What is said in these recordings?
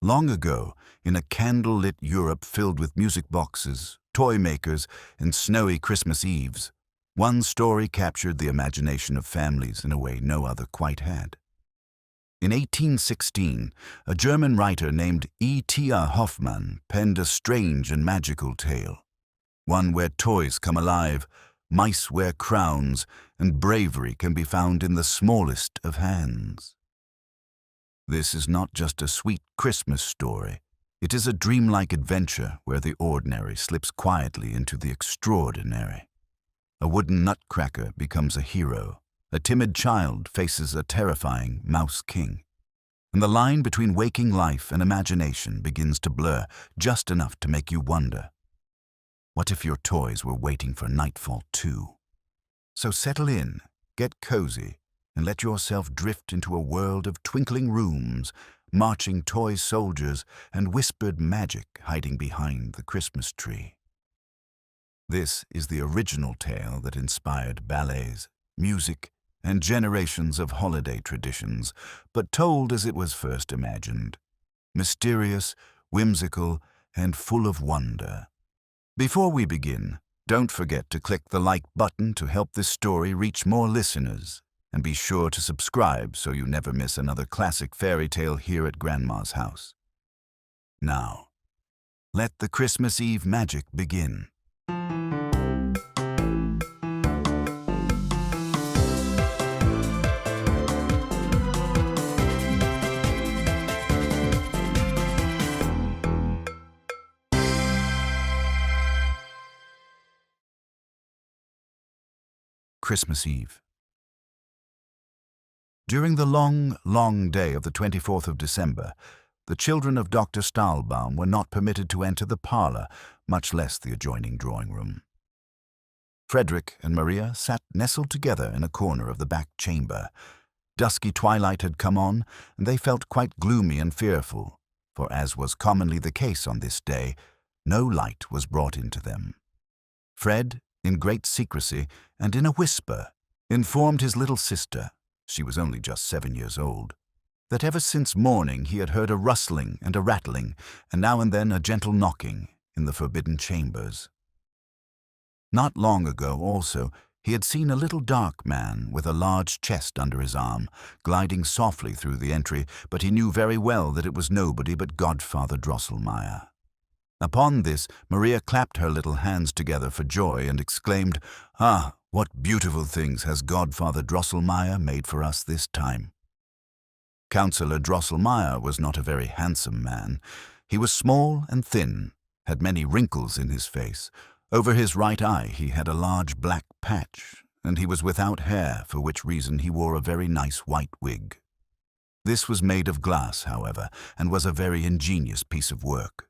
Long ago, in a candle-lit Europe filled with music boxes, toy makers, and snowy Christmas Eves, one story captured the imagination of families in a way no other quite had. In 1816, a German writer named E.T.A. Hoffmann penned a strange and magical tale, one where toys come alive, mice wear crowns, and bravery can be found in the smallest of hands. This is not just a sweet Christmas story. It is a dreamlike adventure where the ordinary slips quietly into the extraordinary. A wooden nutcracker becomes a hero. A timid child faces a terrifying mouse king. And the line between waking life and imagination begins to blur just enough to make you wonder, what if your toys were waiting for nightfall too? So settle in, get cozy, and let yourself drift into a world of twinkling rooms, marching toy soldiers, and whispered magic hiding behind the Christmas tree. This is the original tale that inspired ballets, music, and generations of holiday traditions, but told as it was first imagined. Mysterious, whimsical, and full of wonder. Before we begin, don't forget to click the like button to help this story reach more listeners, and be sure to subscribe so you never miss another classic fairy tale here at Grandma's house. Now, let the Christmas Eve magic begin. Christmas Eve. During the long, long day of the 24th of December, the children of Dr. Stahlbaum were not permitted to enter the parlor, much less the adjoining drawing room. Frederick and Maria sat nestled together in a corner of the back chamber. Dusky twilight had come on, and they felt quite gloomy and fearful, for as was commonly the case on this day, no light was brought into them. Fred, in great secrecy and in a whisper, informed his little sister, she was only just 7 years old, that ever since morning he had heard a rustling and a rattling, and now and then a gentle knocking, in the forbidden chambers. Not long ago, also, he had seen a little dark man with a large chest under his arm, gliding softly through the entry, but he knew very well that it was nobody but Godfather Drosselmeyer. Upon this, Maria clapped her little hands together for joy and exclaimed, "Ah, what beautiful things has Godfather Drosselmeyer made for us this time." Councillor Drosselmeyer was not a very handsome man. He was small and thin, had many wrinkles in his face. Over his right eye he had a large black patch, and he was without hair, for which reason he wore a very nice white wig. This was made of glass, however, and was a very ingenious piece of work.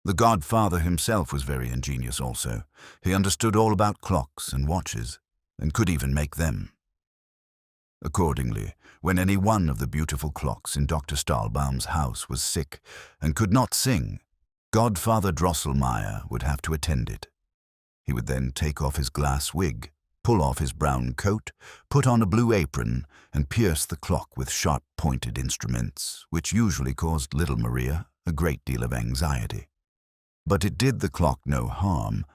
The godfather himself was very ingenious also. He understood all about clocks and watches, and could even make them. Accordingly, when any one of the beautiful clocks in Dr. Stahlbaum's house was sick and could not sing, Godfather Drosselmeyer would have to attend it. He would then take off his glass wig, pull off his brown coat, put on a blue apron, and pierce the clock with sharp-pointed instruments, which usually caused little Maria a great deal of anxiety. But it did the clock no harm.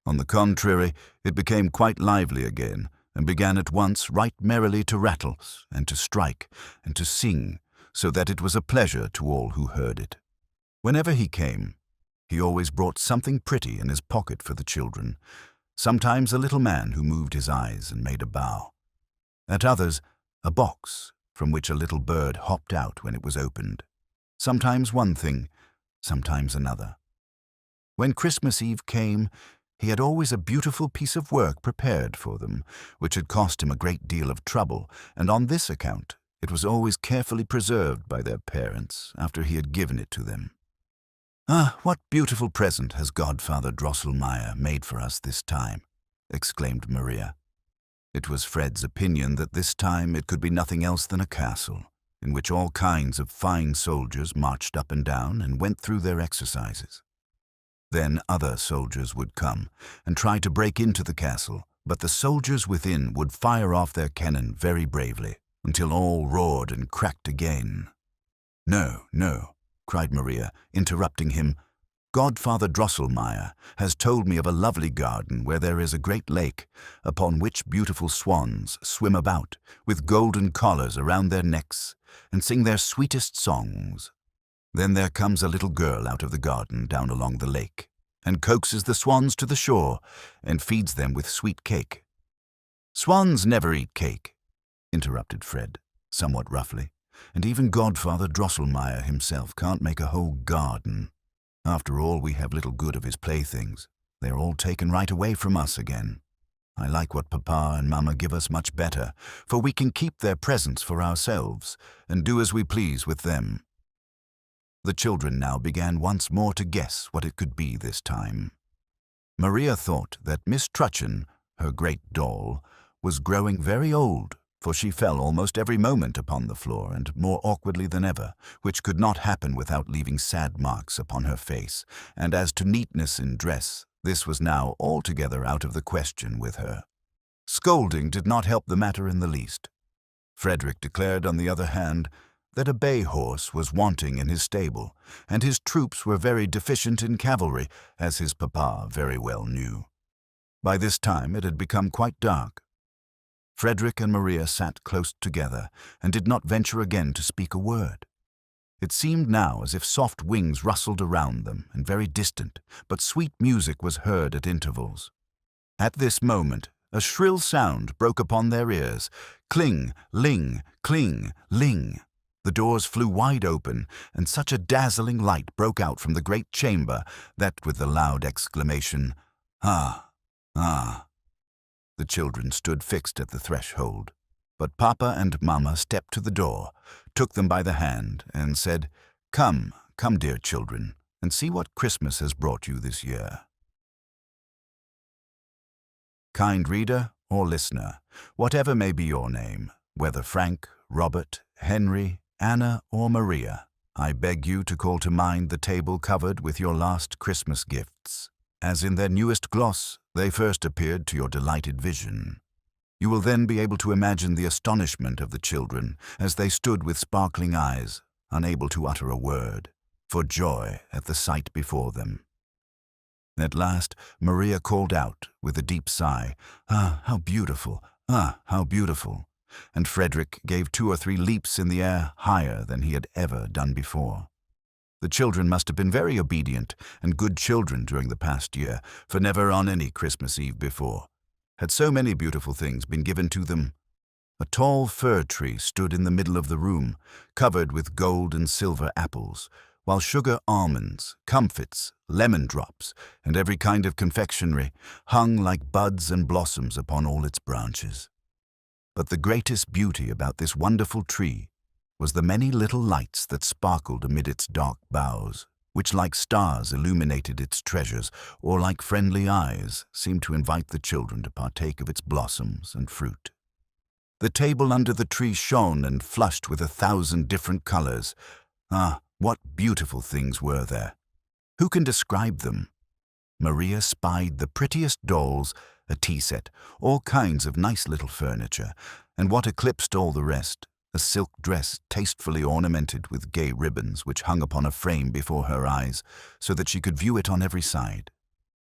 On the contrary, it became quite lively again, and began at once right merrily to rattle, and to strike, and to sing, so that it was a pleasure to all who heard it. Whenever he came, he always brought something pretty in his pocket for the children, sometimes a little man who moved his eyes and made a bow. At others, a box from which a little bird hopped out when it was opened. Sometimes one thing, sometimes another. When Christmas Eve came, he had always a beautiful piece of work prepared for them, which had cost him a great deal of trouble, and on this account it was always carefully preserved by their parents after he had given it to them. "Ah, what beautiful present has Godfather Drosselmeyer made for us this time," exclaimed Maria. It was Fred's opinion that this time it could be nothing else than a castle, in which all kinds of fine soldiers marched up and down and went through their exercises. Then other soldiers would come and try to break into the castle, but the soldiers within would fire off their cannon very bravely, until all roared and cracked again. No, no, cried Maria, interrupting him. "Godfather Drosselmeyer has told me of a lovely garden where there is a great lake, upon which beautiful swans swim about, with golden collars around their necks, and sing their sweetest songs. Then there comes a little girl out of the garden down along the lake, and coaxes the swans to the shore, and feeds them with sweet cake." "Swans never eat cake," interrupted Fred, somewhat roughly, "and even Godfather Drosselmeyer himself can't make a whole garden. After all, we have little good of his playthings. They are all taken right away from us again. I like what Papa and Mama give us much better, for we can keep their presents for ourselves, and do as we please with them." The children now began once more to guess what it could be this time. Maria thought that Miss Trutchen, her great doll, was growing very old, for she fell almost every moment upon the floor, and more awkwardly than ever, which could not happen without leaving sad marks upon her face, and as to neatness in dress, this was now altogether out of the question with her. Scolding did not help the matter in the least. Frederick declared, on the other hand, that a bay horse was wanting in his stable, and his troops were very deficient in cavalry, as his papa very well knew. By this time it had become quite dark. Frederick and Maria sat close together, and did not venture again to speak a word. It seemed now as if soft wings rustled around them, and very distant, but sweet music was heard at intervals. At this moment a shrill sound broke upon their ears. Cling, ling, cling, ling. The doors flew wide open, and such a dazzling light broke out from the great chamber that, with the loud exclamation, "Ah! Ah!" the children stood fixed at the threshold. But Papa and Mama stepped to the door, took them by the hand, and said, "Come, come, dear children, and see what Christmas has brought you this year." Kind reader or listener, whatever may be your name, whether Frank, Robert, Henry, Anna, or Maria, I beg you to call to mind the table covered with your last Christmas gifts, as in their newest gloss they first appeared to your delighted vision. You will then be able to imagine the astonishment of the children as they stood with sparkling eyes, unable to utter a word, for joy at the sight before them. At last Maria called out with a deep sigh, "Ah, how beautiful! Ah, how beautiful!" and Frederick gave 2 or 3 leaps in the air higher than he had ever done before. The children must have been very obedient and good children during the past year, for never on any Christmas Eve before had so many beautiful things been given to them. A tall fir tree stood in the middle of the room, covered with gold and silver apples, while sugar almonds, comfits, lemon drops, and every kind of confectionery hung like buds and blossoms upon all its branches. But the greatest beauty about this wonderful tree was the many little lights that sparkled amid its dark boughs, which like stars illuminated its treasures, or like friendly eyes seemed to invite the children to partake of its blossoms and fruit. The table under the tree shone and flushed with 1,000 different colors. Ah, what beautiful things were there! Who can describe them? Maria spied the prettiest dolls, a tea set, all kinds of nice little furniture, and what eclipsed all the rest, a silk dress tastefully ornamented with gay ribbons which hung upon a frame before her eyes, so that she could view it on every side.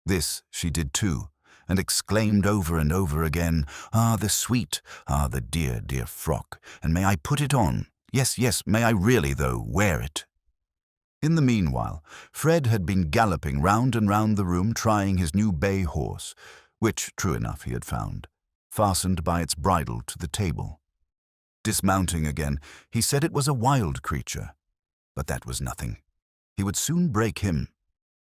This she did too, and exclaimed over and over again, "Ah, the sweet, ah, the dear, dear frock, and may I put it on? Yes, yes, may I really, though, wear it?" In the meanwhile, Fred had been galloping round and round the room trying his new bay horse, which, true enough, he had found, fastened by its bridle to the table. Dismounting again, he said it was a wild creature, but that was nothing. He would soon break him.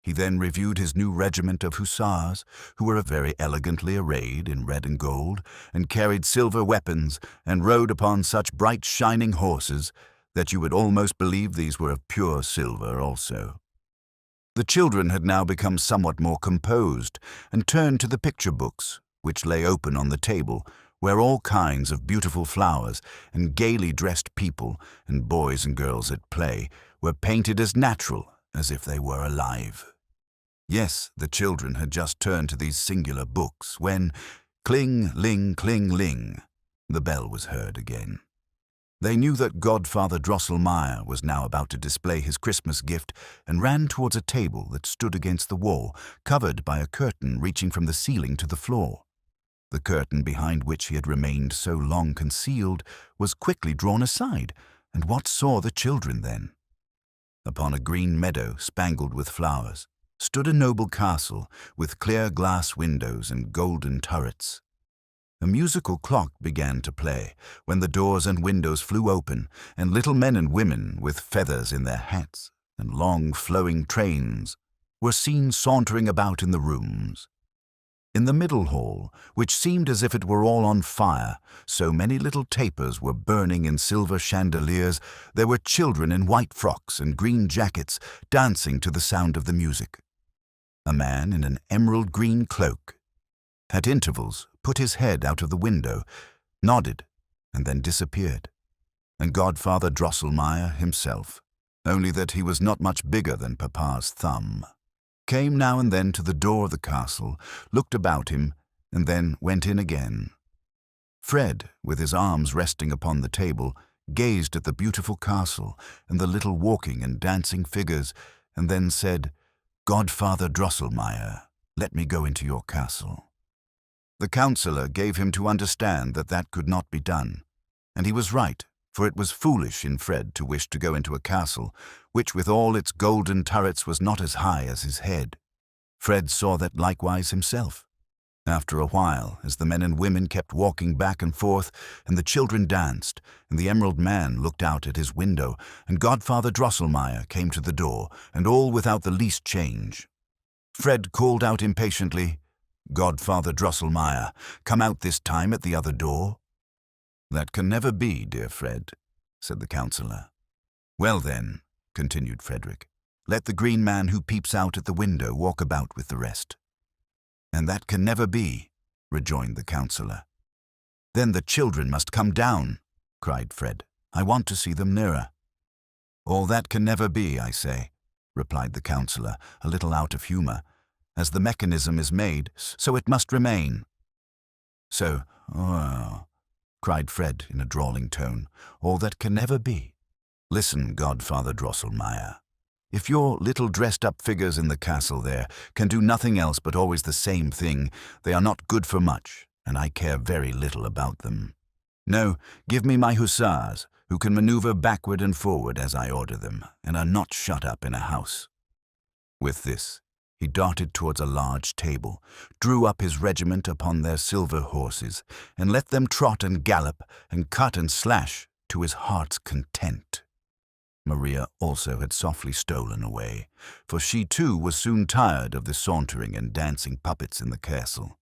He then reviewed his new regiment of hussars, who were very elegantly arrayed in red and gold, and carried silver weapons, and rode upon such bright shining horses that you would almost believe these were of pure silver also. The children had now become somewhat more composed, and turned to the picture books, which lay open on the table, where all kinds of beautiful flowers and gaily dressed people and boys and girls at play were painted as natural as if they were alive. Yes, the children had just turned to these singular books when, cling, ling, the bell was heard again. They knew that Godfather Drosselmeyer was now about to display his Christmas gift and ran towards a table that stood against the wall, covered by a curtain reaching from the ceiling to the floor. The curtain behind which he had remained so long concealed was quickly drawn aside, and what saw the children then? Upon a green meadow spangled with flowers stood a noble castle with clear glass windows and golden turrets. A musical clock began to play when the doors and windows flew open, and little men and women with feathers in their hats and long flowing trains were seen sauntering about in the rooms. In the middle hall, which seemed as if it were all on fire, so many little tapers were burning in silver chandeliers, there were children in white frocks and green jackets dancing to the sound of the music. A man in an emerald green cloak, at intervals, put his head out of the window, nodded, and then disappeared. And Godfather Drosselmeyer himself, only that he was not much bigger than Papa's thumb, came now and then to the door of the castle, looked about him, and then went in again. Fred, with his arms resting upon the table, gazed at the beautiful castle and the little walking and dancing figures, and then said, "Godfather Drosselmeyer, let me go into your castle." The counsellor gave him to understand that that could not be done, and he was right, for it was foolish in Fred to wish to go into a castle, which with all its golden turrets was not as high as his head. Fred saw that likewise himself. After a while, as the men and women kept walking back and forth, and the children danced, and the Emerald Man looked out at his window, and Godfather Drosselmeyer came to the door, and all without the least change. Fred called out impatiently, "Godfather Drosselmeyer, come out this time at the other door." "That can never be, dear Fred," said the counsellor. "Well then," continued Frederick, "let the green man who peeps out at the window walk about with the rest." "And that can never be," rejoined the counsellor. "Then the children must come down," cried Fred. "I want to see them nearer." "All that can never be, I say," replied the counsellor, a little out of humour. "As the mechanism is made, so it must remain." "So, oh," cried Fred in a drawling tone, "all that can never be. Listen, Godfather Drosselmeyer. If your little dressed-up figures in the castle there can do nothing else but always the same thing, they are not good for much, and I care very little about them. No, give me my hussars, who can maneuver backward and forward as I order them, and are not shut up in a house." With this, he darted towards a large table, drew up his regiment upon their silver horses, and let them trot and gallop and cut and slash to his heart's content. Maria also had softly stolen away, for she too was soon tired of the sauntering and dancing puppets in the castle.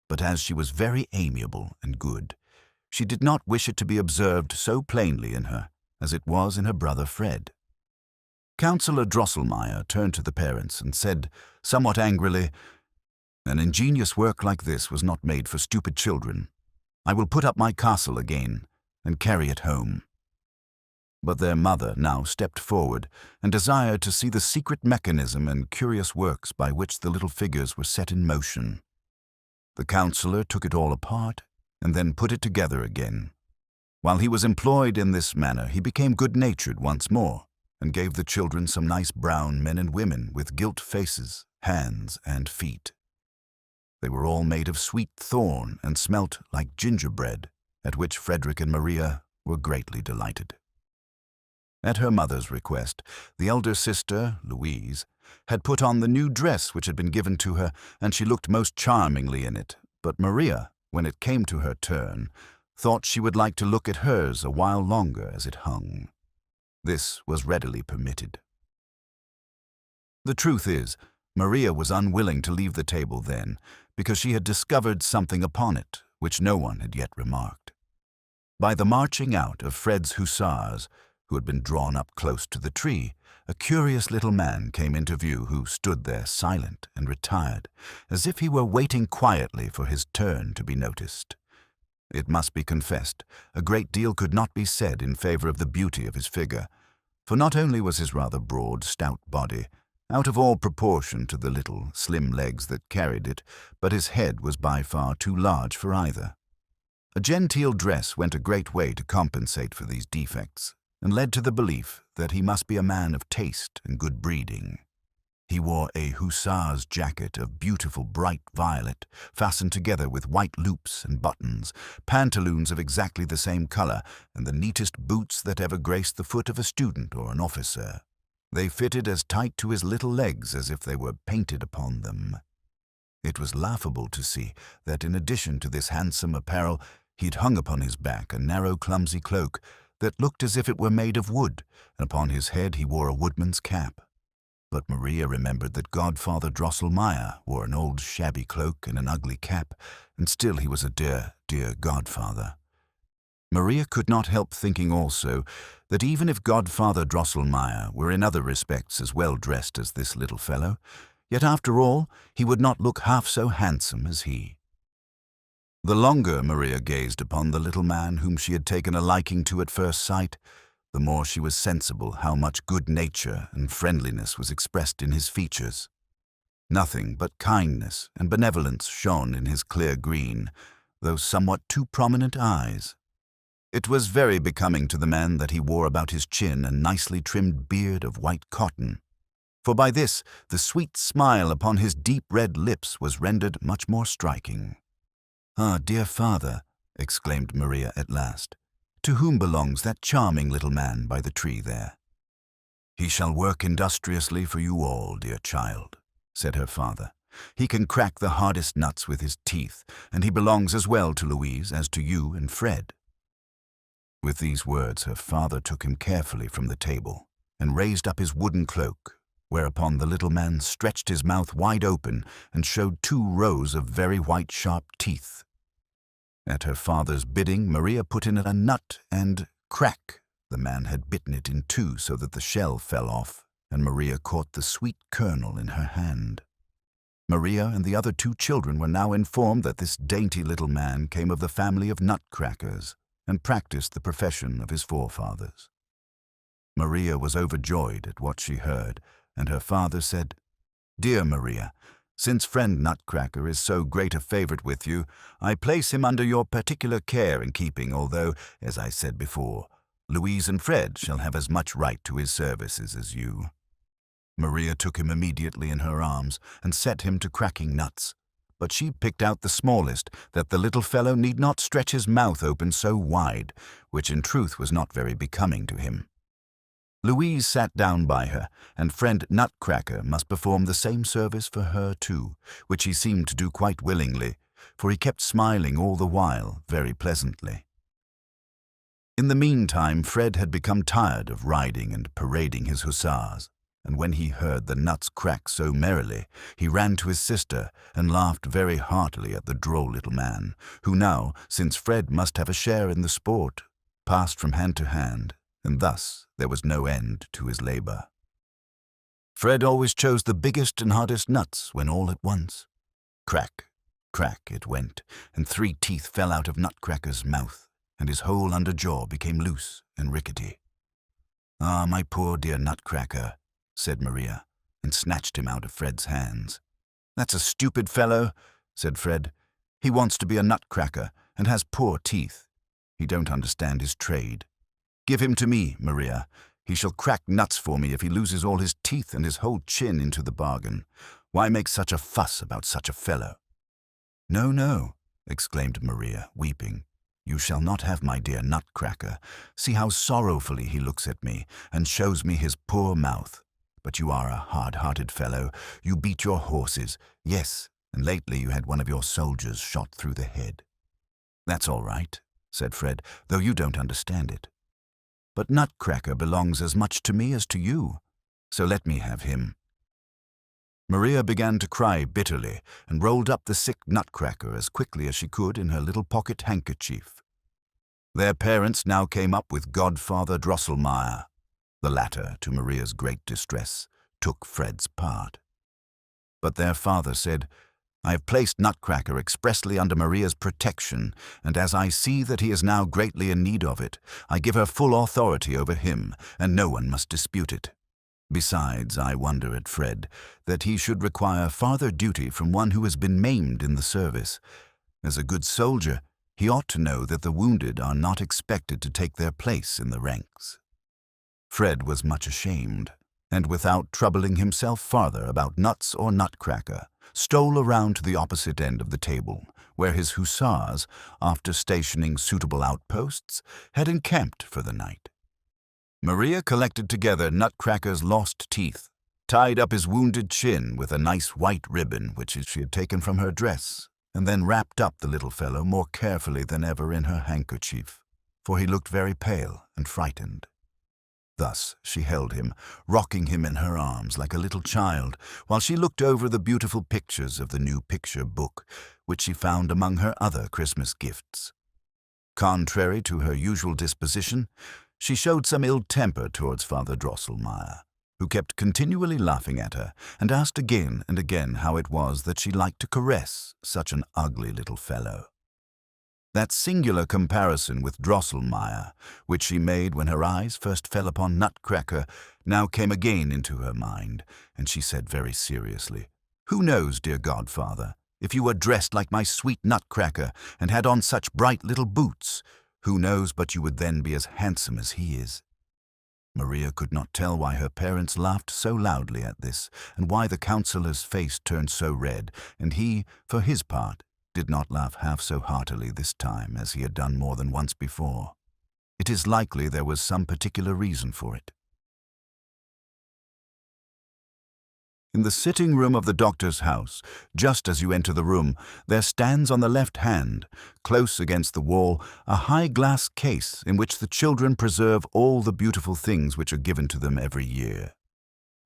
But as she was very amiable and good, she did not wish it to be observed so plainly in her as it was in her brother Fred. Counsellor Drosselmeyer turned to the parents and said, somewhat angrily, "An ingenious work like this was not made for stupid children. I will put up my castle again and carry it home." But their mother now stepped forward and desired to see the secret mechanism and curious works by which the little figures were set in motion. The counsellor took it all apart and then put it together again. While he was employed in this manner, he became good-natured once more, and gave the children some nice brown men and women with gilt faces, hands, and feet. They were all made of sweet thorn and smelt like gingerbread, at which Frederick and Maria were greatly delighted. At her mother's request, the elder sister, Louise, had put on the new dress which had been given to her, and she looked most charmingly in it, but Maria, when it came to her turn, thought she would like to look at hers a while longer as it hung. This was readily permitted. The truth is, Maria was unwilling to leave the table then, because she had discovered something upon it which no one had yet remarked. By the marching out of Fred's hussars, who had been drawn up close to the tree, a curious little man came into view who stood there silent and retired, as if he were waiting quietly for his turn to be noticed. It must be confessed, a great deal could not be said in favor of the beauty of his figure, for not only was his rather broad, stout body out of all proportion to the little, slim legs that carried it, but his head was by far too large for either. A genteel dress went a great way to compensate for these defects, and led to the belief that he must be a man of taste and good breeding. He wore a hussar's jacket of beautiful bright violet, fastened together with white loops and buttons, pantaloons of exactly the same color, and the neatest boots that ever graced the foot of a student or an officer. They fitted as tight to his little legs as if they were painted upon them. It was laughable to see that in addition to this handsome apparel, he'd hung upon his back a narrow, clumsy cloak that looked as if it were made of wood, and upon his head he wore a woodman's cap. But Maria remembered that Godfather Drosselmeyer wore an old shabby cloak and an ugly cap, and still he was a dear, dear godfather. Maria could not help thinking also that even if Godfather Drosselmeyer were in other respects as well dressed as this little fellow, yet after all he would not look half so handsome as he. The longer Maria gazed upon the little man whom she had taken a liking to at first sight, the more she was sensible how much good nature and friendliness was expressed in his features. Nothing but kindness and benevolence shone in his clear green, though somewhat too prominent eyes. It was very becoming to the man that he wore about his chin a nicely trimmed beard of white cotton, for by this the sweet smile upon his deep red lips was rendered much more striking. "Ah, dear father," exclaimed Maria at last, "to whom belongs that charming little man by the tree there?" "He shall work industriously for you all, dear child," said her father. "He can crack the hardest nuts with his teeth, and he belongs as well to Louise as to you and Fred." With these words her father took him carefully from the table and raised up his wooden cloak, whereupon the little man stretched his mouth wide open and showed 2 rows of very white sharp teeth. At her father's bidding, Maria put in a nut, and crack! The man had bitten it in 2 so that the shell fell off, and Maria caught the sweet kernel in her hand. Maria and the other 2 children were now informed that this dainty little man came of the family of Nutcrackers, and practiced the profession of his forefathers. Maria was overjoyed at what she heard, and her father said, "Dear Maria, since friend Nutcracker is so great a favorite with you, I place him under your particular care and keeping, although, as I said before, Louise and Fred shall have as much right to his services as you." Maria took him immediately in her arms and set him to cracking nuts, but she picked out the smallest, that the little fellow need not stretch his mouth open so wide, which in truth was not very becoming to him. Louise sat down by her, and friend Nutcracker must perform the same service for her too, which he seemed to do quite willingly, for he kept smiling all the while very pleasantly. In the meantime, Fred had become tired of riding and parading his hussars, and when he heard the nuts crack so merrily, he ran to his sister and laughed very heartily at the droll little man, who now, since Fred must have a share in the sport, passed from hand to hand, and thus there was no end to his labor. Fred always chose the biggest and hardest nuts when all at once. Crack, crack it went, and 3 teeth fell out of Nutcracker's mouth, and his whole under jaw became loose and rickety. "Ah, my poor dear Nutcracker," said Maria, and snatched him out of Fred's hands. "That's a stupid fellow," said Fred. "He wants to be a nutcracker, and has poor teeth. He don't understand his trade. Give him to me, Maria. He shall crack nuts for me if he loses all his teeth and his whole chin into the bargain. Why make such a fuss about such a fellow?" "No, no," exclaimed Maria, weeping. "You shall not have my dear Nutcracker. See how sorrowfully he looks at me, and shows me his poor mouth. But you are a hard-hearted fellow. You beat your horses. Yes, and lately you had one of your soldiers shot through the head." "That's all right," said Fred, "though you don't understand it. But Nutcracker belongs as much to me as to you, so let me have him." Maria began to cry bitterly and rolled up the sick Nutcracker as quickly as she could in her little pocket handkerchief. Their parents now came up with Godfather Drosselmeyer. The latter, to Maria's great distress, took Fred's part. But their father said, "I have placed Nutcracker expressly under Maria's protection, and as I see that he is now greatly in need of it, I give her full authority over him, and no one must dispute it. Besides, I wonder at Fred, that he should require farther duty from one who has been maimed in the service. As a good soldier, He ought to know that the wounded are not expected to take their place in the ranks. Fred was much ashamed, and without troubling himself farther about Nuts or Nutcracker, stole around to the opposite end of the table, where his hussars, after stationing suitable outposts, had encamped for the night. Maria collected together Nutcracker's lost teeth, tied up his wounded chin with a nice white ribbon which she had taken from her dress, and then wrapped up the little fellow more carefully than ever in her handkerchief, for he looked very pale and frightened. Thus she held him, rocking him in her arms like a little child, while she looked over the beautiful pictures of the new picture book, which she found among her other Christmas gifts. Contrary to her usual disposition, she showed some ill temper towards Father Drosselmeyer, who kept continually laughing at her, and asked again and again how it was that she liked to caress such an ugly little fellow. That singular comparison with Drosselmeyer, which she made when her eyes first fell upon Nutcracker, now came again into her mind, and she said very seriously, "Who knows, dear godfather, if you were dressed like my sweet Nutcracker and had on such bright little boots, who knows but you would then be as handsome as he is?" Maria could not tell why her parents laughed so loudly at this, and why the councillor's face turned so red, and he, for his part, did not laugh half so heartily this time as he had done more than once before. It is likely there was some particular reason for it. In the sitting-room of the doctor's house, just as you enter the room, there stands on the left hand, close against the wall, a high glass case in which the children preserve all the beautiful things which are given to them every year.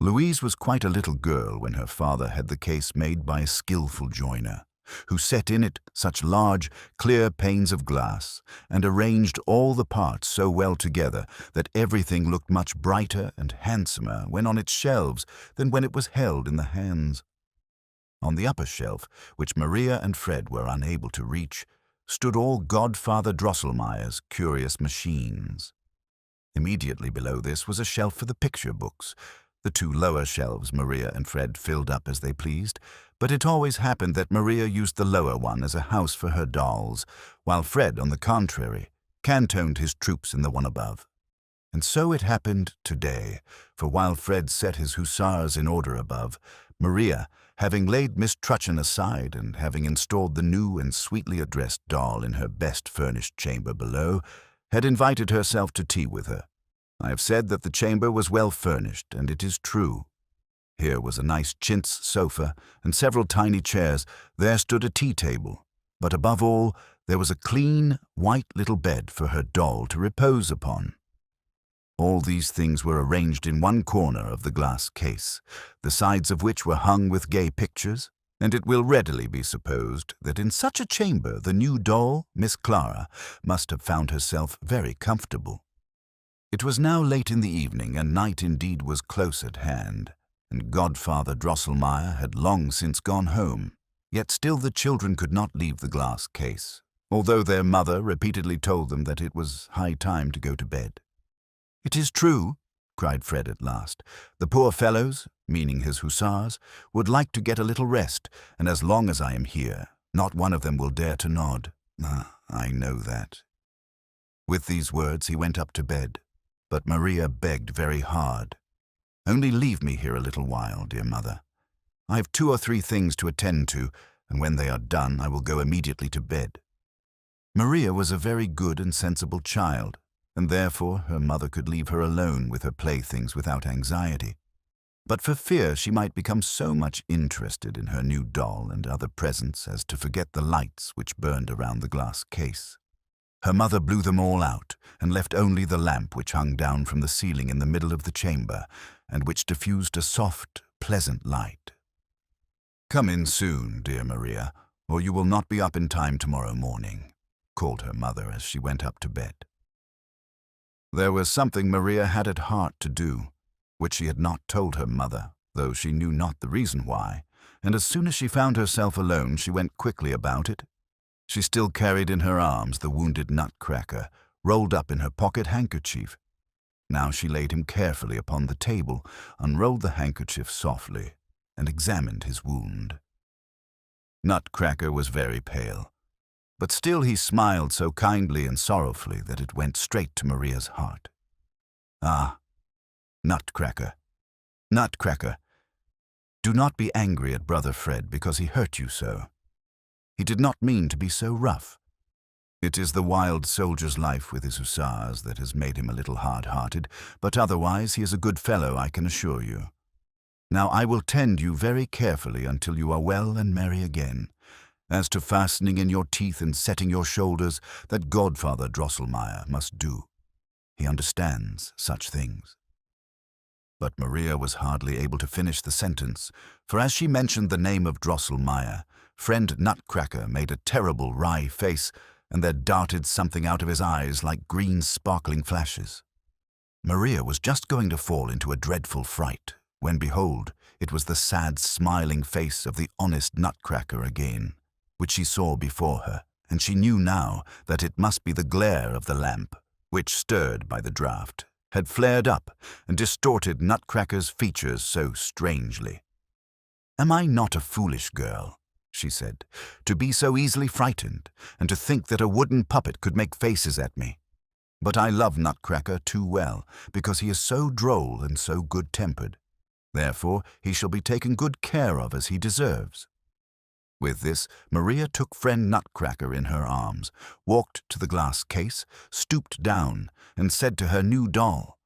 Louise was quite a little girl when her father had the case made by a skillful joiner, who set in it such large, clear panes of glass, and arranged all the parts so well together that everything looked much brighter and handsomer when on its shelves than when it was held in the hands. On the upper shelf, which Maria and Fred were unable to reach, stood all Godfather Drosselmeyer's curious machines. Immediately below this was a shelf for the picture books. The two lower shelves Maria and Fred filled up as they pleased, but it always happened that Maria used the lower one as a house for her dolls, while Fred, on the contrary, cantoned his troops in the one above. And so it happened today, for while Fred set his hussars in order above, Maria, having laid Miss Trutchen aside and having installed the new and sweetly addressed doll in her best furnished chamber below, had invited herself to tea with her. I have said that the chamber was well furnished, and it is true. Here was a nice chintz sofa and several tiny chairs. There stood a tea-table, but above all there was a clean, white little bed for her doll to repose upon. All these things were arranged in one corner of the glass case, the sides of which were hung with gay pictures, and it will readily be supposed that in such a chamber the new doll, Miss Clara, must have found herself very comfortable. It was now late in the evening, and night indeed was close at hand, and Godfather Drosselmeyer had long since gone home. Yet still the children could not leave the glass case, although their mother repeatedly told them that it was high time to go to bed. "It is true," cried Fred at last. "The poor fellows," meaning his hussars, "would like to get a little rest, and as long as I am here, not one of them will dare to nod. I know that." With these words he went up to bed. But Maria begged very hard. "Only leave me here a little while, dear mother. I have 2 or 3 things to attend to, and when they are done I will go immediately to bed." Maria was a very good and sensible child, and therefore her mother could leave her alone with her playthings without anxiety. But for fear she might become so much interested in her new doll and other presents as to forget the lights which burned around the glass case, her mother blew them all out and left only the lamp which hung down from the ceiling in the middle of the chamber and which diffused a soft, pleasant light. "Come in soon, dear Maria, or you will not be up in time tomorrow morning," called her mother as she went up to bed. There was something Maria had at heart to do, which she had not told her mother, though she knew not the reason why, and as soon as she found herself alone she went quickly about it. She still carried in her arms the wounded Nutcracker, rolled up in her pocket handkerchief. Now she laid him carefully upon the table, unrolled the handkerchief softly, and examined his wound. Nutcracker was very pale, But still he smiled so kindly and sorrowfully that it went straight to Maria's heart. "Ah, Nutcracker, Nutcracker, do not be angry at Brother Fred because he hurt you so. He did not mean to be so rough. It is the wild soldier's life with his hussars that has made him a little hard-hearted, but otherwise he is a good fellow, I can assure you. Now I will tend you very carefully until you are well and merry again. As to fastening in your teeth and setting your shoulders, that Godfather Drosselmeyer must do. He understands such things." But Maria was hardly able to finish the sentence, for as she mentioned the name of Drosselmeyer, friend Nutcracker made a terrible wry face, and there darted something out of his eyes like green sparkling flashes. Maria was just going to fall into a dreadful fright, when behold, it was the sad smiling face of the honest Nutcracker again, which she saw before her, and she knew now that it must be the glare of the lamp, which, stirred by the draught, had flared up and distorted Nutcracker's features so strangely. "Am I not a foolish girl," she said, "to be so easily frightened, and to think that a wooden puppet could make faces at me? But I love Nutcracker too well, because he is so droll and so good-tempered. Therefore he shall be taken good care of as he deserves." With this, Maria took friend Nutcracker in her arms, walked to the glass case, stooped down, and said to her new doll,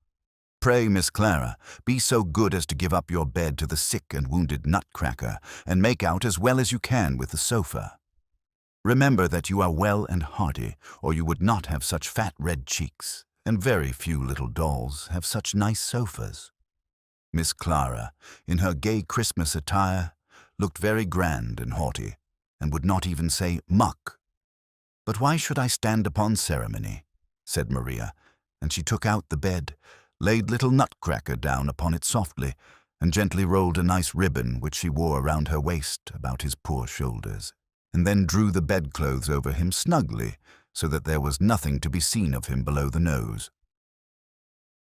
"Pray, Miss Clara, be so good as to give up your bed to the sick and wounded Nutcracker, and make out as well as you can with the sofa. Remember that you are well and hearty, or you would not have such fat red cheeks, and very few little dolls have such nice sofas." Miss Clara, in her gay Christmas attire, looked very grand and haughty, and would not even say muck. "But why should I stand upon ceremony?" said Maria, and she took out the bed, laid little Nutcracker down upon it softly, and gently rolled a nice ribbon which she wore around her waist about his poor shoulders, and then drew the bedclothes over him snugly, so that there was nothing to be seen of him below the nose.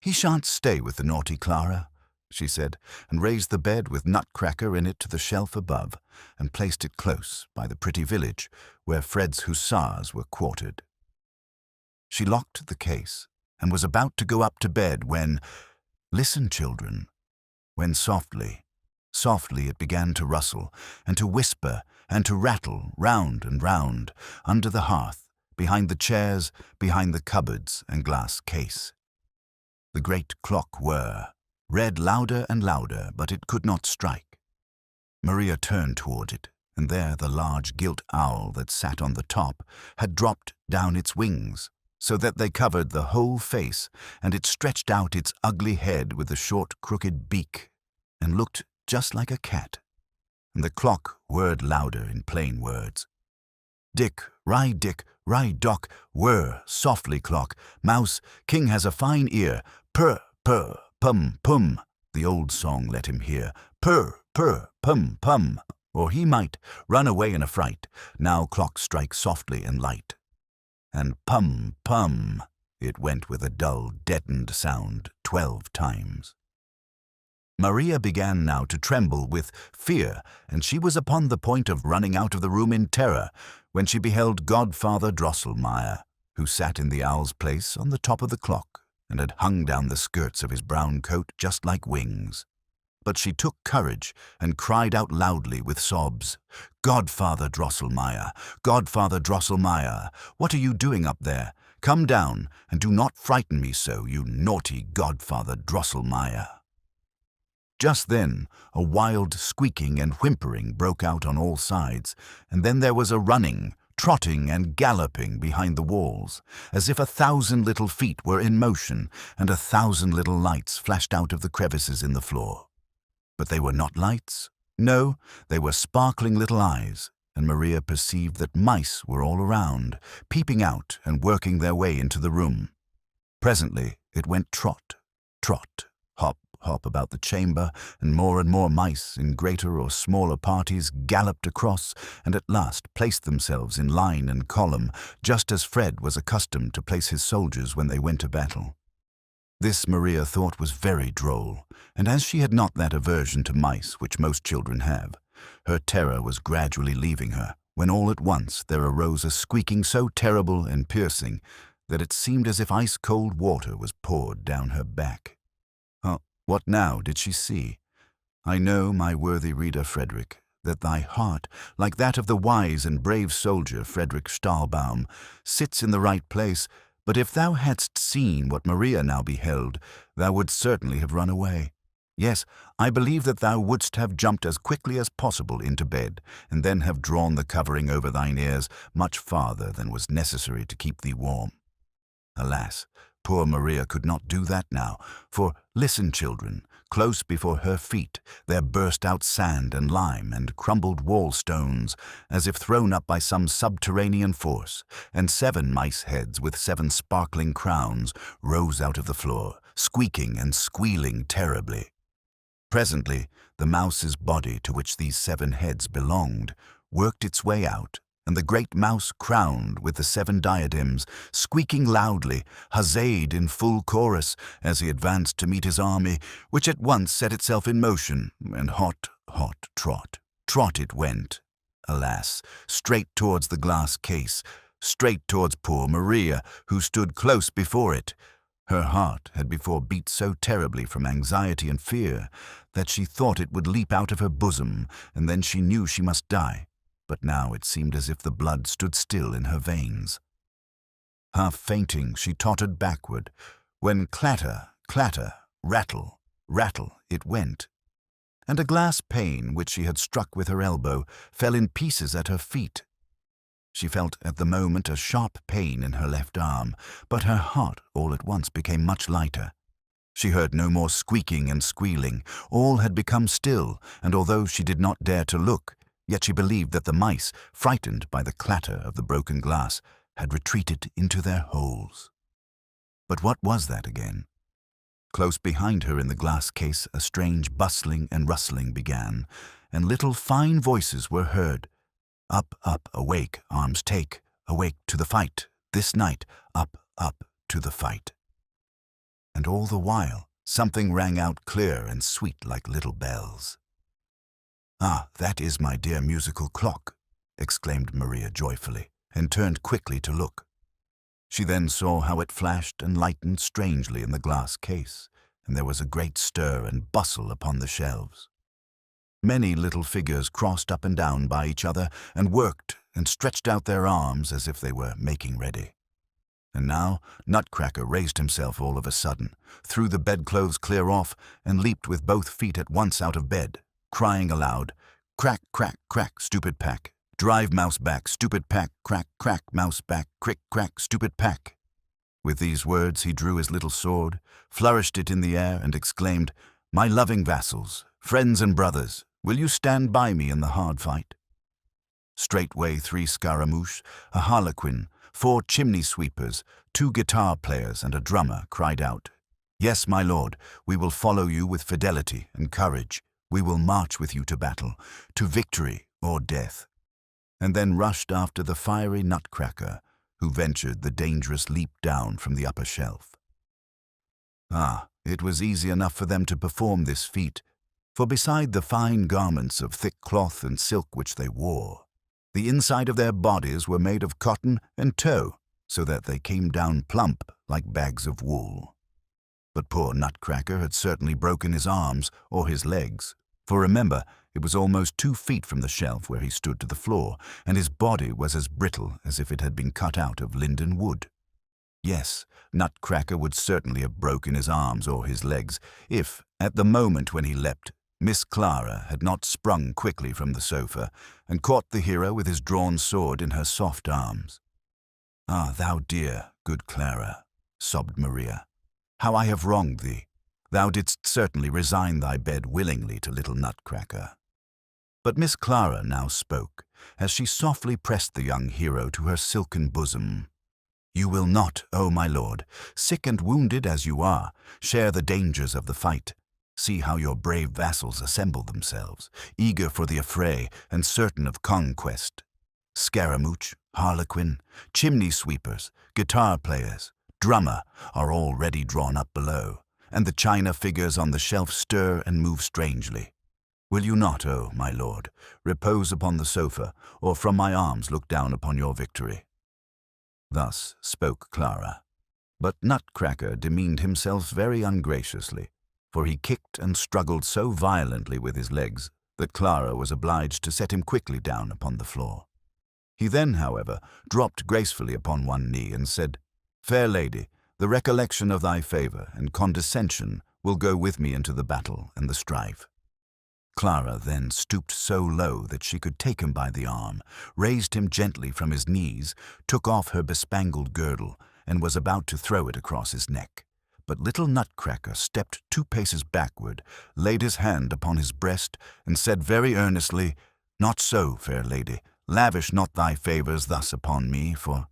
"He shan't stay with the naughty Clara," she said, and raised the bed with Nutcracker in it to the shelf above, and placed it close by the pretty village where Fred's hussars were quartered. She locked the case, and was about to go up to bed when, listen, children, when softly, softly it began to rustle, and to whisper, and to rattle round and round, under the hearth, behind the chairs, behind the cupboards and glass case. The great clock whirr, read louder and louder, but it could not strike. Maria turned toward it, and there the large gilt owl that sat on the top had dropped down its wings, so that they covered the whole face, and it stretched out its ugly head with the short crooked beak, and looked just like a cat. And the clock whirred louder in plain words. Dick, rye dock, whir, softly clock, mouse, king has a fine ear, purr, purr, pum, pum, the old song let him hear, purr, purr, pum, pum, or he might run away in a fright, now clock strike softly and light. And pum, pum, it went with a dull, deadened sound 12 times. Maria began now to tremble with fear, and she was upon the point of running out of the room in terror, when she beheld Godfather Drosselmeyer, who sat in the owl's place on the top of the clock, and had hung down the skirts of his brown coat just like wings. But she took courage and cried out loudly with sobs, "Godfather Drosselmeyer, Godfather Drosselmeyer, what are you doing up there? Come down, and do not frighten me so, you naughty Godfather Drosselmeyer." Just then, a wild squeaking and whimpering broke out on all sides, and then there was a running, trotting and galloping behind the walls, as if 1,000 little feet were in motion, and 1,000 little lights flashed out of the crevices in the floor. But they were not lights. No, they were sparkling little eyes, and Maria perceived that mice were all around, peeping out and working their way into the room. Presently it went trot, trot, hop, hop about the chamber, and more mice in greater or smaller parties galloped across, and at last placed themselves in line and column, just as Fred was accustomed to place his soldiers when they went to battle. This Maria thought was very droll, and as she had not that aversion to mice which most children have, her terror was gradually leaving her, when all at once there arose a squeaking so terrible and piercing that it seemed as if ice-cold water was poured down her back. What now did she see? I know, my worthy reader Frederick, that thy heart, like that of the wise and brave soldier Frederick Stahlbaum, sits in the right place, but if thou hadst seen what Maria now beheld, thou wouldst certainly have run away. Yes, I believe that thou wouldst have jumped as quickly as possible into bed, and then have drawn the covering over thine ears much farther than was necessary to keep thee warm. Alas, poor Maria could not do that now, for, listen, children, close before her feet there burst out sand and lime and crumbled wall stones, as if thrown up by some subterranean force, and 7 mice heads with 7 sparkling crowns rose out of the floor, squeaking and squealing terribly. Presently, the mouse's body, to which these 7 heads belonged, worked its way out, and the great mouse, crowned with the 7 diadems, squeaking loudly, huzzayed in full chorus as he advanced to meet his army, which at once set itself in motion, and hot, trot it went, alas, straight towards the glass case, straight towards poor Maria, who stood close before it. Her heart had before beat so terribly from anxiety and fear that she thought it would leap out of her bosom, and then she knew she must die. But now it seemed as if the blood stood still in her veins. Half fainting, she tottered backward, when clatter, clatter, rattle, rattle it went, and a glass pane which she had struck with her elbow fell in pieces at her feet. She felt at the moment a sharp pain in her left arm, but her heart all at once became much lighter. She heard no more squeaking and squealing. All had become still, and although she did not dare to look, yet she believed that the mice, frightened by the clatter of the broken glass, had retreated into their holes. But what was that again? Close behind her in the glass case a strange bustling and rustling began, and little fine voices were heard. Up, up, awake, arms take, awake to the fight, this night, up, up to the fight. And all the while something rang out clear and sweet like little bells. "Ah, that is my dear musical clock," exclaimed Maria joyfully, and turned quickly to look. She then saw how it flashed and lightened strangely in the glass case, and there was a great stir and bustle upon the shelves. Many little figures crossed up and down by each other and worked and stretched out their arms as if they were making ready. And now Nutcracker raised himself all of a sudden, threw the bedclothes clear off, and leaped with both feet at once out of bed, crying aloud, "Crack, crack, crack, stupid pack! Drive mouse back, stupid pack! Crack, crack, mouse back! Crick, crack, stupid pack!" With these words he drew his little sword, flourished it in the air, and exclaimed, "My loving vassals, friends and brothers, will you stand by me in the hard fight?" Straightway 3 scaramouches, a harlequin, 4 chimney-sweepers, 2 guitar-players, and a drummer cried out, "Yes, my lord, we will follow you with fidelity and courage. We will march with you to battle, to victory or death," and then rushed after the fiery Nutcracker, who ventured the dangerous leap down from the upper shelf. Ah, it was easy enough for them to perform this feat, for beside the fine garments of thick cloth and silk which they wore, the inside of their bodies were made of cotton and tow, so that they came down plump like bags of wool. But poor Nutcracker had certainly broken his arms or his legs, for remember, it was almost 2 feet from the shelf where he stood to the floor, and his body was as brittle as if it had been cut out of linden wood. Yes, Nutcracker would certainly have broken his arms or his legs if, at the moment when he leapt, Miss Clara had not sprung quickly from the sofa and caught the hero with his drawn sword in her soft arms. "Ah, thou dear, good Clara," sobbed Maria, "how I have wronged thee! Thou didst certainly resign thy bed willingly to little Nutcracker." But Miss Clara now spoke, as she softly pressed the young hero to her silken bosom. "You will not, oh my lord, sick and wounded as you are, share the dangers of the fight. See how your brave vassals assemble themselves, eager for the affray and certain of conquest. Scaramouche, harlequin, chimney-sweepers, guitar-players, drummer are all ready drawn up below, and the china figures on the shelf stir and move strangely. Will you not, oh, my lord, repose upon the sofa, or from my arms look down upon your victory?" Thus spoke Clara. But Nutcracker demeaned himself very ungraciously, for he kicked and struggled so violently with his legs that Clara was obliged to set him quickly down upon the floor. He then, however, dropped gracefully upon one knee and said, "Fair lady, the recollection of thy favour and condescension will go with me into the battle and the strife." Clara then stooped so low that she could take him by the arm, raised him gently from his knees, took off her bespangled girdle, and was about to throw it across his neck. But little Nutcracker stepped 2 paces backward, laid his hand upon his breast, and said very earnestly, "Not so, fair lady, lavish not thy favours thus upon me, for—"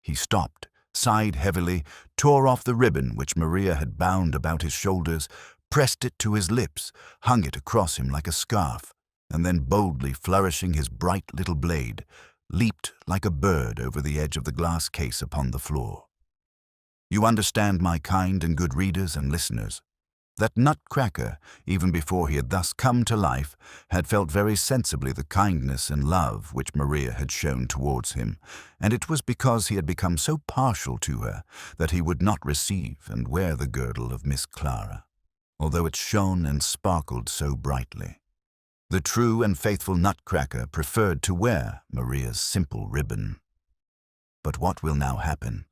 He stopped, sighed heavily, tore off the ribbon which Maria had bound about his shoulders, pressed it to his lips, hung it across him like a scarf, and then boldly flourishing his bright little blade, leaped like a bird over the edge of the glass case upon the floor. You understand, my kind and good readers and listeners, that Nutcracker, even before he had thus come to life, had felt very sensibly the kindness and love which Maria had shown towards him, and it was because he had become so partial to her that he would not receive and wear the girdle of Miss Clara, although it shone and sparkled so brightly. The true and faithful Nutcracker preferred to wear Maria's simple ribbon. But what will now happen?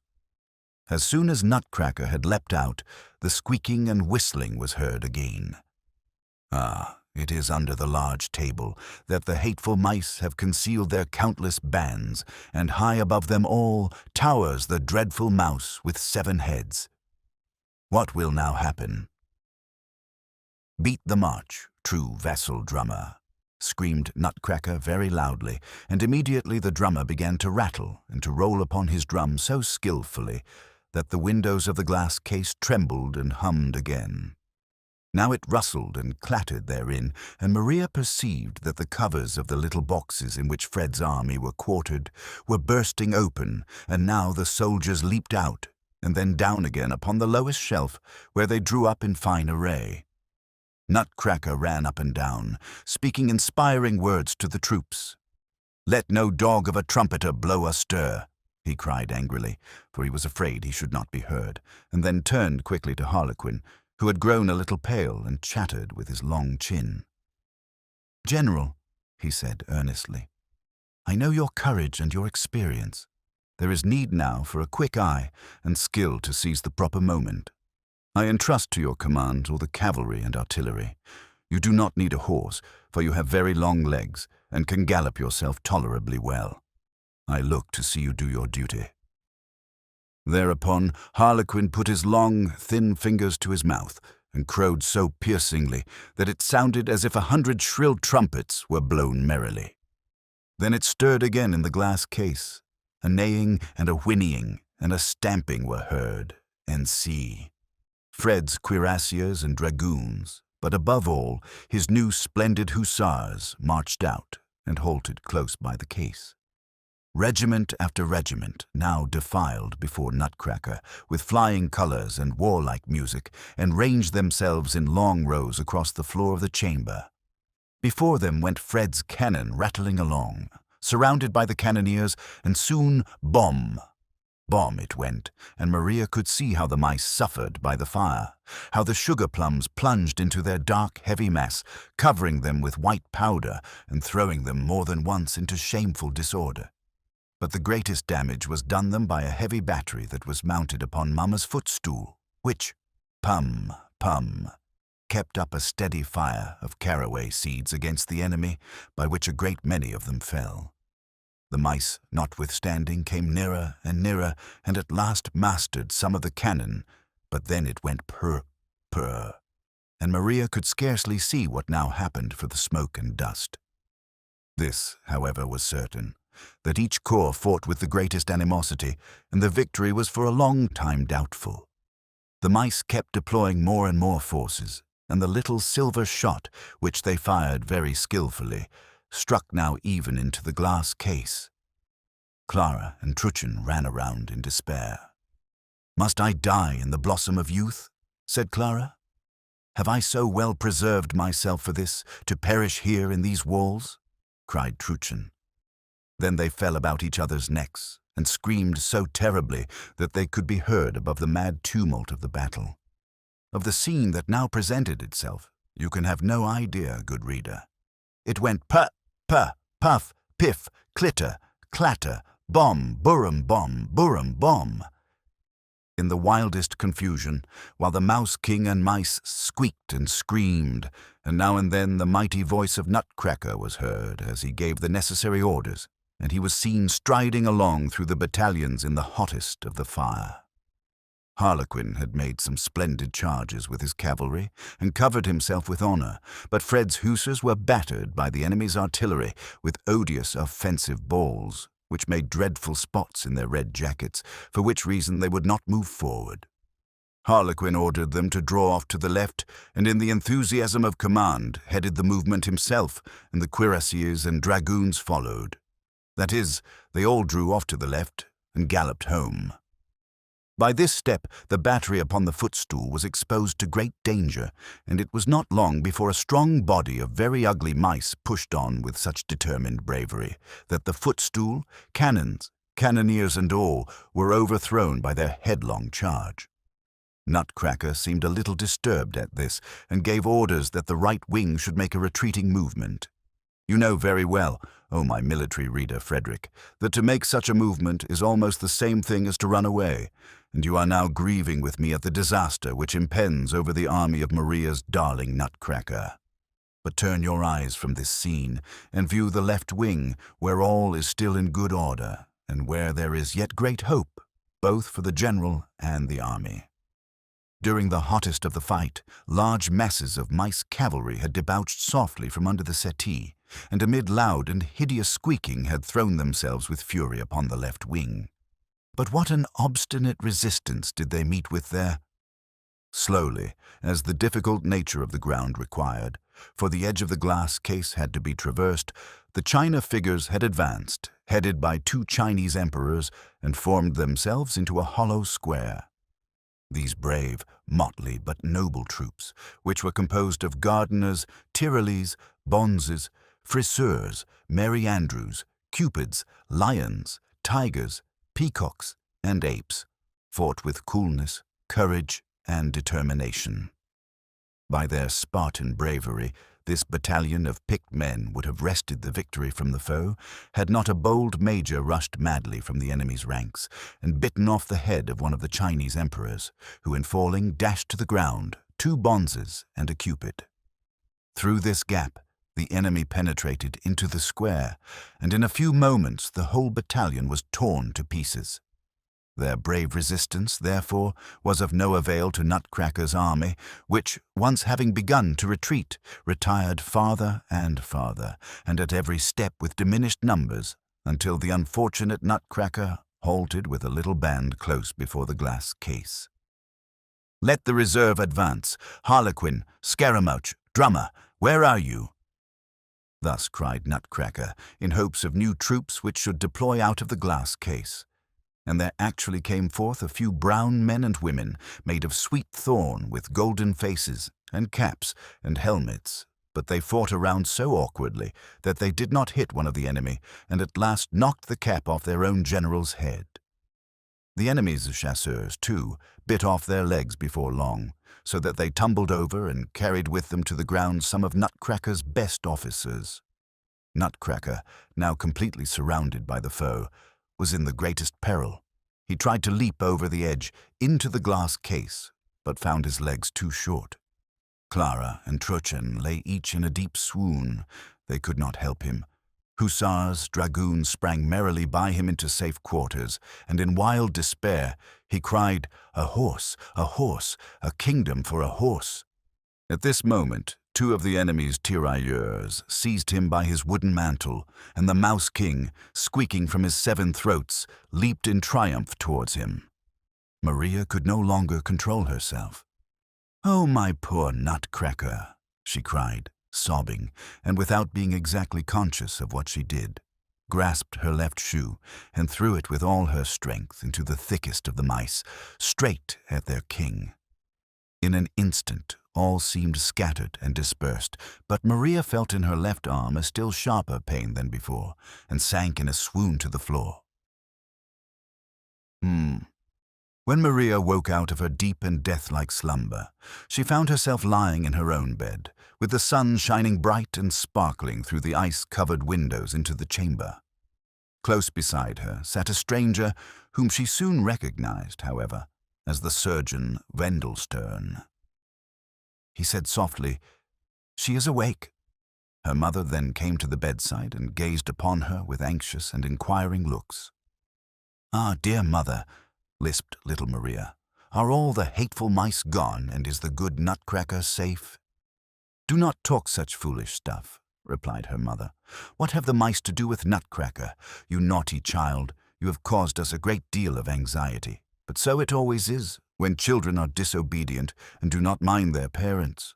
As soon as Nutcracker had leapt out, the squeaking and whistling was heard again. Ah, it is under the large table that the hateful mice have concealed their countless bands, and high above them all towers the dreadful mouse with 7 heads. What will now happen? "Beat the march, true vassal drummer," screamed Nutcracker very loudly, and immediately the drummer began to rattle and to roll upon his drum so skillfully that the windows of the glass case trembled and hummed again. Now it rustled and clattered therein, and Maria perceived that the covers of the little boxes in which Fred's army were quartered were bursting open, and now the soldiers leaped out and then down again upon the lowest shelf, where they drew up in fine array. Nutcracker ran up and down, speaking inspiring words to the troops. "Let no dog of a trumpeter blow a stir," he cried angrily, for he was afraid he should not be heard, and then turned quickly to Harlequin, who had grown a little pale and chattered with his long chin. "General," he said earnestly, "I know your courage and your experience. There is need now for a quick eye and skill to seize the proper moment. I entrust to your command all the cavalry and artillery. You do not need a horse, for you have very long legs and can gallop yourself tolerably well. I look to see you do your duty." Thereupon Harlequin put his long, thin fingers to his mouth and crowed so piercingly that it sounded as if 100 shrill trumpets were blown merrily. Then it stirred again in the glass case. A neighing and a whinnying and a stamping were heard, and see, Fred's cuirassiers and dragoons, but above all, his new splendid hussars marched out and halted close by the case. Regiment after regiment now defiled before Nutcracker with flying colors and warlike music, and ranged themselves in long rows across the floor of the chamber. Before them went Fred's cannon rattling along, surrounded by the cannoneers, and soon bomb! Bomb it went, and Maria could see how the mice suffered by the fire, how the sugar plums plunged into their dark, heavy mass, covering them with white powder and throwing them more than once into shameful disorder. But the greatest damage was done them by a heavy battery that was mounted upon Mamma's footstool, which, pum, pum, kept up a steady fire of caraway seeds against the enemy, by which a great many of them fell. The mice, notwithstanding, came nearer, and at last mastered some of the cannon, but then it went purr, purr, and Maria could scarcely see what now happened for the smoke and dust. This, however, was certain, that each corps fought with the greatest animosity, and the victory was for a long time doubtful. The mice kept deploying more and more forces, and the little silver shot, which they fired very skillfully, struck now even into the glass case. Clara and Trutchen ran around in despair. "Must I die in the blossom of youth?" said Clara. Have I so well preserved myself for this, to perish here in these walls?" cried Trutchen. Then they fell about each other's necks, and screamed so terribly that they could be heard above the mad tumult of the battle. Of the scene that now presented itself, you can have no idea, good reader. It went puh, puh, puff, piff, clitter, clatter, bomb, burum, bomb. In the wildest confusion, while the Mouse King and mice squeaked and screamed, and now and then the mighty voice of Nutcracker was heard as he gave the necessary orders, and he was seen striding along through the battalions in the hottest of the fire. Harlequin had made some splendid charges with his cavalry and covered himself with honor, but Fred's hussars were battered by the enemy's artillery with odious offensive balls, which made dreadful spots in their red jackets, for which reason they would not move forward. Harlequin ordered them to draw off to the left, and in the enthusiasm of command headed the movement himself, and the cuirassiers and dragoons followed. That is, they all drew off to the left and galloped home. By this step the battery upon the footstool was exposed to great danger, and it was not long before a strong body of very ugly mice pushed on with such determined bravery that the footstool, cannons, cannoneers and all, were overthrown by their headlong charge. Nutcracker seemed a little disturbed at this, and gave orders that the right wing should make a retreating movement. You know very well, O my military reader Frederick, that to make such a movement is almost the same thing as to run away, and you are now grieving with me at the disaster which impends over the army of Maria's darling Nutcracker. But turn your eyes from this scene, and view the left wing, where all is still in good order, and where there is yet great hope, both for the general and the army. During the hottest of the fight, large masses of mice cavalry had debouched softly from under the settee, and amid loud and hideous squeaking had thrown themselves with fury upon the left wing. But what an obstinate resistance did they meet with there! Slowly, as the difficult nature of the ground required, for the edge of the glass case had to be traversed, the China figures had advanced, headed by 2 Chinese emperors, and formed themselves into a hollow square. These brave, motley but noble troops, which were composed of gardeners, Tyrolese, bonzes, friseurs, Merry Andrews, cupids, lions, tigers, peacocks, and apes, fought with coolness, courage, and determination. By their Spartan bravery, this battalion of picked men would have wrested the victory from the foe, had not a bold major rushed madly from the enemy's ranks, and bitten off the head of one of the Chinese emperors, who in falling dashed to the ground 2 bonzes and a cupid. Through this gap, the enemy penetrated into the square, and in a few moments the whole battalion was torn to pieces. Their brave resistance, therefore, was of no avail to Nutcracker's army, which, once having begun to retreat, retired farther and farther, and at every step with diminished numbers, until the unfortunate Nutcracker halted with a little band close before the glass case. "Let the reserve advance. Harlequin, Scaramouch, Drummer, where are you?" Thus cried Nutcracker, in hopes of new troops which should deploy out of the glass case. And there actually came forth a few brown men and women, made of sweet thorn, with golden faces, and caps, and helmets, but they fought around so awkwardly that they did not hit one of the enemy, and at last knocked the cap off their own general's head. The enemy's chasseurs, too, bit off their legs before long, so that they tumbled over and carried with them to the ground some of Nutcracker's best officers. Nutcracker, now completely surrounded by the foe, was in the greatest peril. He tried to leap over the edge into the glass case, but found his legs too short. Clara and Trutchen lay each in a deep swoon. They could not help him. Hussars, dragoons sprang merrily by him into safe quarters, and in wild despair he cried, a horse, a kingdom for a horse." At this moment, 2 of the enemy's tirailleurs seized him by his wooden mantle, and the Mouse King, squeaking from his 7 throats, leaped in triumph towards him. Maria could no longer control herself. "Oh, my poor Nutcracker," she cried, sobbing, and without being exactly conscious of what she did, grasped her left shoe and threw it with all her strength into the thickest of the mice, straight at their king. In an instant, All seemed scattered and dispersed, but Maria felt in her left arm a still sharper pain than before, and sank in a swoon to the floor. When Maria woke out of her deep and death-like slumber, she found herself lying in her own bed, with the sun shining bright and sparkling through the ice-covered windows into the chamber. Close beside her sat a stranger whom she soon recognized, however, as the surgeon Wendelstern. He said softly, "She is awake." Her mother then came to the bedside and gazed upon her with anxious and inquiring looks. "Ah, dear mother," lisped little Maria, "are all the hateful mice gone, and is the good Nutcracker safe?" "Do not talk such foolish stuff," replied her mother. "What have the mice to do with Nutcracker? You naughty child, you have caused us a great deal of anxiety. But so it always is, when children are disobedient and do not mind their parents.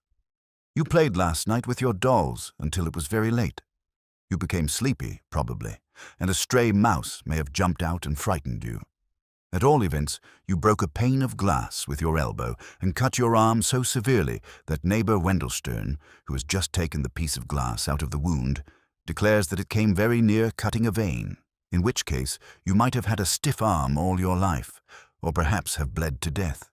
You played last night with your dolls until it was very late. You became sleepy, probably, and a stray mouse may have jumped out and frightened you. At all events, you broke a pane of glass with your elbow and cut your arm so severely that neighbor Wendelstern, who has just taken the piece of glass out of the wound, declares that it came very near cutting a vein, in which case you might have had a stiff arm all your life, or perhaps have bled to death.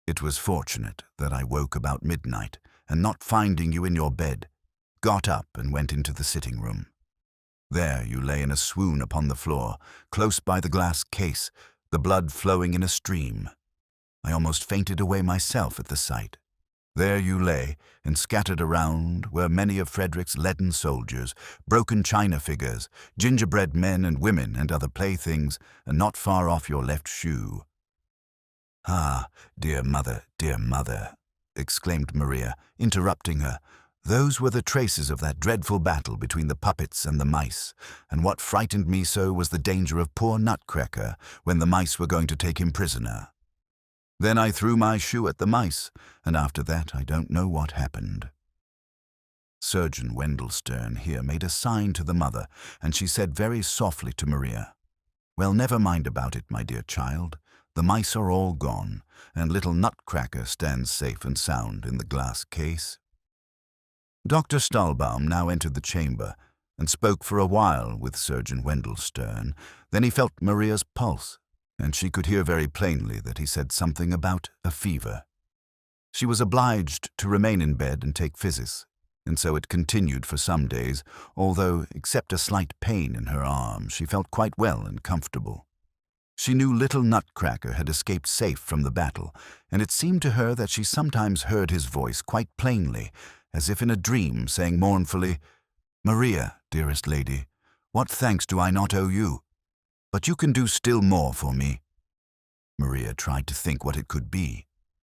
It was fortunate that I woke about midnight, and not finding you in your bed, got up and went into the sitting room. There you lay in a swoon upon the floor, close by the glass case, the blood flowing in a stream. I almost fainted away myself at the sight. There you lay, and scattered around were many of Frederick's leaden soldiers, broken china figures, gingerbread men and women and other playthings, and not far off your left shoe." "Ah, dear mother," exclaimed Maria, interrupting her. "Those were the traces of that dreadful battle between the puppets and the mice, and what frightened me so was the danger of poor Nutcracker when the mice were going to take him prisoner. Then I threw my shoe at the mice, and after that I don't know what happened." Surgeon Wendelstern here made a sign to the mother, and she said very softly to Maria, "Well, never mind about it, my dear child. The mice are all gone, and little Nutcracker stands safe and sound in the glass case." Dr. Stahlbaum now entered the chamber and spoke for a while with Surgeon Wendelstern. Then he felt Maria's pulse, and she could hear very plainly that he said something about a fever. She was obliged to remain in bed and take physics, and so it continued for some days, although, except a slight pain in her arm, she felt quite well and comfortable. She knew little Nutcracker had escaped safe from the battle, and it seemed to her that she sometimes heard his voice quite plainly, as if in a dream, saying mournfully, "Maria, dearest lady, what thanks do I not owe you? But you can do still more for me." Maria tried to think what it could be,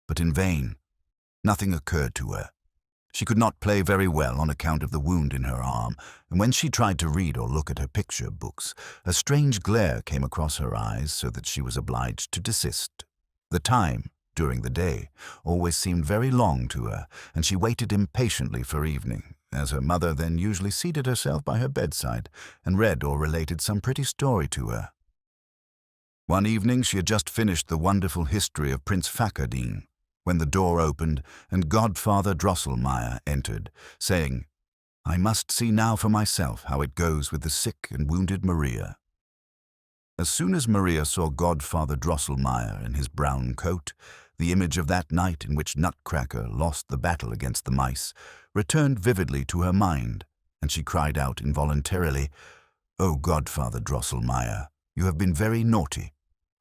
but in vain. Nothing occurred to her. She could not play very well on account of the wound in her arm, and when she tried to read or look at her picture books, a strange glare came across her eyes so that she was obliged to desist. The time, during the day, always seemed very long to her, and she waited impatiently for evening, as her mother then usually seated herself by her bedside and read or related some pretty story to her. One evening she had just finished the wonderful history of Prince Fakardin, when the door opened and Godfather Drosselmeyer entered, saying, "I must see now for myself how it goes with the sick and wounded Maria." As soon as Maria saw Godfather Drosselmeyer in his brown coat, the image of that night in which Nutcracker lost the battle against the mice returned vividly to her mind, and she cried out involuntarily, "Oh, Godfather Drosselmeyer, you have been very naughty.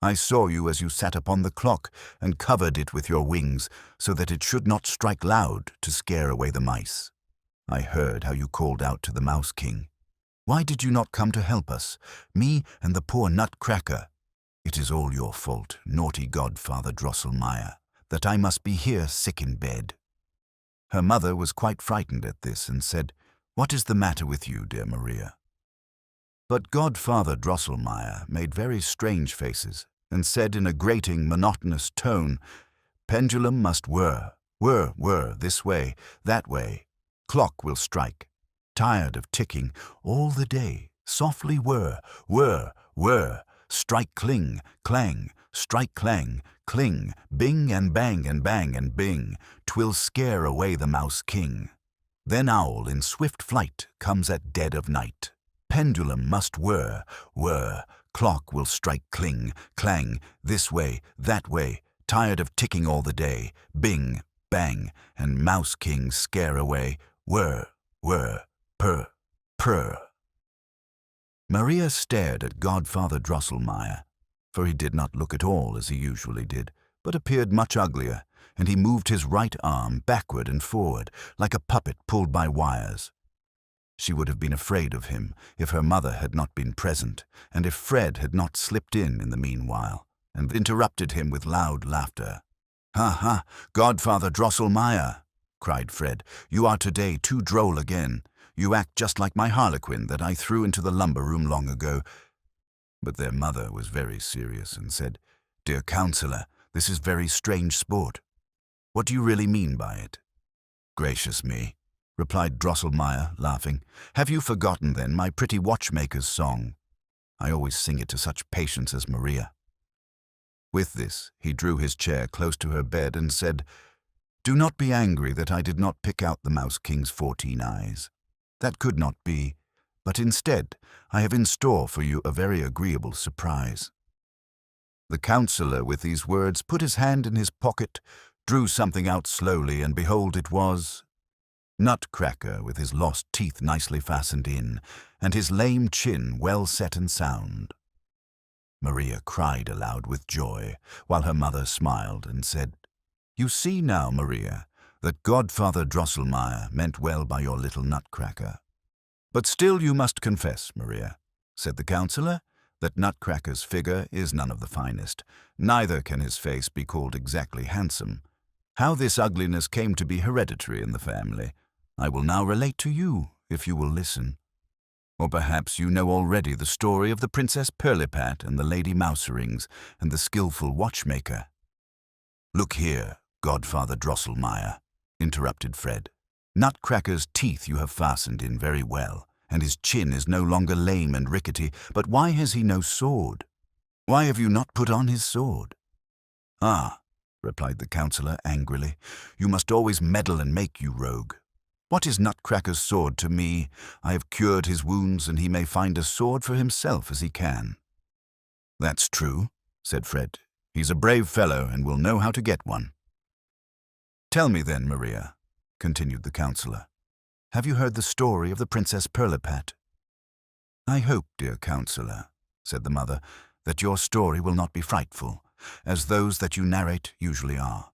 I saw you as you sat upon the clock and covered it with your wings so that it should not strike loud to scare away the mice. I heard how you called out to the Mouse King. Why did you not come to help us, me and the poor Nutcracker? It is all your fault, naughty Godfather Drosselmeyer, that I must be here sick in bed." Her mother was quite frightened at this and said, "What is the matter with you, dear Maria?" But Godfather Drosselmeyer made very strange faces and said in a grating, monotonous tone, "Pendulum must whir, whir, whir, this way, that way. Clock will strike. Tired of ticking all the day, softly whir, whir, whir, strike cling, clang, strike clang, cling, bing and bang and bang and bing, 'twill scare away the Mouse King. Then owl in swift flight comes at dead of night. Pendulum must whir, whir, clock will strike cling, clang, this way, that way, tired of ticking all the day, bing, bang, and Mouse King scare away, whir, whir, purr, purr. Maria stared at Godfather Drosselmeyer, for he did not look at all as he usually did, but appeared much uglier, and he moved his right arm backward and forward, like a puppet pulled by wires. She would have been afraid of him if her mother had not been present, and if Fred had not slipped in the meanwhile, and interrupted him with loud laughter. "Ha ha, Godfather Drosselmeyer," cried Fred, "you are today too droll again. You act just like my harlequin that I threw into the lumber room long ago." But their mother was very serious and said, "Dear counselor, this is very strange sport. What do you really mean by it?" "Gracious me," replied Drosselmeyer, laughing. "Have you forgotten, then, my pretty watchmaker's song? I always sing it to such patience as Maria." With this, he drew his chair close to her bed and said, "Do not be angry that I did not pick out the Mouse King's 14 eyes. That could not be, but instead I have in store for you a very agreeable surprise." The counselor, with these words, put his hand in his pocket, drew something out slowly, and behold, it was Nutcracker, with his lost teeth nicely fastened in, and his lame chin well set and sound. Maria cried aloud with joy, while her mother smiled and said, "You see now, Maria, that Godfather Drosselmeyer meant well by your little Nutcracker. But still you must confess, Maria," said the counselor, "that Nutcracker's figure is none of the finest, neither can his face be called exactly handsome. How this ugliness came to be hereditary in the family, I will now relate to you, if you will listen. Or perhaps you know already the story of the Princess Pirlipat and the Lady Mouserings and the skillful watchmaker." "Look here, Godfather Drosselmeyer," interrupted Fred. "Nutcracker's teeth you have fastened in very well, and his chin is no longer lame and rickety, but why has he no sword? Why have you not put on his sword?" "Ah," replied the counselor angrily, "you must always meddle and make, you rogue. What is Nutcracker's sword to me? I have cured his wounds, and he may find a sword for himself as he can." "That's true," said Fred. "He's a brave fellow and will know how to get one." "Tell me then, Maria," continued the counselor, "have you heard the story of the Princess Pirlipat?" "I hope, dear counselor," said the mother, "that your story will not be frightful, as those that you narrate usually are."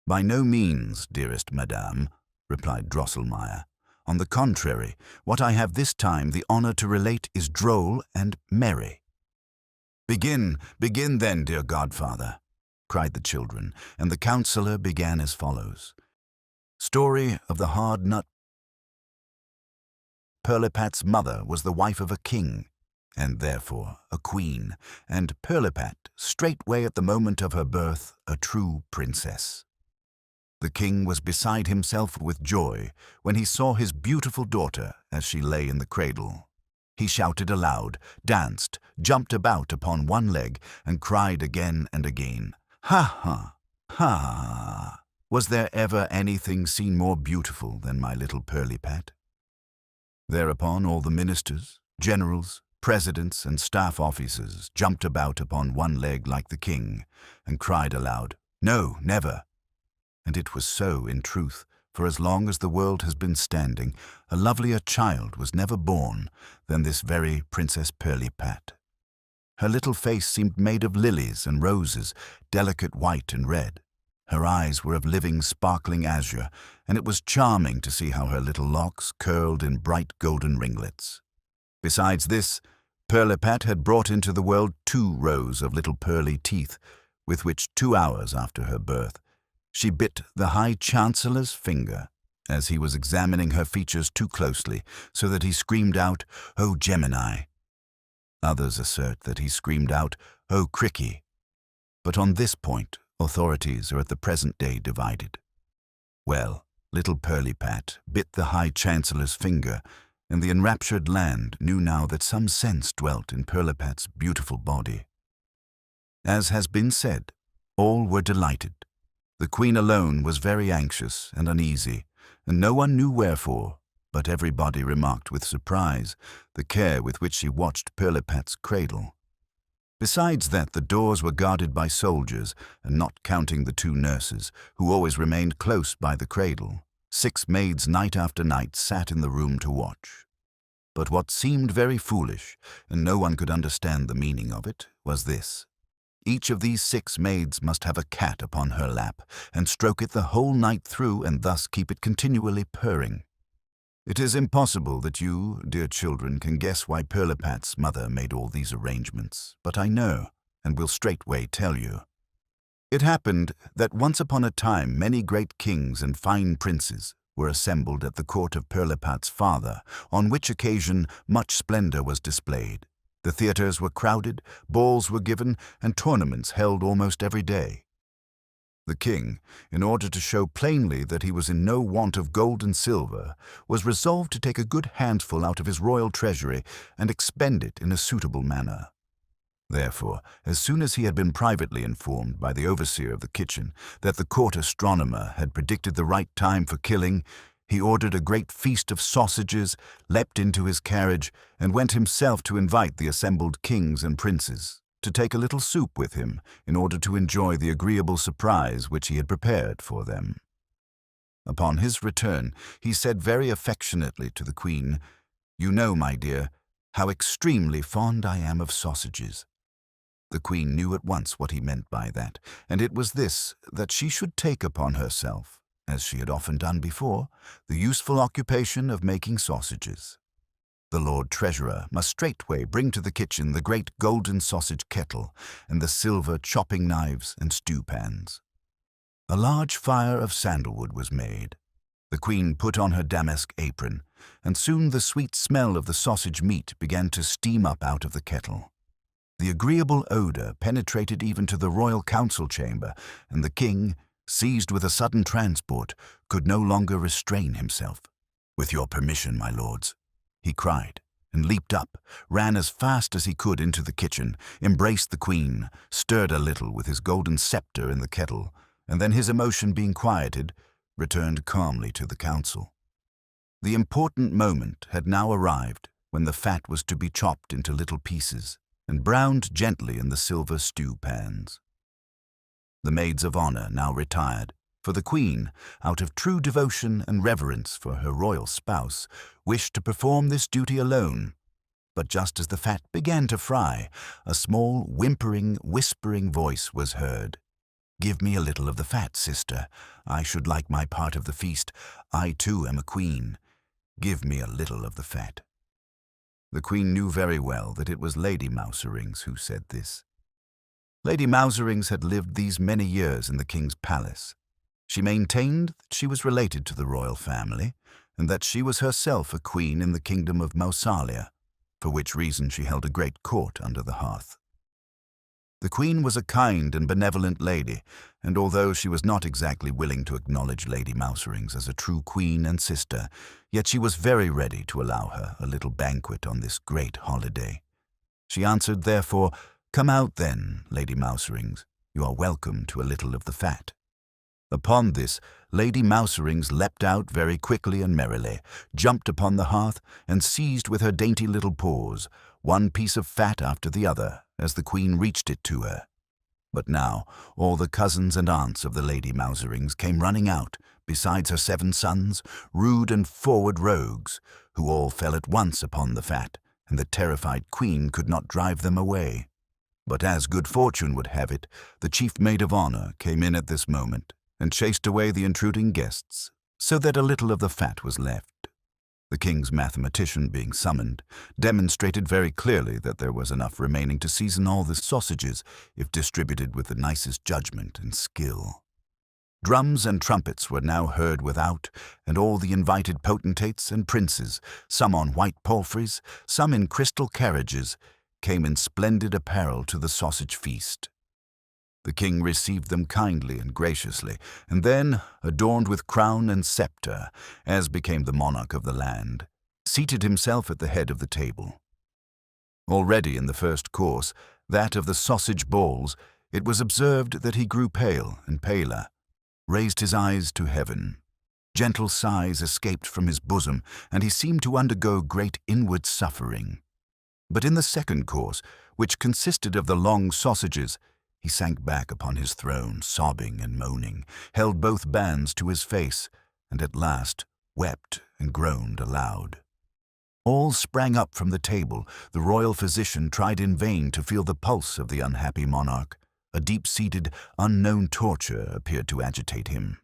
"By no means, dearest madame," replied Drosselmeyer. "On the contrary, what I have this time the honor to relate is droll and merry." "Begin then, dear godfather," cried the children, and the counselor began as follows. Story of the hard nut. Pirlipat's mother was the wife of a king, and therefore a queen, and Pirlipat, straightway at the moment of her birth, a true princess. The king was beside himself with joy when he saw his beautiful daughter as she lay in the cradle. He shouted aloud, danced, jumped about upon one leg, and cried again and again, "Ha ha! Ha ha! Was there ever anything seen more beautiful than my little Pirlipat?" Thereupon all the ministers, generals, presidents, and staff officers jumped about upon one leg like the king, and cried aloud, "No, never!" And it was so, in truth, for as long as the world has been standing, a lovelier child was never born than this very Princess Pirlipat. Her little face seemed made of lilies and roses, delicate white and red. Her eyes were of living, sparkling azure, and it was charming to see how her little locks curled in bright golden ringlets. Besides this, Pirlipat had brought into the world 2 rows of little pearly teeth, with which 2 hours after her birth, she bit the High Chancellor's finger, as he was examining her features too closely, so that he screamed out, "Oh, Gemini!" Others assert that he screamed out, "Oh, Cricky!" But on this point, authorities are at the present day divided. Well, little Pirlipat bit the High Chancellor's finger, and the enraptured land knew now that some sense dwelt in Pirlipat's beautiful body. As has been said, all were delighted. The queen alone was very anxious and uneasy, and no one knew wherefore, but everybody remarked with surprise the care with which she watched Pirlipat's cradle. Besides that, the doors were guarded by soldiers, and not counting the 2 nurses, who always remained close by the cradle, 6 maids night after night sat in the room to watch. But what seemed very foolish, and no one could understand the meaning of it, was this. Each of these 6 maids must have a cat upon her lap, and stroke it the whole night through, and thus keep it continually purring. It is impossible that you, dear children, can guess why Pirlipat's mother made all these arrangements, but I know, and will straightway tell you. It happened that once upon a time many great kings and fine princes were assembled at the court of Pirlipat's father, on which occasion much splendor was displayed. The theaters were crowded, balls were given, and tournaments held almost every day. The king, in order to show plainly that he was in no want of gold and silver, was resolved to take a good handful out of his royal treasury and expend it in a suitable manner. Therefore, as soon as he had been privately informed by the overseer of the kitchen that the court astronomer had predicted the right time for killing, he ordered a great feast of sausages, leapt into his carriage, and went himself to invite the assembled kings and princes, to take a little soup with him in order to enjoy the agreeable surprise which he had prepared for them. Upon his return, he said very affectionately to the queen, "You know, my dear, how extremely fond I am of sausages." The queen knew at once what he meant by that, and it was this, that she should take upon herself, as she had often done before, the useful occupation of making sausages. The Lord Treasurer must straightway bring to the kitchen the great golden sausage kettle and the silver chopping knives and stew pans. A large fire of sandalwood was made. The queen put on her damask apron, and soon the sweet smell of the sausage meat began to steam up out of the kettle. The agreeable odor penetrated even to the royal council chamber, and the king, seized with a sudden transport, could no longer restrain himself. "With your permission, my lords," he cried, and leaped up, ran as fast as he could into the kitchen, embraced the queen, stirred a little with his golden scepter in the kettle, and then, his emotion being quieted, returned calmly to the council. The important moment had now arrived when the fat was to be chopped into little pieces and browned gently in the silver stew pans. The maids of honor now retired, for the queen, out of true devotion and reverence for her royal spouse, wished to perform this duty alone. But just as the fat began to fry, a small, whimpering, whispering voice was heard. "Give me a little of the fat, sister. I should like my part of the feast. I too am a queen. Give me a little of the fat." The queen knew very well that it was Lady Mouserings who said this. Lady Mouserings had lived these many years in the king's palace. She maintained that she was related to the royal family, and that she was herself a queen in the kingdom of Mausalia, for which reason she held a great court under the hearth. The queen was a kind and benevolent lady, and although she was not exactly willing to acknowledge Lady Mouserings as a true queen and sister, yet she was very ready to allow her a little banquet on this great holiday. She answered, therefore, "Come out then, Lady Mouserings. You are welcome to a little of the fat." Upon this, Lady Mouserings leapt out very quickly and merrily, jumped upon the hearth, and seized with her dainty little paws one piece of fat after the other, as the queen reached it to her. But now all the cousins and aunts of the Lady Mouserings came running out, besides her 7 sons, rude and forward rogues, who all fell at once upon the fat, and the terrified queen could not drive them away. But as good fortune would have it, the chief maid of honor came in at this moment, and chased away the intruding guests, so that a little of the fat was left. The king's mathematician, being summoned, demonstrated very clearly that there was enough remaining to season all the sausages if distributed with the nicest judgment and skill. Drums and trumpets were now heard without, and all the invited potentates and princes, some on white palfreys, some in crystal carriages, came in splendid apparel to the sausage feast. The king received them kindly and graciously, and then, adorned with crown and scepter, as became the monarch of the land, seated himself at the head of the table. Already in the first course, that of the sausage balls, it was observed that he grew pale and paler, raised his eyes to heaven. Gentle sighs escaped from his bosom, and he seemed to undergo great inward suffering. But in the second course, which consisted of the long sausages, he sank back upon his throne, sobbing and moaning, held both bands to his face, and at last wept and groaned aloud. All sprang up from the table. The royal physician tried in vain to feel the pulse of the unhappy monarch. A deep-seated, unknown torture appeared to agitate him.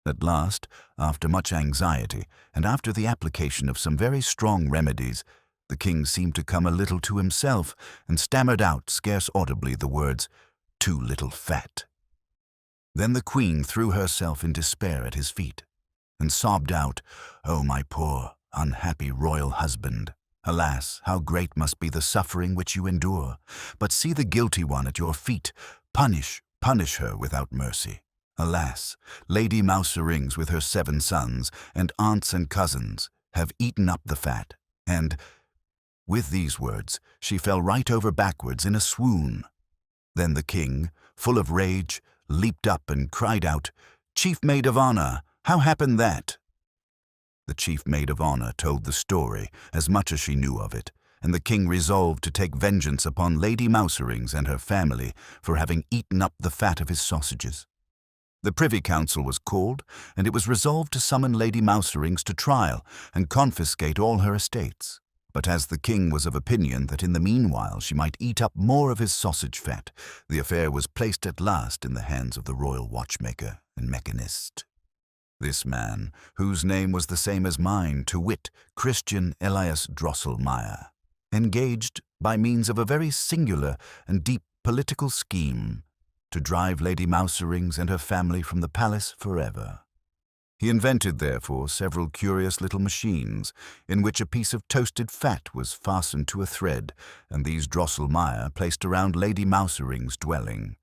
At last, after much anxiety, and after the application of some very strong remedies, the king seemed to come a little to himself, and stammered out, scarce audibly, the words, "Too little fat." Then the queen threw herself in despair at his feet, and sobbed out, "Oh, my poor, unhappy royal husband! Alas, how great must be the suffering which you endure! But see the guilty one at your feet. Punish her without mercy. Alas, Lady Mouserings with her 7 sons, and aunts and cousins, have eaten up the fat, and—" With these words, she fell right over backwards in a swoon. Then the king, full of rage, leaped up and cried out, "Chief Maid of Honor, how happened that?" The chief maid of honor told the story, as much as she knew of it, and the king resolved to take vengeance upon Lady Mouserings and her family for having eaten up the fat of his sausages. The Privy Council was called, and it was resolved to summon Lady Mouserings to trial and confiscate all her estates. But as the king was of opinion that in the meanwhile she might eat up more of his sausage fat, the affair was placed at last in the hands of the royal watchmaker and mechanist. This man, whose name was the same as mine, to wit, Christian Elias Drosselmeyer, engaged, by means of a very singular and deep political scheme, to drive Lady Mouserings and her family from the palace forever. He invented, therefore, several curious little machines, in which a piece of toasted fat was fastened to a thread, and these Drosselmeyer placed around Lady Mousering's dwelling.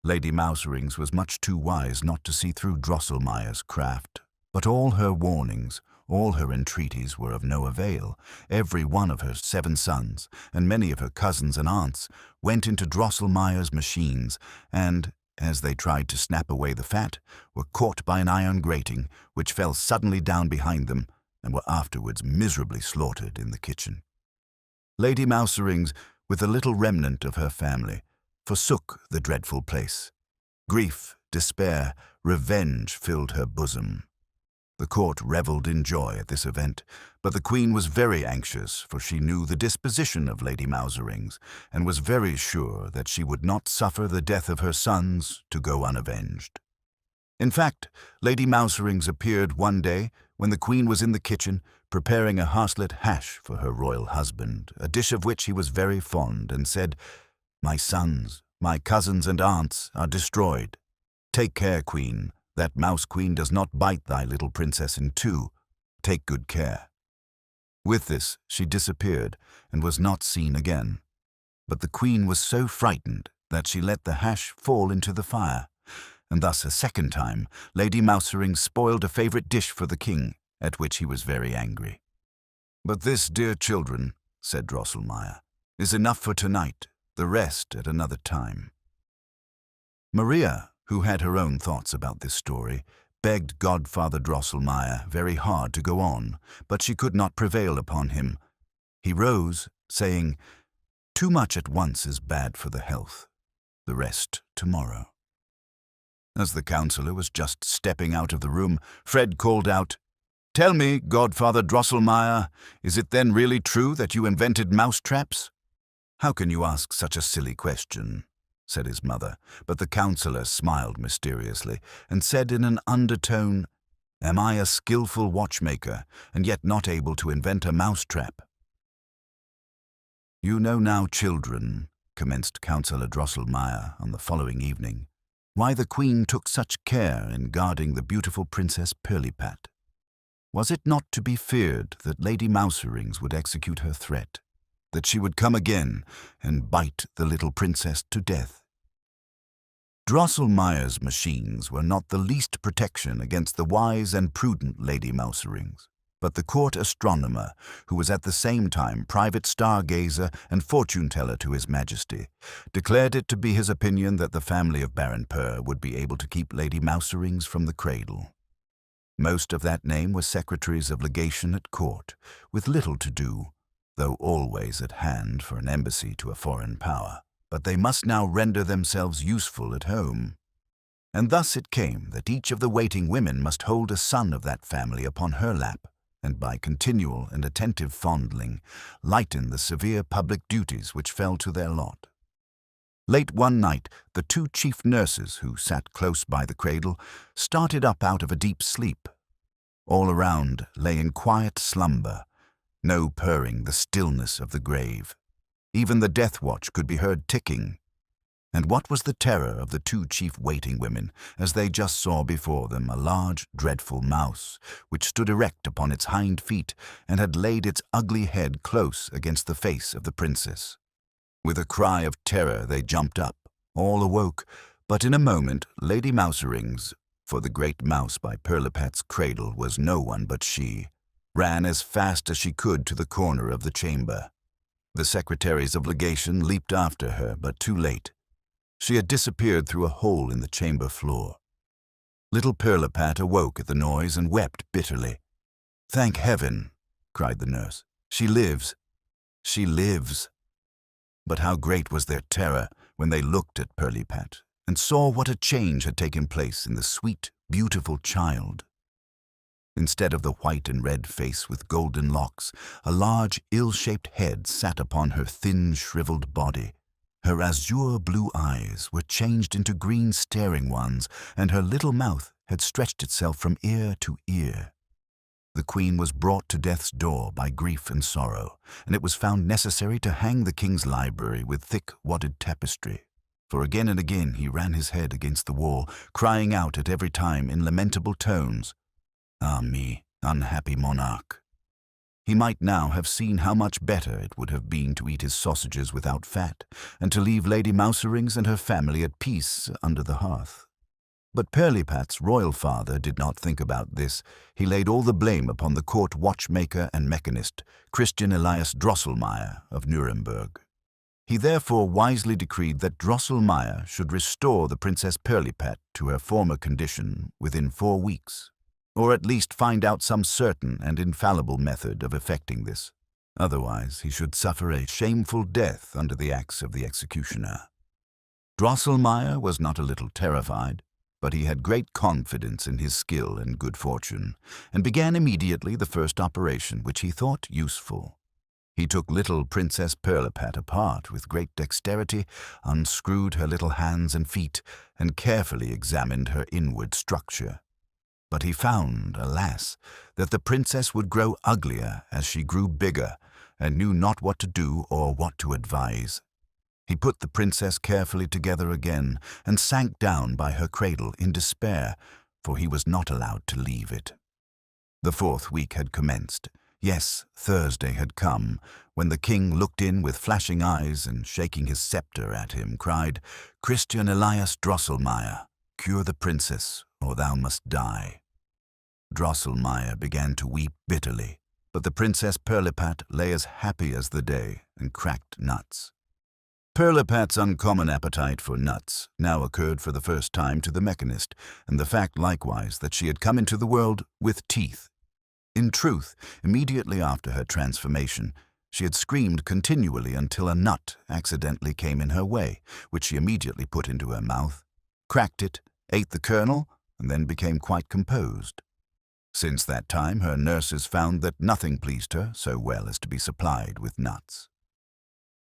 Lady Mouserings was much too wise not to see through Drosselmeyer's craft, but all her warnings, all her entreaties were of no avail. Every one of her 7 sons, and many of her cousins and aunts, went into Drosselmeyer's machines, and, as they tried to snap away the fat, were caught by an iron grating, which fell suddenly down behind them, and were afterwards miserably slaughtered in the kitchen. Lady Mouserings, with a little remnant of her family, forsook the dreadful place. Grief, despair, revenge filled her bosom. The court revelled in joy at this event, but the queen was very anxious, for she knew the disposition of Lady Mouserings, and was very sure that she would not suffer the death of her sons to go unavenged. In fact, Lady Mouserings appeared one day when the queen was in the kitchen preparing a harslet hash for her royal husband, a dish of which he was very fond, and said, "My sons, my cousins and aunts are destroyed. Take care, queen, that mouse queen does not bite thy little princess in 2. Take good care." With this she disappeared and was not seen again. But the queen was so frightened that she let the hash fall into the fire, and thus a second time Lady Mouserings spoiled a favourite dish for the king, at which he was very angry. "But this, dear children," said Drosselmeyer, "is enough for tonight. The rest at another time." Maria, who had her own thoughts about this story, begged Godfather Drosselmeyer very hard to go on, but she could not prevail upon him. He rose, saying, "Too much at once is bad for the health. The rest tomorrow." As the councillor was just stepping out of the room, Fred called out, "Tell me, Godfather Drosselmeyer, is it then really true that you invented mouse-traps?" "How can you ask such a silly question?" said his mother, but the councillor smiled mysteriously, and said in an undertone, "Am I a skilful watchmaker, and yet not able to invent a mouse-trap?" "You know now, children," commenced Councillor Drosselmeyer on the following evening, "why the queen took such care in guarding the beautiful Princess Pirlipat. Was it not to be feared that Lady Mouserings would execute her threat, that she would come again and bite the little princess to death? Drosselmeyer's machines were not the least protection against the wise and prudent Lady Mouserings. But the court astronomer, who was at the same time private stargazer and fortune-teller to His Majesty, declared it to be his opinion that the family of Baron Purr would be able to keep Lady Mouserings from the cradle. Most of that name were secretaries of legation at court, with little to do, though always at hand for an embassy to a foreign power. But they must now render themselves useful at home. And thus it came that each of the waiting women must hold a son of that family upon her lap, and by continual and attentive fondling, lighten the severe public duties which fell to their lot. Late one night, the two chief nurses, who sat close by the cradle, started up out of a deep sleep. All around lay in quiet slumber, no purring, the stillness of the grave. Even the death watch could be heard ticking. And what was the terror of the two chief waiting women, as they just saw before them a large, dreadful mouse, which stood erect upon its hind feet and had laid its ugly head close against the face of the princess. With a cry of terror they jumped up. All awoke, but in a moment Lady Mouserings, for the great mouse by Pirlipat's cradle was no one but she, ran as fast as she could to the corner of the chamber. The secretaries of legation leaped after her, but too late. She had disappeared through a hole in the chamber floor. Little Pirlipat awoke at the noise and wept bitterly. "Thank heaven," cried the nurse. "She lives. She lives." But how great was their terror when they looked at Pirlipat and saw what a change had taken place in the sweet, beautiful child. Instead of the white and red face with golden locks, a large, ill-shaped head sat upon her thin, shriveled body. Her azure blue eyes were changed into green staring ones, and her little mouth had stretched itself from ear to ear. The queen was brought to death's door by grief and sorrow, and it was found necessary to hang the king's library with thick wadded tapestry. For again and again he ran his head against the wall, crying out at every time in lamentable tones, "Ah me, unhappy monarch!" He might now have seen how much better it would have been to eat his sausages without fat, and to leave Lady Mouserings and her family at peace under the hearth. But Pirlipat's royal father did not think about this. He laid all the blame upon the court watchmaker and mechanist, Christian Elias Drosselmeyer of Nuremberg. He therefore wisely decreed that Drosselmeyer should restore the Princess Pirlipat to her former condition within 4 weeks, or at least find out some certain and infallible method of effecting this. Otherwise, he should suffer a shameful death under the axe of the executioner. Drosselmeyer was not a little terrified, but he had great confidence in his skill and good fortune, and began immediately the first operation which he thought useful. He took little Princess Pirlipat apart with great dexterity, unscrewed her little hands and feet, and carefully examined her inward structure. But he found, alas, that the princess would grow uglier as she grew bigger, and knew not what to do or what to advise. He put the princess carefully together again, and sank down by her cradle in despair, for he was not allowed to leave it. The 4th week had commenced. Yes, Thursday had come, when the king looked in with flashing eyes and, shaking his scepter at him, cried, "Christian Elias Drosselmeyer, cure the princess, or thou must die." Drosselmeyer began to weep bitterly, but the Princess Pirlipat lay as happy as the day and cracked nuts. Pirlipat's uncommon appetite for nuts now occurred for the first time to the mechanist, and the fact likewise that she had come into the world with teeth. In truth, immediately after her transformation, she had screamed continually until a nut accidentally came in her way, which she immediately put into her mouth, cracked it, ate the kernel, and then became quite composed. Since that time, her nurses found that nothing pleased her so well as to be supplied with nuts.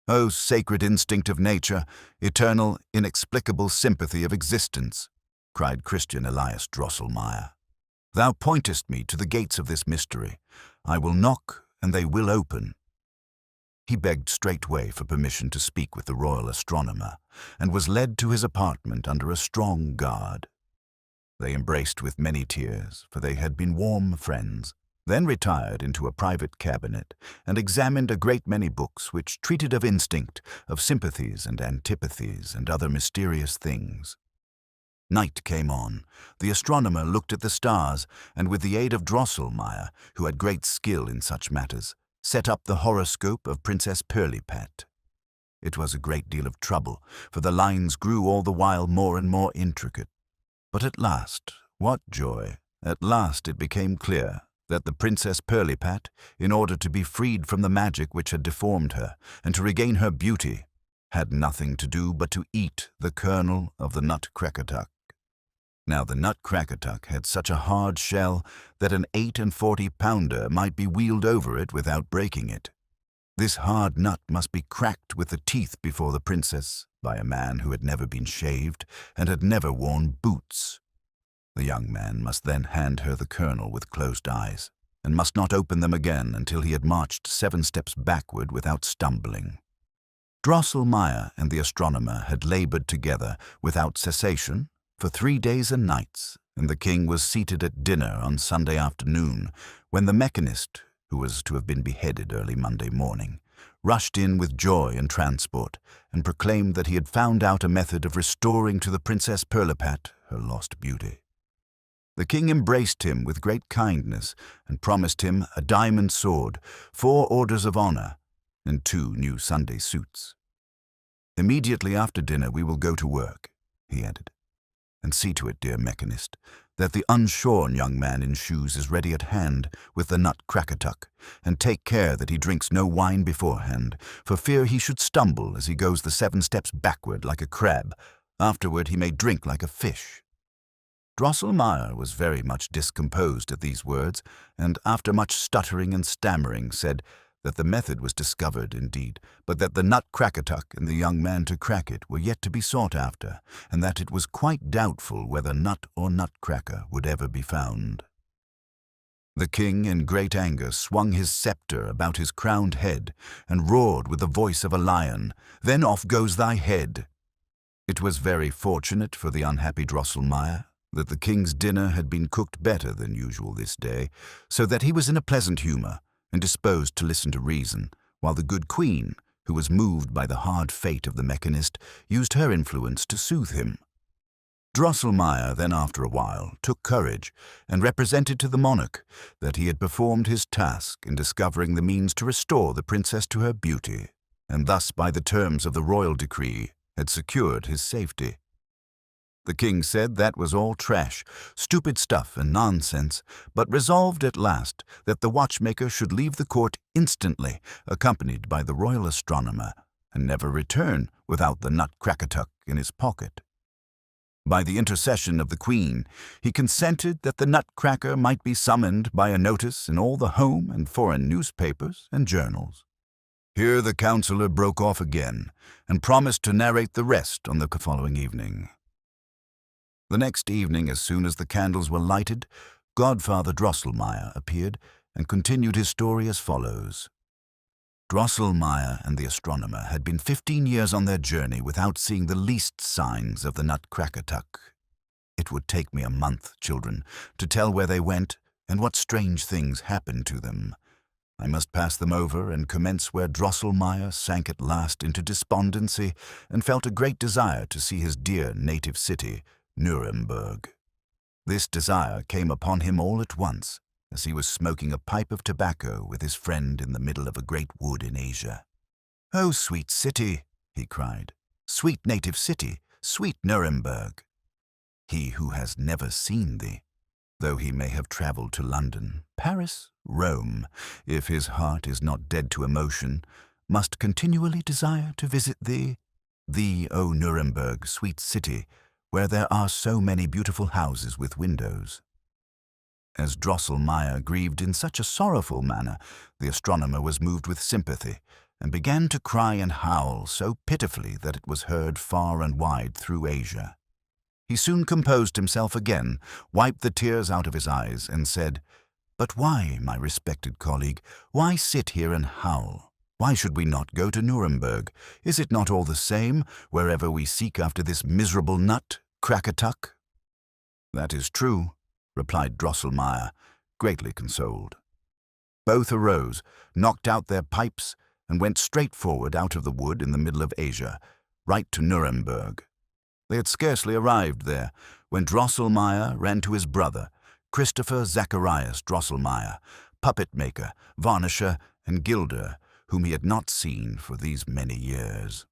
"O sacred instinct of nature, eternal, inexplicable sympathy of existence," cried Christian Elias Drosselmeyer. "Thou pointest me to the gates of this mystery. I will knock, and they will open." He begged straightway for permission to speak with the royal astronomer, and was led to his apartment under a strong guard. They embraced with many tears, for they had been warm friends, then retired into a private cabinet, and examined a great many books which treated of instinct, of sympathies and antipathies, and other mysterious things. Night came on. The astronomer looked at the stars, and with the aid of Drosselmeyer, who had great skill in such matters, set up the horoscope of Princess Pirlipat. It was a great deal of trouble, for the lines grew all the while more and more intricate. But at last, what joy! At last it became clear that the Princess Pirlipat, in order to be freed from the magic which had deformed her, and to regain her beauty, had nothing to do but to eat the kernel of the Nutcracker. Now the Nutcracker had such a hard shell that an 840-pounder might be wheeled over it without breaking it. This hard nut must be cracked with the teeth before the princess by a man who had never been shaved and had never worn boots. The young man must then hand her the kernel with closed eyes, and must not open them again until he had marched 7 steps backward without stumbling. Drosselmeyer and the astronomer had labored together without cessation for 3 days and nights, and the king was seated at dinner on Sunday afternoon when the mechanist, who was to have been beheaded early Monday morning, rushed in with joy and transport, and proclaimed that he had found out a method of restoring to the Princess Pirlipat her lost beauty. The king embraced him with great kindness and promised him a diamond sword, 4 orders of honor, and 2 new Sunday suits. "Immediately after dinner we will go to work," he added. "And see to it, dear mechanist, that the unshorn young man in shoes is ready at hand with the Nutcracker, and take care that he drinks no wine beforehand, for fear he should stumble as he goes the 7 steps backward like a crab. Afterward he may drink like a fish." Drosselmeyer was very much discomposed at these words, and after much stuttering and stammering said that the method was discovered indeed, but that the Nutcracker and the young man to crack it were yet to be sought after, and that it was quite doubtful whether nut or Nutcracker would ever be found. The king, in great anger, swung his scepter about his crowned head, and roared with the voice of a lion, "Then off goes thy head!" It was very fortunate for the unhappy Drosselmeyer that the king's dinner had been cooked better than usual this day, so that he was in a pleasant humor and disposed to listen to reason, while the good queen, who was moved by the hard fate of the mechanist, used her influence to soothe him. Drosselmeyer then after a while took courage and represented to the monarch that he had performed his task in discovering the means to restore the princess to her beauty, and thus by the terms of the royal decree had secured his safety. The king said that was all trash, stupid stuff and nonsense, but resolved at last that the watchmaker should leave the court instantly, accompanied by the royal astronomer, and never return without the Nutcracker in his pocket. By the intercession of the queen, he consented that the Nutcracker might be summoned by a notice in all the home and foreign newspapers and journals. Here the councillor broke off again, and promised to narrate the rest on the following evening. The next evening, as soon as the candles were lighted, Godfather Drosselmeyer appeared and continued his story as follows. Drosselmeyer and the astronomer had been 15 years on their journey without seeing the least signs of the Nutcracker. It would take me a month, children, to tell where they went and what strange things happened to them. I must pass them over and commence where Drosselmeyer sank at last into despondency and felt a great desire to see his dear native city, Nuremberg. This desire came upon him all at once, as he was smoking a pipe of tobacco with his friend in the middle of a great wood in Asia. "Oh, sweet city," he cried, "sweet native city, sweet Nuremberg! He who has never seen thee, though he may have travelled to London, Paris, Rome, if his heart is not dead to emotion, must continually desire to visit thee, O Nuremberg, sweet city, where there are so many beautiful houses with windows." As Drosselmeyer grieved in such a sorrowful manner, the astronomer was moved with sympathy, and began to cry and howl so pitifully that it was heard far and wide through Asia. He soon composed himself again, wiped the tears out of his eyes, and said, "But why, my respected colleague, why sit here and howl? Why should we not go to Nuremberg? Is it not all the same, wherever we seek after this miserable Nutcracker?" "That is true," replied Drosselmeyer, greatly consoled. Both arose, knocked out their pipes, and went straight forward out of the wood in the middle of Asia, right to Nuremberg. They had scarcely arrived there when Drosselmeyer ran to his brother, Christopher Zacharias Drosselmeyer, puppet maker, varnisher, and gilder, whom he had not seen for these many years.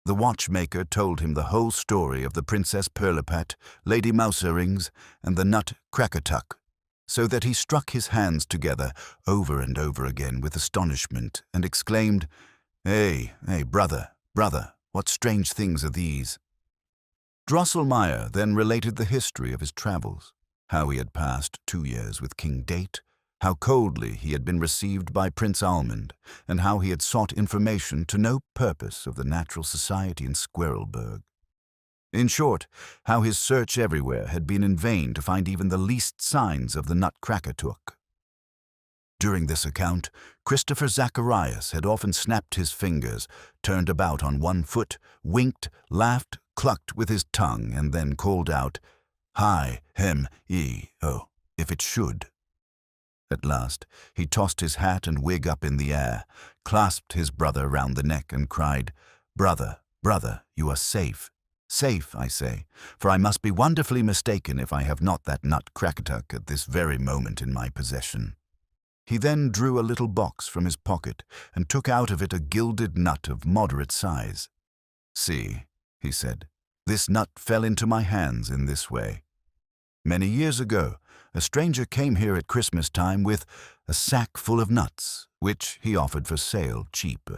The watchmaker told him the whole story of the Princess Pirlipat, Lady Mouserings, and the Nutcracker, so that he struck his hands together over and over again with astonishment and exclaimed, "Hey, brother, what strange things are these?" Drosselmeyer then related the history of his travels, how he had passed 2 years with King Date, how coldly he had been received by Prince Almond, and how he had sought information to no purpose of the natural society in Squirrelberg. In short, how his search everywhere had been in vain to find even the least signs of the Nutcracker. During this account, Christopher Zacharias had often snapped his fingers, turned about on one foot, winked, laughed, clucked with his tongue, and then called out, "Hi, hem, oh, if it should." At last, he tossed his hat and wig up in the air, clasped his brother round the neck, and cried, "Brother, you are safe. Safe, I say, for I must be wonderfully mistaken if I have not that Nutcracker at this very moment in my possession." He then drew a little box from his pocket and took out of it a gilded nut of moderate size. "See," he said, "this nut fell into my hands in this way. Many years ago, a stranger came here at Christmas time with a sack full of nuts, which he offered for sale cheap.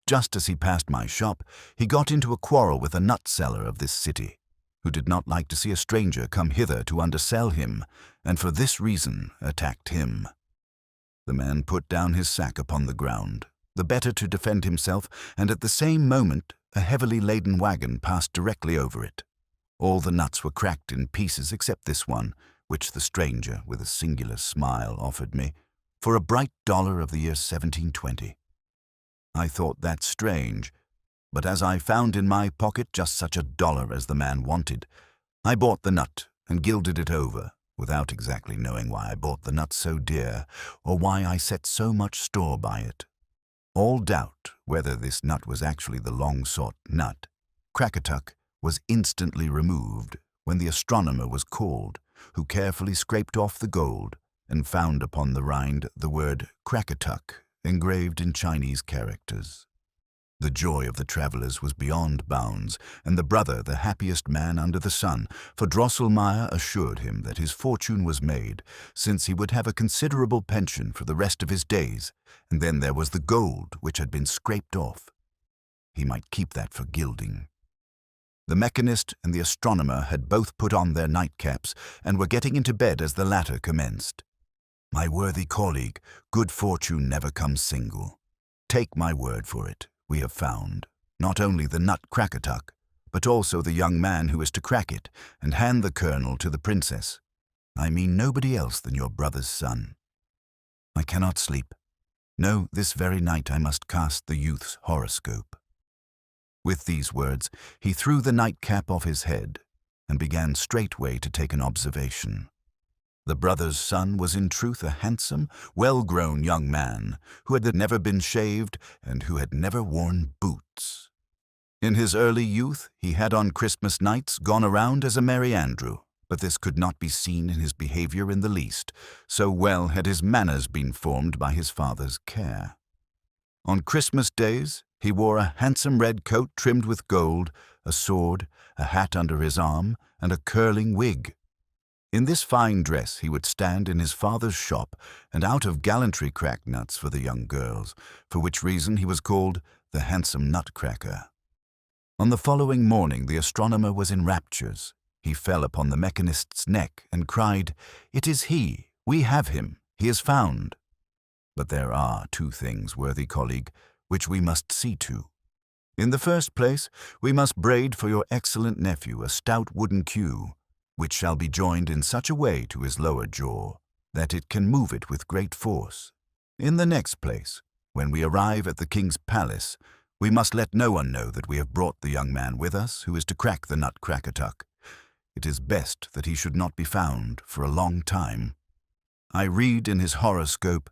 Just as he passed my shop, he got into a quarrel with a nut seller of this city, who did not like to see a stranger come hither to undersell him, and for this reason attacked him. The man put down his sack upon the ground, the better to defend himself, and at the same moment a heavily laden wagon passed directly over it. All the nuts were cracked in pieces except this one, which the stranger, with a singular smile, offered me, for a bright dollar of the year 1720. I thought that strange, but as I found in my pocket just such a dollar as the man wanted, I bought the nut and gilded it over, without exactly knowing why I bought the nut so dear, or why I set so much store by it. All doubt whether this nut was actually the long-sought nut, Crackatuck, was instantly removed when the astronomer was called, who carefully scraped off the gold and found upon the rind the word Crackatuck engraved in Chinese characters. The joy of the travelers was beyond bounds, and the brother the happiest man under the sun, for Drosselmeyer assured him that his fortune was made, since he would have a considerable pension for the rest of his days, and then there was the gold which had been scraped off. He might keep that for gilding. The mechanist and the astronomer had both put on their nightcaps and were getting into bed as the latter commenced. "My worthy colleague, good fortune never comes single. Take my word for it, we have found, not only the Nutcracker, but also the young man who is to crack it and hand the kernel to the princess. I mean nobody else than your brother's son. I cannot sleep. No, this very night I must cast the youth's horoscope." With these words, he threw the nightcap off his head and began straightway to take an observation. The brother's son was in truth a handsome, well-grown young man, who had never been shaved and who had never worn boots. In his early youth, he had on Christmas nights gone around as a Merry Andrew, but this could not be seen in his behavior in the least, so well had his manners been formed by his father's care. On Christmas days, he wore a handsome red coat trimmed with gold, a sword, a hat under his arm, and a curling wig. In this fine dress he would stand in his father's shop and out of gallantry crack nuts for the young girls, for which reason he was called the handsome Nutcracker. On the following morning the astronomer was in raptures. He fell upon the mechanist's neck and cried, "It is he! We have him! He is found!" But there are 2 things, worthy colleague, which we must see to. In the first place, we must braid for your excellent nephew a stout wooden queue, which shall be joined in such a way to his lower jaw that it can move it with great force. In the next place, when we arrive at the king's palace, we must let no one know that we have brought the young man with us who is to crack the Nutcracker. It is best that he should not be found for a long time. I read in his horoscope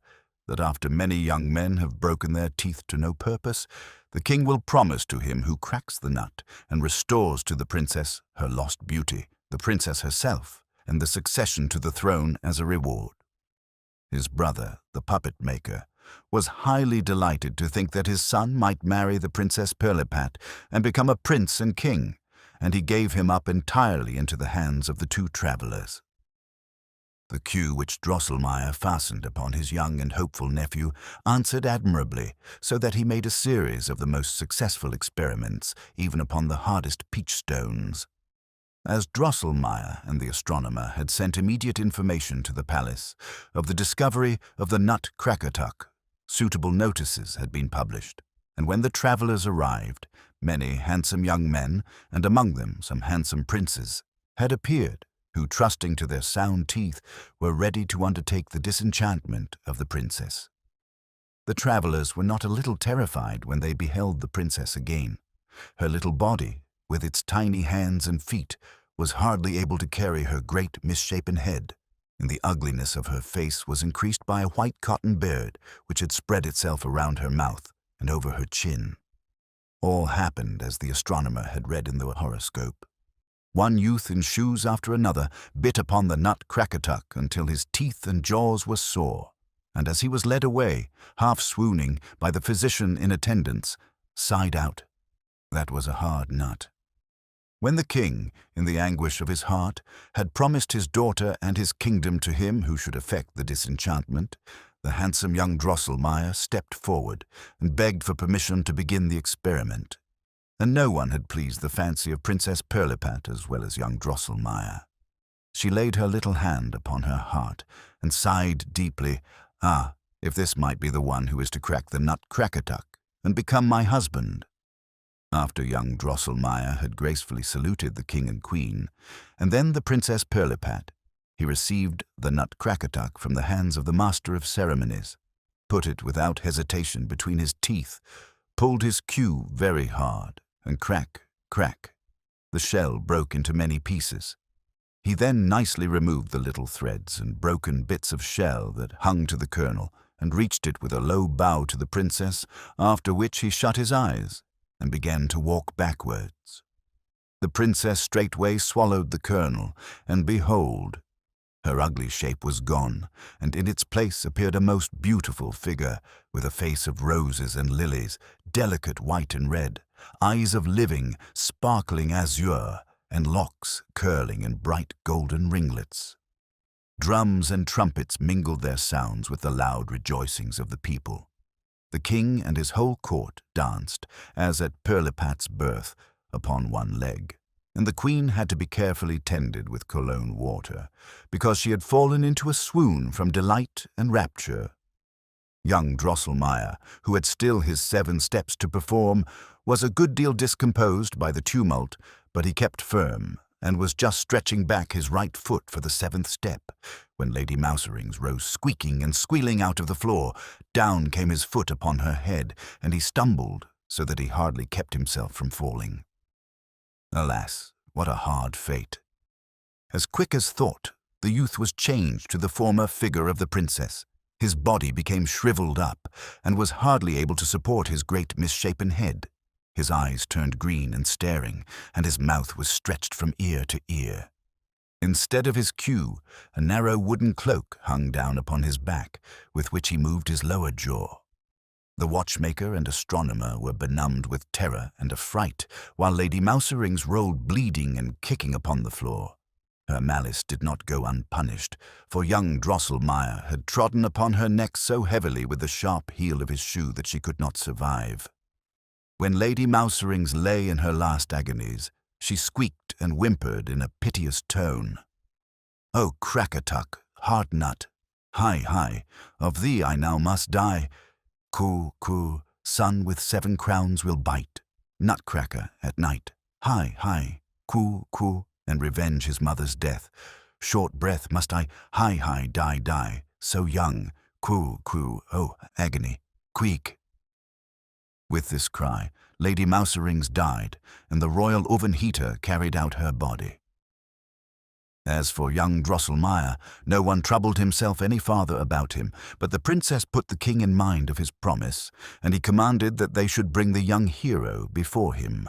that after many young men have broken their teeth to no purpose, the king will promise to him who cracks the nut and restores to the princess her lost beauty, the princess herself, and the succession to the throne as a reward. His brother, the puppet maker, was highly delighted to think that his son might marry the Princess Pirlipat and become a prince and king, and he gave him up entirely into the hands of the two travelers. The cue which Drosselmeyer fastened upon his young and hopeful nephew answered admirably, so that he made a series of the most successful experiments, even upon the hardest peach stones. As Drosselmeyer and the astronomer had sent immediate information to the palace of the discovery of the Nutcracker, suitable notices had been published, and when the travelers arrived, many handsome young men, and among them some handsome princes, had appeared, who, trusting to their sound teeth, were ready to undertake the disenchantment of the princess. The travelers were not a little terrified when they beheld the princess again. Her little body, with its tiny hands and feet, was hardly able to carry her great misshapen head, and the ugliness of her face was increased by a white cotton beard which had spread itself around her mouth and over her chin. All happened as the astronomer had read in the horoscope. One youth in shoes after another bit upon the Nutcracker until his teeth and jaws were sore, and as he was led away, half swooning, by the physician in attendance, sighed out, "That was a hard nut." When the king, in the anguish of his heart, had promised his daughter and his kingdom to him who should effect the disenchantment, the handsome young Drosselmeyer stepped forward and begged for permission to begin the experiment. And no one had pleased the fancy of Princess Pirlipat as well as young Drosselmeyer. She laid her little hand upon her heart and sighed deeply, "Ah, if this might be the one who is to crack the Nutcracker and become my husband." After young Drosselmeyer had gracefully saluted the king and queen, and then the Princess Pirlipat, he received the Nutcracker from the hands of the master of ceremonies, put it without hesitation between his teeth, pulled his cue very hard, and crack, crack, the shell broke into many pieces. He then nicely removed the little threads and broken bits of shell that hung to the kernel, and reached it with a low bow to the princess, after which he shut his eyes and began to walk backwards. The princess straightway swallowed the kernel, and behold, her ugly shape was gone, and in its place appeared a most beautiful figure, with a face of roses and lilies, delicate white and red, eyes of living, sparkling azure, and locks curling in bright golden ringlets. Drums and trumpets mingled their sounds with the loud rejoicings of the people. The king and his whole court danced, as at Pirlipat's birth, upon one leg, and the queen had to be carefully tended with cologne water, because she had fallen into a swoon from delight and rapture. Young Drosselmeyer, who had still his 7 steps to perform, was a good deal discomposed by the tumult, but he kept firm, and was just stretching back his right foot for the 7th step, when Lady Mouserings rose squeaking and squealing out of the floor. Down came his foot upon her head, and he stumbled so that he hardly kept himself from falling. Alas, what a hard fate! As quick as thought, the youth was changed to the former figure of the princess. His body became shriveled up, and was hardly able to support his great misshapen head. His eyes turned green and staring, and his mouth was stretched from ear to ear. Instead of his queue, a narrow wooden cloak hung down upon his back, with which he moved his lower jaw. The watchmaker and astronomer were benumbed with terror and affright, while Lady Mouserings rolled bleeding and kicking upon the floor. Her malice did not go unpunished, for young Drosselmeyer had trodden upon her neck so heavily with the sharp heel of his shoe that she could not survive. When Lady Mouserings lay in her last agonies, she squeaked and whimpered in a piteous tone, "O Crackatuck, hard nut, hi, hi, of thee I now must die. Coo, coo, sun with 7 crowns will bite, Nutcracker at night, hi, hi, coo, coo, and revenge his mother's death. Short breath must I, hi, hi, die, die, so young, coo, coo, oh, agony, queek." With this cry, Lady Mouserings died, and the royal oven heater carried out her body. As for young Drosselmeyer, no one troubled himself any farther about him, but the princess put the king in mind of his promise, and he commanded that they should bring the young hero before him.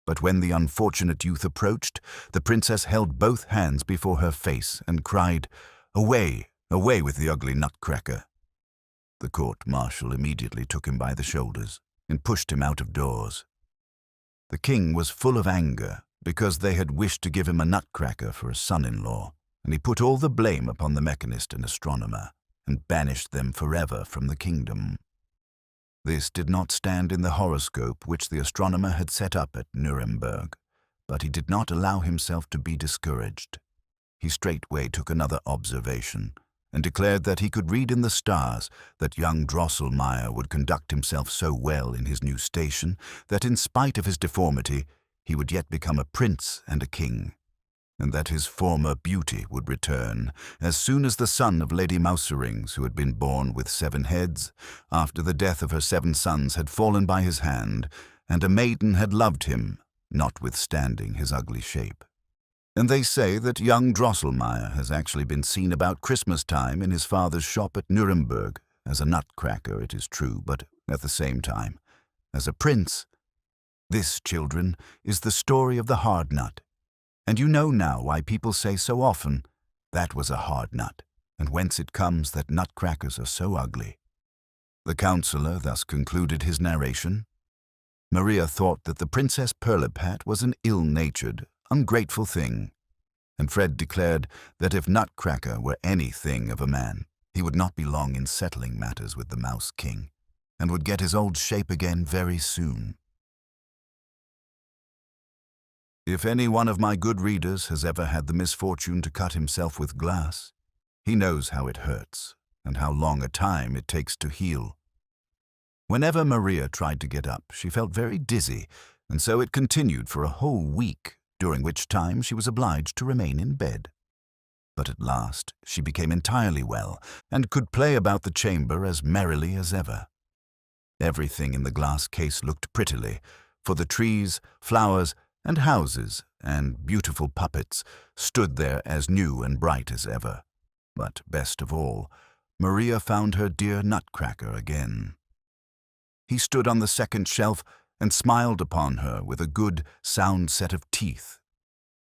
But when the unfortunate youth approached, the princess held both hands before her face and cried, "Away, away with the ugly Nutcracker." The court-martial immediately took him by the shoulders and pushed him out of doors. The king was full of anger because they had wished to give him a Nutcracker for a son-in-law, and he put all the blame upon the mechanist and astronomer and banished them forever from the kingdom. This did not stand in the horoscope which the astronomer had set up at Nuremberg, but he did not allow himself to be discouraged. He straightway took another observation and declared that he could read in the stars that young Drosselmeyer would conduct himself so well in his new station that in spite of his deformity he would yet become a prince and a king, and that his former beauty would return as soon as the son of Lady Mouserings, who had been born with 7 heads, after the death of her 7 sons had fallen by his hand, and a maiden had loved him, notwithstanding his ugly shape. And they say that young Drosselmeyer has actually been seen about Christmas time in his father's shop at Nuremberg, as a Nutcracker, it is true, but at the same time, as a prince. This, children, is the story of the hard nut. And you know now why people say so often, "That was a hard nut," and whence it comes that nutcrackers are so ugly. The counselor thus concluded his narration. Maria thought that the Princess Pirlipat was an ill-natured, ungrateful thing, and Fred declared that if Nutcracker were anything of a man, he would not be long in settling matters with the Mouse King, and would get his old shape again very soon. If any one of my good readers has ever had the misfortune to cut himself with glass, he knows how it hurts and how long a time it takes to heal. Whenever Maria tried to get up, she felt very dizzy, and so it continued for a whole week, during which time she was obliged to remain in bed. But at last she became entirely well and could play about the chamber as merrily as ever. Everything in the glass case looked prettily, for the trees, flowers, and houses and beautiful puppets stood there as new and bright as ever. But best of all, Maria found her dear Nutcracker again. He stood on the second shelf and smiled upon her with a good, sound set of teeth.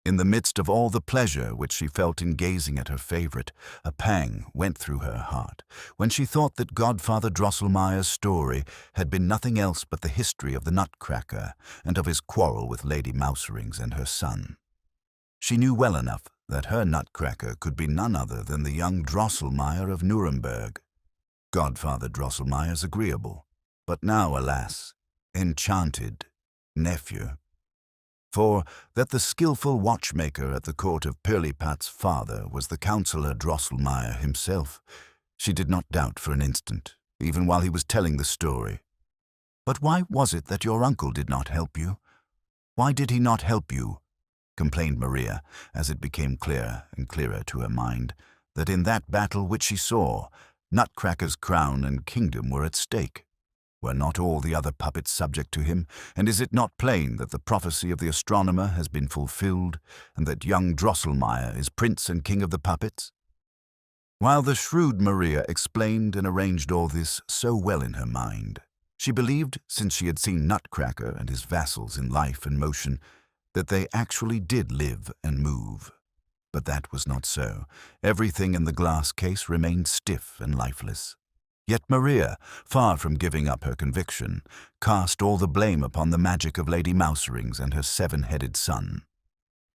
In the midst of all the pleasure which she felt in gazing at her favorite, a pang went through her heart when she thought that Godfather Drosselmeyer's story had been nothing else but the history of the Nutcracker and of his quarrel with Lady Mouserings and her son. She knew well enough that her Nutcracker could be none other than the young Drosselmeyer of Nuremberg. Godfather Drosselmeyer's agreeable, but now, alas, enchanted nephew. For that the skilful watchmaker at the court of Pirlipat's father was the councillor Drosselmeyer himself, she did not doubt for an instant, even while he was telling the story. "But why was it that your uncle did not help you? Why did he not help you?" complained Maria, as it became clearer and clearer to her mind that in that battle which she saw, Nutcracker's crown and kingdom were at stake. Were not all the other puppets subject to him, and is it not plain that the prophecy of the astronomer has been fulfilled, and that young Drosselmeyer is prince and king of the puppets? While the shrewd Maria explained and arranged all this so well in her mind, she believed, since she had seen Nutcracker and his vassals in life and motion, that they actually did live and move. But that was not so. Everything in the glass case remained stiff and lifeless. Yet Maria, far from giving up her conviction, cast all the blame upon the magic of Lady Mouserings and her 7-headed son.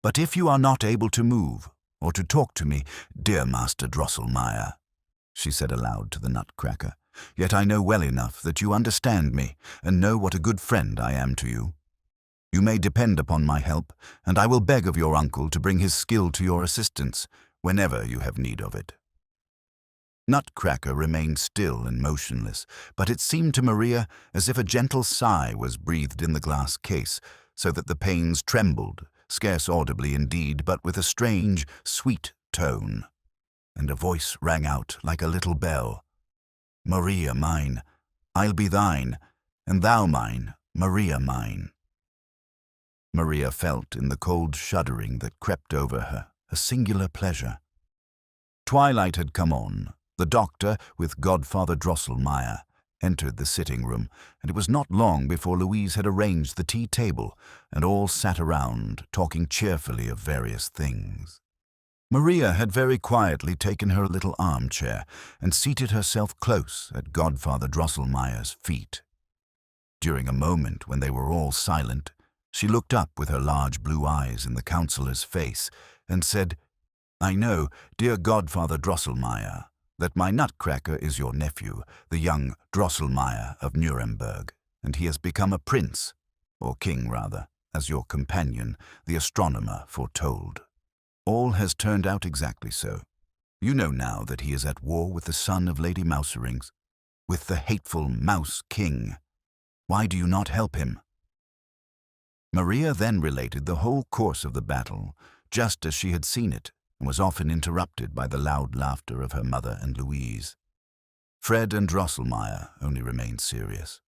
"But if you are not able to move, or to talk to me, dear Master Drosselmeyer," she said aloud to the Nutcracker, "yet I know well enough that you understand me, and know what a good friend I am to you. You may depend upon my help, and I will beg of your uncle to bring his skill to your assistance, whenever you have need of it." Nutcracker remained still and motionless, but it seemed to Maria as if a gentle sigh was breathed in the glass case, so that the panes trembled, scarce audibly indeed, but with a strange, sweet tone. And a voice rang out like a little bell. "Maria mine, I'll be thine, and thou mine, Maria mine." Maria felt in the cold shuddering that crept over her a singular pleasure. Twilight had come on. The doctor, with Godfather Drosselmeyer, entered the sitting room, and it was not long before Louise had arranged the tea table, and all sat around, talking cheerfully of various things. Maria had very quietly taken her little armchair and seated herself close at Godfather Drosselmeyer's feet. During a moment when they were all silent, she looked up with her large blue eyes in the councillor's face and said, "I know, dear Godfather Drosselmeyer, that my Nutcracker is your nephew, the young Drosselmeyer of Nuremberg, and he has become a prince, or king rather, as your companion, the astronomer, foretold. All has turned out exactly so. You know now that he is at war with the son of Lady Mouserings, with the hateful Mouse King. Why do you not help him?" Maria then related the whole course of the battle, just as she had seen it, and was often interrupted by the loud laughter of her mother and Louise. Fred and Drosselmeyer only remained serious.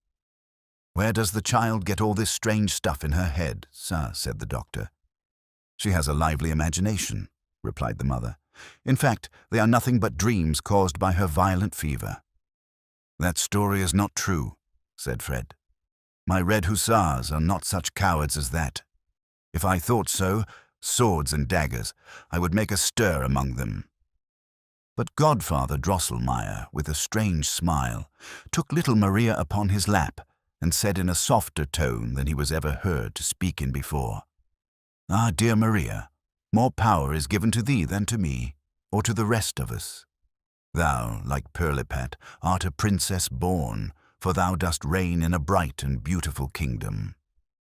"Where does the child get all this strange stuff in her head, sir?" said the doctor. "She has a lively imagination," replied the mother. "In fact, they are nothing but dreams caused by her violent fever." "That story is not true," said Fred. "My red hussars are not such cowards as that. If I thought so, swords and daggers, I would make a stir among them." But Godfather Drosselmeyer, with a strange smile, took little Maria upon his lap and said in a softer tone than he was ever heard to speak in before, "Ah, dear Maria, more power is given to thee than to me, or to the rest of us. Thou, like Pirlipat, art a princess born, for thou dost reign in a bright and beautiful kingdom.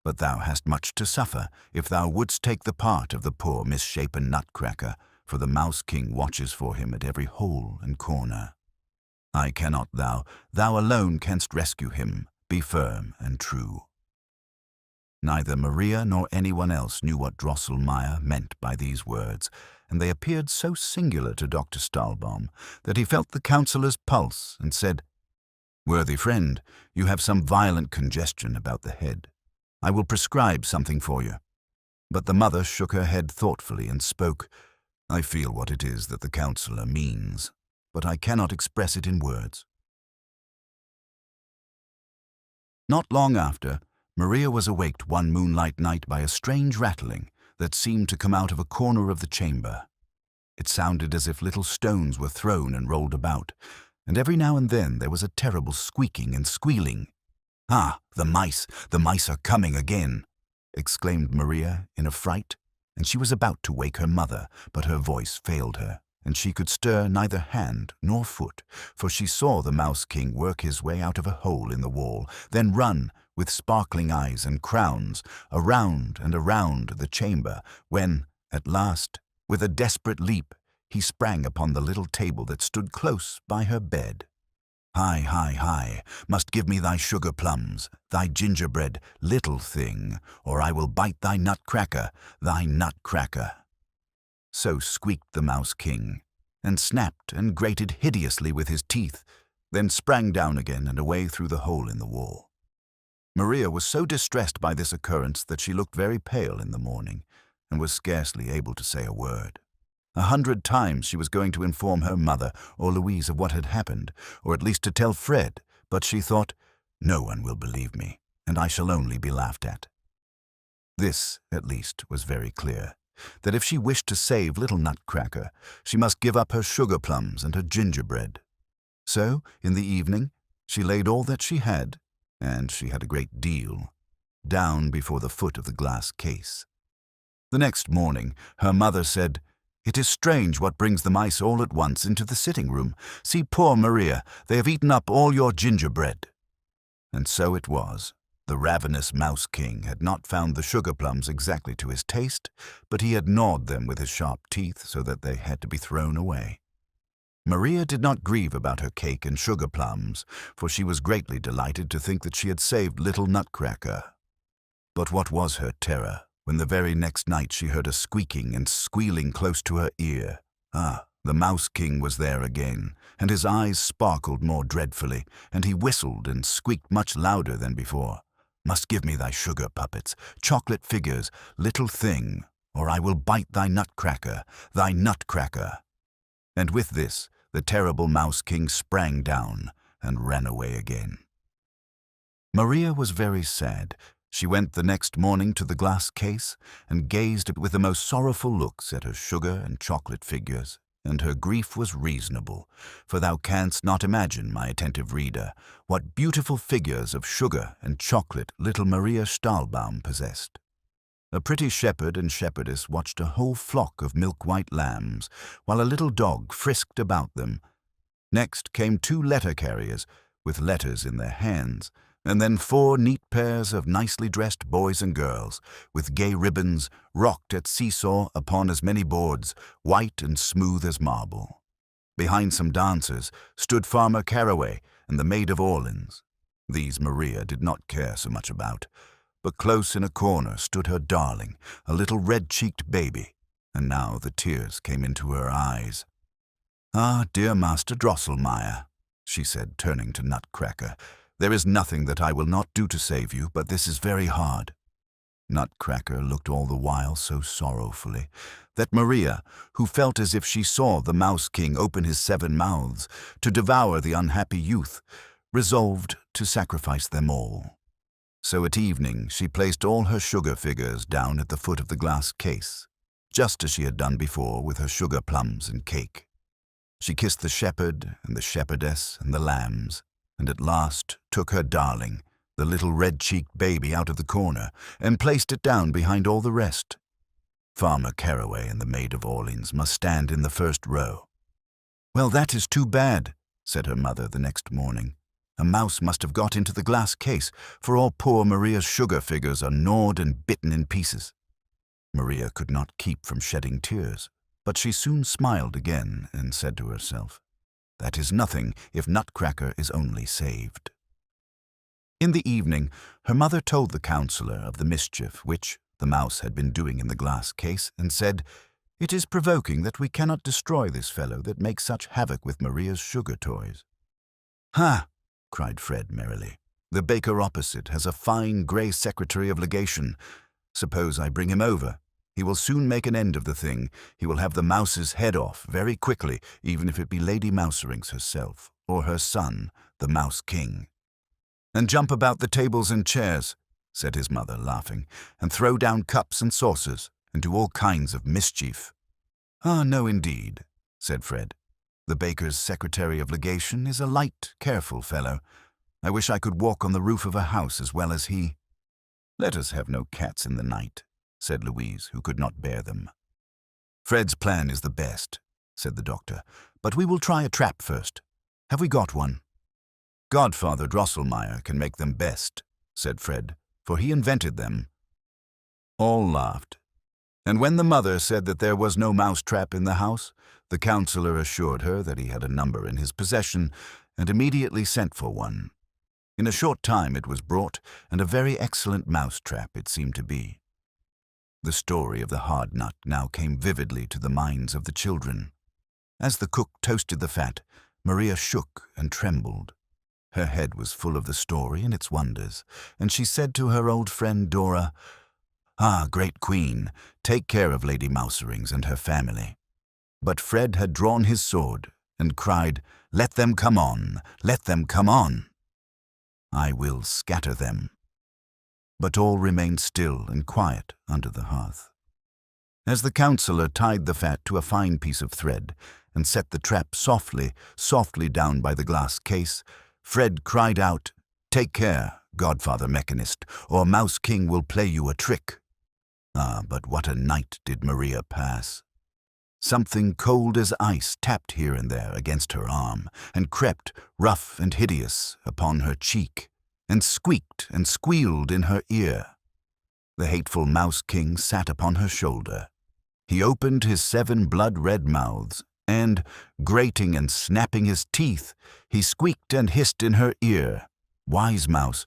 But thou hast much to suffer if thou wouldst take the part of the poor misshapen Nutcracker, for the Mouse King watches for him at every hole and corner. I cannot thou alone canst rescue him, be firm and true." Neither Maria nor anyone else knew what Drosselmeyer meant by these words, and they appeared so singular to Dr. Stahlbaum that he felt the councillor's pulse and said, "Worthy friend, you have some violent congestion about the head. I will prescribe something for you." But the mother shook her head thoughtfully and spoke, "I feel what it is that the councillor means, but I cannot express it in words." Not long after, Maria was awaked one moonlight night by a strange rattling that seemed to come out of a corner of the chamber. It sounded as if little stones were thrown and rolled about, and every now and then there was a terrible squeaking and squealing. "Ah, the mice are coming again!" exclaimed Maria in a fright, and she was about to wake her mother, but her voice failed her, and she could stir neither hand nor foot, for she saw the Mouse King work his way out of a hole in the wall, then run, with sparkling eyes and crowns, around and around the chamber, when, at last, with a desperate leap, he sprang upon the little table that stood close by her bed. "Hi, hi, hi, must give me thy sugar plums, thy gingerbread, little thing, or I will bite thy Nutcracker, thy Nutcracker." So squeaked the Mouse King, and snapped and grated hideously with his teeth, then sprang down again and away through the hole in the wall. Maria was so distressed by this occurrence that she looked very pale in the morning, and was scarcely able to say a word. 100 times she was going to inform her mother or Louise of what had happened, or at least to tell Fred, but she thought, "No one will believe me, and I shall only be laughed at." This, at least, was very clear, that if she wished to save little Nutcracker, she must give up her sugar plums and her gingerbread. So, in the evening, she laid all that she had, and she had a great deal, down before the foot of the glass case. The next morning, her mother said, "It is strange what brings the mice all at once into the sitting room. See poor Maria, they have eaten up all your gingerbread." And so it was. The ravenous Mouse King had not found the sugar plums exactly to his taste, but he had gnawed them with his sharp teeth so that they had to be thrown away. Maria did not grieve about her cake and sugar plums, for she was greatly delighted to think that she had saved little Nutcracker. But what was her terror when the very next night she heard a squeaking and squealing close to her ear. Ah, the Mouse King was there again, and his eyes sparkled more dreadfully, and he whistled and squeaked much louder than before. "Must give me thy sugar puppets, chocolate figures, little thing, or I will bite thy nutcracker, thy nutcracker." And with this, the terrible Mouse King sprang down and ran away again. Maria was very sad. She went the next morning to the glass case and gazed with the most sorrowful looks at her sugar and chocolate figures, and her grief was reasonable, for thou canst not imagine, my attentive reader, what beautiful figures of sugar and chocolate little Maria Stahlbaum possessed. A pretty shepherd and shepherdess watched a whole flock of milk-white lambs, while a little dog frisked about them. Next came 2 letter-carriers, with letters in their hands, and then 4 neat pairs of nicely dressed boys and girls, with gay ribbons, rocked at seesaw upon as many boards, white and smooth as marble. Behind some dancers stood Farmer Caraway and the Maid of Orleans. These Maria did not care so much about, but close in a corner stood her darling, a little red-cheeked baby, and now the tears came into her eyes. "Ah, dear Master Drosselmeyer," she said, turning to Nutcracker, "there is nothing that I will not do to save you, but this is very hard." Nutcracker looked all the while so sorrowfully that Maria, who felt as if she saw the Mouse King open his 7 mouths to devour the unhappy youth, resolved to sacrifice them all. So at evening she placed all her sugar figures down at the foot of the glass case, just as she had done before with her sugar plums and cake. She kissed the shepherd and the shepherdess and the lambs, and at last took her darling, the little red-cheeked baby, out of the corner and placed it down behind all the rest. Farmer Caraway and the Maid of Orleans must stand in the first row. "Well, that is too bad," said her mother the next morning. "A mouse must have got into the glass case, for all poor Maria's sugar figures are gnawed and bitten in pieces." Maria could not keep from shedding tears, but she soon smiled again and said to herself, "That is nothing if Nutcracker is only saved." In the evening, her mother told the counselor of the mischief which the mouse had been doing in the glass case, and said, "It is provoking that we cannot destroy this fellow that makes such havoc with Maria's sugar toys." "Ha!" cried Fred merrily. "The baker opposite has a fine grey secretary of legation. Suppose I bring him over. He will soon make an end of the thing. He will have the mouse's head off very quickly, even if it be Lady Mouserings herself, or her son, the Mouse King." "And jump about the tables and chairs," said his mother, laughing, "and throw down cups and saucers, and do all kinds of mischief." "Ah, no, indeed," said Fred. "The baker's secretary of legation is a light, careful fellow. I wish I could walk on the roof of a house as well as he." "Let us have no cats in the night," said Louise, who could not bear them. "Fred's plan is the best," said the doctor, "but we will try a trap first. Have we got one?" "Godfather Drosselmeyer can make them best," said Fred, "for he invented them." All laughed, and when the mother said that there was no mouse-trap in the house, the counselor assured her that he had a number in his possession, and immediately sent for one. In a short time it was brought, and a very excellent mouse-trap it seemed to be. The story of the hard nut now came vividly to the minds of the children. As the cook toasted the fat, Maria shook and trembled. Her head was full of the story and its wonders, and she said to her old friend Dora, "Ah, great queen, take care of Lady Mouserings and her family." But Fred had drawn his sword and cried, "Let them come on, let them come on. I will scatter them." But all remained still and quiet under the hearth. As the counselor tied the fat to a fine piece of thread and set the trap softly, softly down by the glass case, Fred cried out, "Take care, Godfather Mechanist, or Mouse King will play you a trick." Ah, but what a night did Maria pass! Something cold as ice tapped here and there against her arm, and crept, rough and hideous, upon her cheek, and squeaked and squealed in her ear. The hateful Mouse King sat upon her shoulder. He opened his 7 blood-red mouths, and, grating and snapping his teeth, he squeaked and hissed in her ear, wise mouse,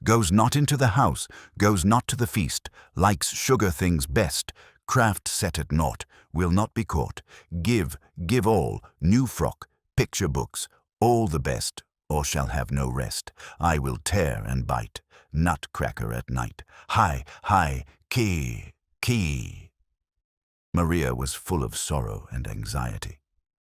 goes not into the house, goes not to the feast, likes sugar things best, craft set at naught, will not be caught, give all, new frock, picture books, all the best, or shall have no rest. I will tear and bite, Nutcracker at night. Hi, hi, kee, key." Maria was full of sorrow and anxiety.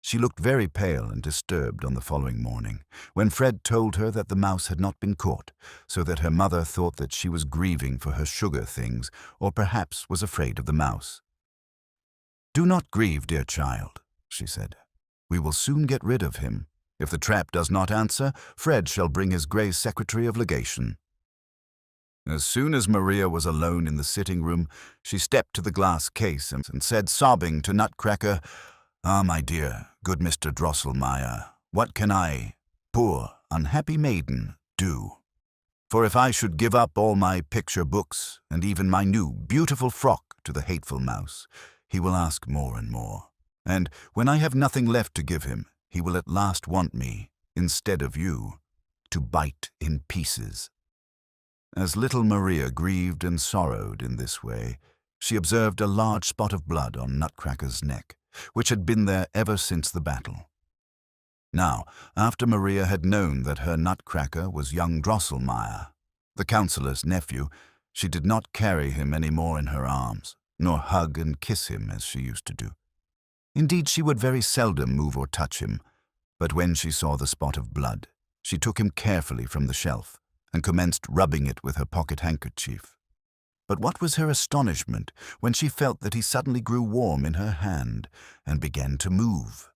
She looked very pale and disturbed on the following morning, when Fred told her that the mouse had not been caught, so that her mother thought that she was grieving for her sugar things, or perhaps was afraid of the mouse. "Do not grieve, dear child," she said. "We will soon get rid of him. If the trap does not answer, Fred shall bring his grey secretary of legation." As soon as Maria was alone in the sitting room, she stepped to the glass case and said, sobbing, to Nutcracker, "Ah, my dear, good Mr. Drosselmeyer, what can I, poor, unhappy maiden, do? For if I should give up all my picture books and even my new, beautiful frock to the hateful mouse, he will ask more and more. And when I have nothing left to give him, he will at last want me, instead of you, to bite in pieces." As little Maria grieved and sorrowed in this way, she observed a large spot of blood on Nutcracker's neck, which had been there ever since the battle. Now, after Maria had known that her Nutcracker was young Drosselmeyer, the councillor's nephew, she did not carry him any more in her arms, nor hug and kiss him as she used to do. Indeed, she would very seldom move or touch him, but when she saw the spot of blood, she took him carefully from the shelf and commenced rubbing it with her pocket handkerchief. But what was her astonishment when she felt that he suddenly grew warm in her hand and began to move.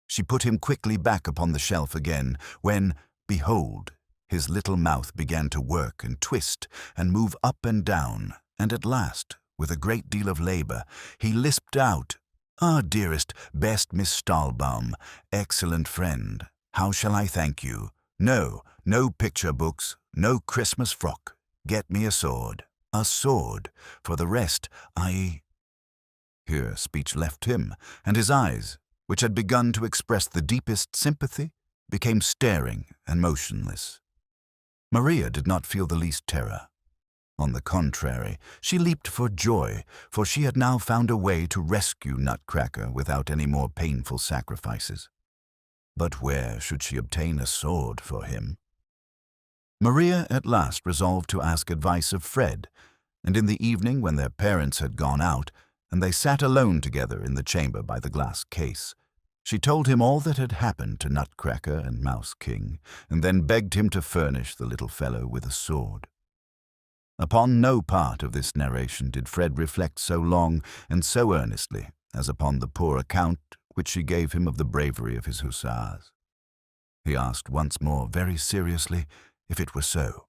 She put him quickly back upon the shelf again, when, behold, his little mouth began to work and twist and move up and down, and at last, with a great deal of labor, he lisped out, "Ah, dearest, best Miss Stahlbaum, excellent friend, how shall I thank you? No picture books, no Christmas frock. Get me a sword. A sword. For the rest, Here speech left him, and his eyes, which had begun to express the deepest sympathy, became staring and motionless. Maria did not feel the least terror. On the contrary, she leaped for joy, for she had now found a way to rescue Nutcracker without any more painful sacrifices. But where should she obtain a sword for him? Maria at last resolved to ask advice of Fred, and in the evening, when their parents had gone out, and they sat alone together in the chamber by the glass case, she told him all that had happened to Nutcracker and Mouse King, and then begged him to furnish the little fellow with a sword. Upon no part of this narration did Fred reflect so long and so earnestly as upon the poor account which she gave him of the bravery of his hussars. He asked once more very seriously if it were so.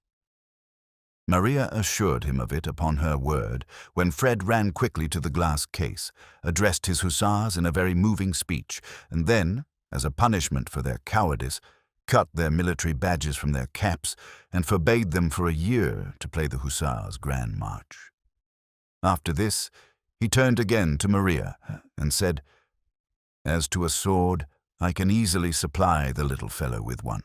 Maria assured him of it upon her word, when Fred ran quickly to the glass case, addressed his hussars in a very moving speech, and then, as a punishment for their cowardice, cut their military badges from their caps and forbade them for a year to play the hussars' grand march. After this, he turned again to Maria and said, "As to a sword, I can easily supply the little fellow with one.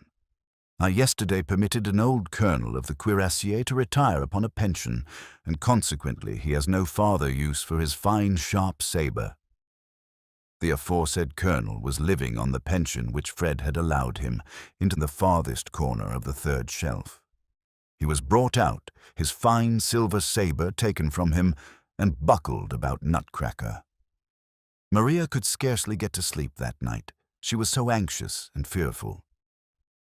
I yesterday permitted an old colonel of the cuirassiers to retire upon a pension, and consequently he has no farther use for his fine sharp sabre." The aforesaid colonel was living on the pension which Fred had allowed him, into the farthest corner of the third shelf. He was brought out, his fine silver sabre taken from him, and buckled about Nutcracker. Maria could scarcely get to sleep that night. She was so anxious and fearful.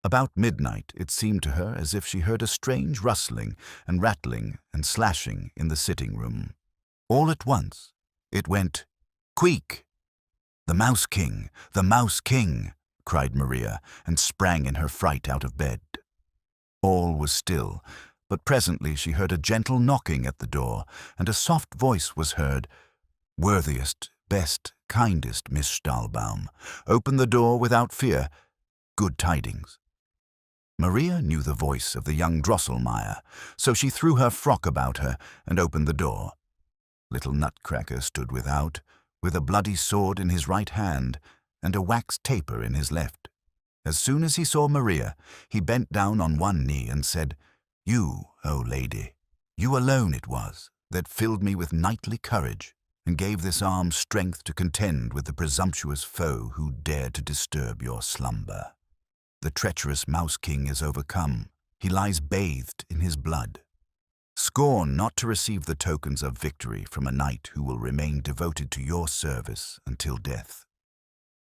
About midnight, it seemed to her as if she heard a strange rustling and rattling and slashing in the sitting room. All at once, it went, "Queek!" "The Mouse King! The Mouse King!" cried Maria, and sprang in her fright out of bed. All was still, but presently she heard a gentle knocking at the door, and a soft voice was heard, "Worthiest, best, kindest Miss Stahlbaum, open the door without fear. Good tidings." Maria knew the voice of the young Drosselmeyer, so she threw her frock about her and opened the door. Little Nutcracker stood without, with a bloody sword in his right hand and a wax taper in his left. As soon as he saw Maria, he bent down on one knee and said, "You, O lady, you alone it was that filled me with knightly courage and gave this arm strength to contend with the presumptuous foe who dared to disturb your slumber. The treacherous Mouse King is overcome. He lies bathed in his blood. Scorn not to receive the tokens of victory from a knight who will remain devoted to your service until death."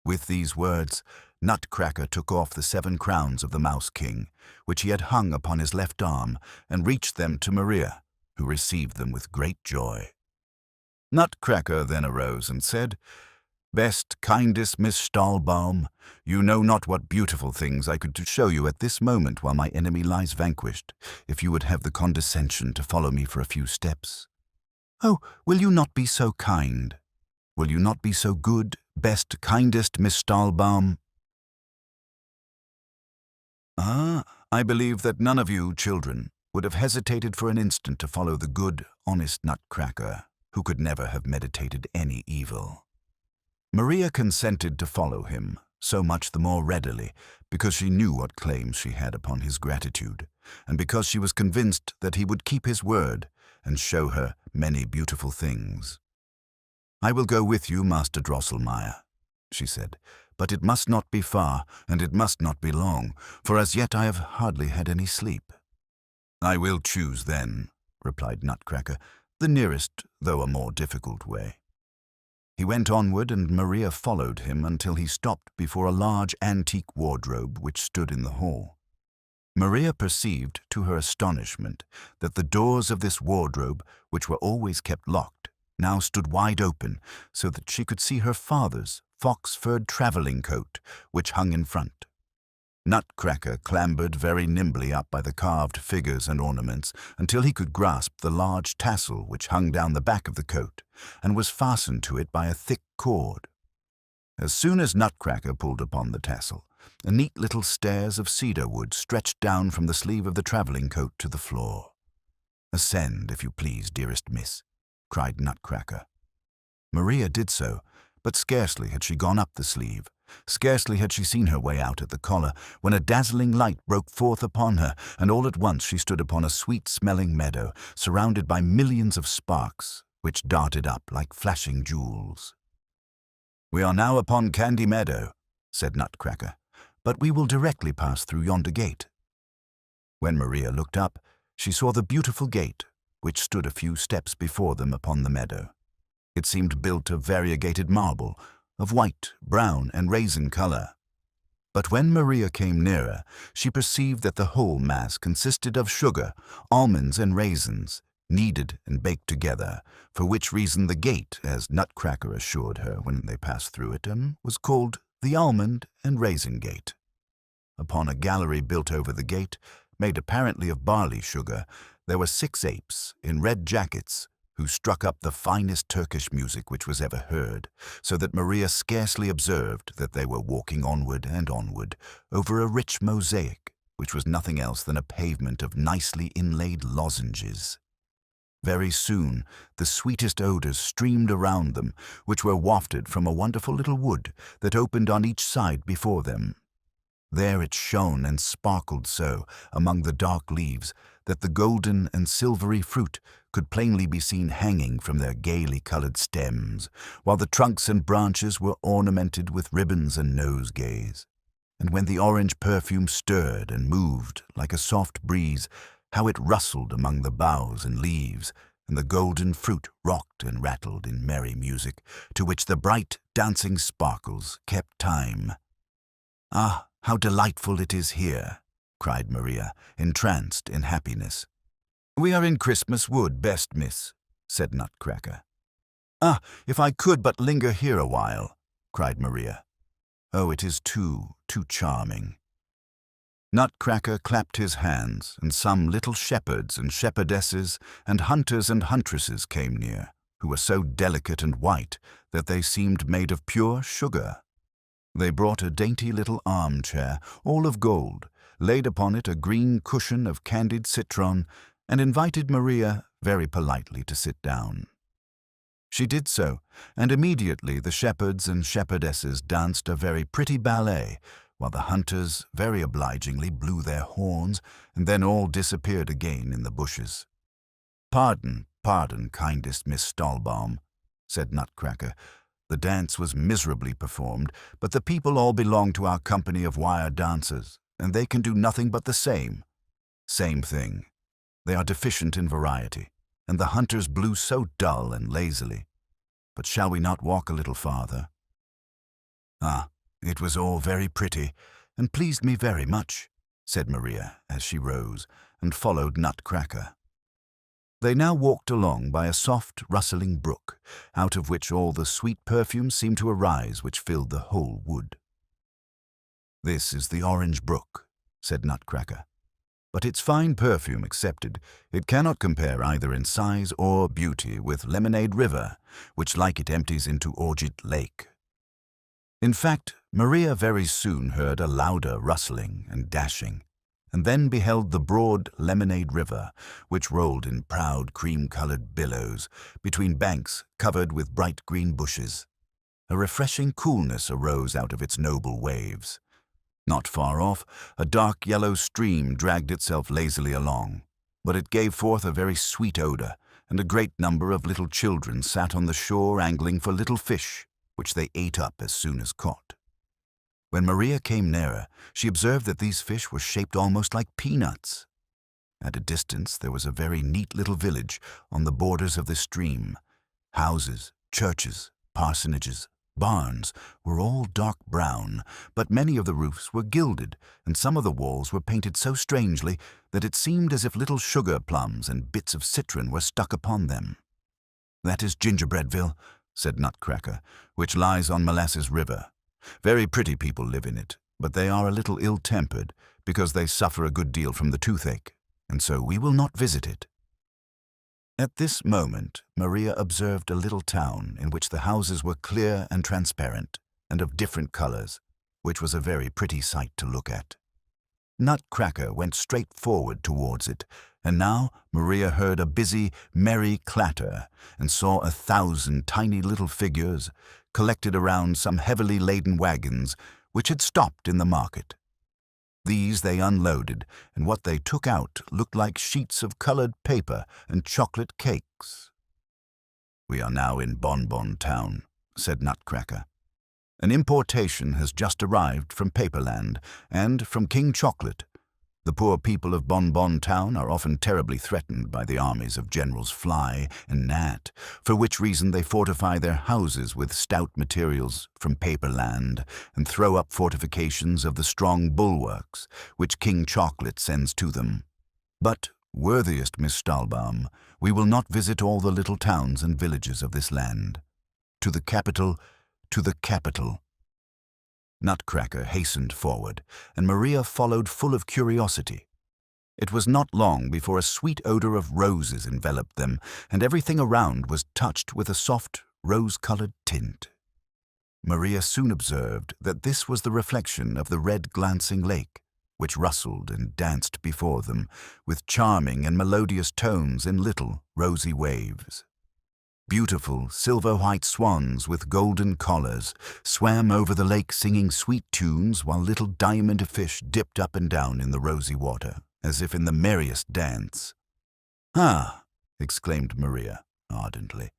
With these words, Nutcracker took off the 7 crowns of the Mouse King, which he had hung upon his left arm, and reached them to Maria, who received them with great joy. Nutcracker then arose and said, "Best, kindest Miss Stahlbaum, you know not what beautiful things I could to show you at this moment while my enemy lies vanquished, if you would have the condescension to follow me for a few steps. Oh, will you not be so kind? Will you not be so good, best, kindest Miss Stahlbaum?" I believe that none of you, children, would have hesitated for an instant to follow the good, honest Nutcracker, who could never have meditated any evil. Maria consented to follow him, so much the more readily, because she knew what claims she had upon his gratitude, and because she was convinced that he would keep his word and show her many beautiful things. "I will go with you, Master Drosselmeyer," she said, "but it must not be far, and it must not be long, for as yet I have hardly had any sleep." "I will choose then," replied Nutcracker, "the nearest, though a more difficult way." He went onward, and Maria followed him until he stopped before a large antique wardrobe which stood in the hall. Maria perceived, to her astonishment, that the doors of this wardrobe, which were always kept locked, now stood wide open, so that she could see her father's fox-furred travelling coat, which hung in front. Nutcracker clambered very nimbly up by the carved figures and ornaments until he could grasp the large tassel which hung down the back of the coat, and was fastened to it by a thick cord. As soon as Nutcracker pulled upon the tassel, a neat little stairs of cedar wood stretched down from the sleeve of the travelling coat to the floor. "Ascend, if you please, dearest miss," cried Nutcracker. Maria did so, but scarcely had she gone up the sleeve, scarcely had she seen her way out at the collar, when a dazzling light broke forth upon her, and all at once she stood upon a sweet-smelling meadow, surrounded by millions of sparks, which darted up like flashing jewels. "We are now upon Candy Meadow," said Nutcracker, "but we will directly pass through yonder gate." When Maria looked up, she saw the beautiful gate, which stood a few steps before them upon the meadow. It seemed built of variegated marble, of white, brown, and raisin color. But when Maria came nearer, she perceived that the whole mass consisted of sugar, almonds, and raisins, kneaded and baked together, for which reason the gate, as Nutcracker assured her when they passed through it, was called the Almond and Raisin Gate. Upon a gallery built over the gate, made apparently of barley sugar, there were 6 apes in red jackets, who struck up the finest Turkish music which was ever heard, so that Maria scarcely observed that they were walking onward and onward over a rich mosaic, which was nothing else than a pavement of nicely inlaid lozenges. Very soon the sweetest odors streamed around them, which were wafted from a wonderful little wood that opened on each side before them. There it shone and sparkled so among the dark leaves that the golden and silvery fruit could plainly be seen hanging from their gaily colored stems, while the trunks and branches were ornamented with ribbons and nosegays. And when the orange perfume stirred and moved like a soft breeze, how it rustled among the boughs and leaves, and the golden fruit rocked and rattled in merry music, to which the bright, dancing sparkles kept time. "Ah, how delightful it is here!" cried Maria, entranced in happiness. "We are in Christmas Wood, best miss," said Nutcracker. "Ah, if I could but linger here a while," cried Maria. "Oh, it is too charming." Nutcracker clapped his hands, and some little shepherds and shepherdesses and hunters and huntresses came near, who were so delicate and white that they seemed made of pure sugar. They brought a dainty little armchair, all of gold, laid upon it a green cushion of candied citron, and invited Maria very politely to sit down. She did so, and immediately the shepherds and shepherdesses danced a very pretty ballet, while the hunters very obligingly blew their horns, and then all disappeared again in the bushes. "Pardon, kindest Miss Stahlbaum," said Nutcracker. "The dance was miserably performed, but the people all belong to our company of wire dancers, and they can do nothing but the same thing. They are deficient in variety, and the hunters blew so dull and lazily. But shall we not walk a little farther? Ah, it was all very pretty, and pleased me very much, said Maria as she rose and followed Nutcracker. They now walked along by a soft, rustling brook, out of which all the sweet perfume seemed to arise which filled the whole wood. "This is the Orange Brook," said Nutcracker. "But its fine perfume accepted, it cannot compare either in size or beauty with Lemonade River, which like it empties into Orgeat Lake." In fact, Maria very soon heard a louder rustling and dashing, and then beheld the broad Lemonade River, which rolled in proud cream-colored billows between banks covered with bright green bushes. A refreshing coolness arose out of its noble waves. Not far off, a dark yellow stream dragged itself lazily along, but it gave forth a very sweet odor, and a great number of little children sat on the shore angling for little fish, which they ate up as soon as caught. When Maria came nearer, she observed that these fish were shaped almost like peanuts. At a distance there was a very neat little village on the borders of the stream. Houses, churches, parsonages, barns were all dark brown, but many of the roofs were gilded, and some of the walls were painted so strangely that it seemed as if little sugar plums and bits of citron were stuck upon them. "That is Gingerbreadville," said Nutcracker, "which lies on Molasses River. Very pretty people live in it, but they are a little ill-tempered because they suffer a good deal from the toothache, and so we will not visit it." At this moment, Maria observed a little town in which the houses were clear and transparent, and of different colors, which was a very pretty sight to look at. Nutcracker went straight forward towards it, and now Maria heard a busy, merry clatter, and saw 1,000 tiny little figures collected around some heavily laden wagons which had stopped in the market. These they unloaded, and what they took out looked like sheets of colored paper and chocolate cakes. "We are now in Bonbon Town," said Nutcracker. "An importation has just arrived from Paperland and from King Chocolate. The poor people of Bonbon Town are often terribly threatened by the armies of Generals Fly and Gnat, for which reason they fortify their houses with stout materials from Paperland and throw up fortifications of the strong bulwarks, which King Chocolate sends to them. But, worthiest Miss Stahlbaum, we will not visit all the little towns and villages of this land. To the capital, to the capital." Nutcracker hastened forward, and Maria followed full of curiosity. It was not long before a sweet odor of roses enveloped them, and everything around was touched with a soft, rose-colored tint. Maria soon observed that this was the reflection of the red glancing lake, which rustled and danced before them with charming and melodious tones in little, rosy waves. Beautiful, silver-white swans with golden collars swam over the lake singing sweet tunes while little diamond fish dipped up and down in the rosy water, as if in the merriest dance. "Ah!" exclaimed Maria ardently.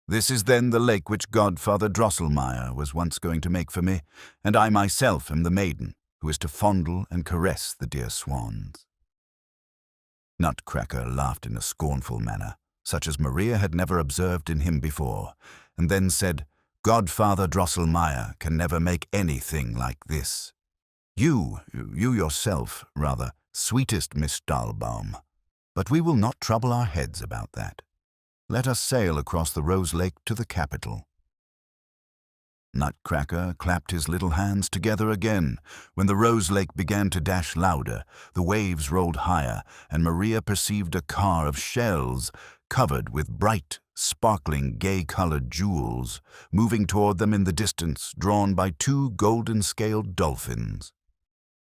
"This is then the lake which Godfather Drosselmeyer was once going to make for me, and I myself am the maiden who is to fondle and caress the dear swans." Nutcracker laughed in a scornful manner, such as Maria had never observed in him before, and then said, "Godfather Drosselmeyer can never make anything like this. You yourself, rather, sweetest Miss Stahlbaum. But we will not trouble our heads about that. Let us sail across the Rose Lake to the capital." Nutcracker clapped his little hands together again. When the Rose Lake began to dash louder, the waves rolled higher, and Maria perceived a car of shells covered with bright, sparkling, gay-colored jewels, moving toward them in the distance, drawn by 2 golden-scaled dolphins.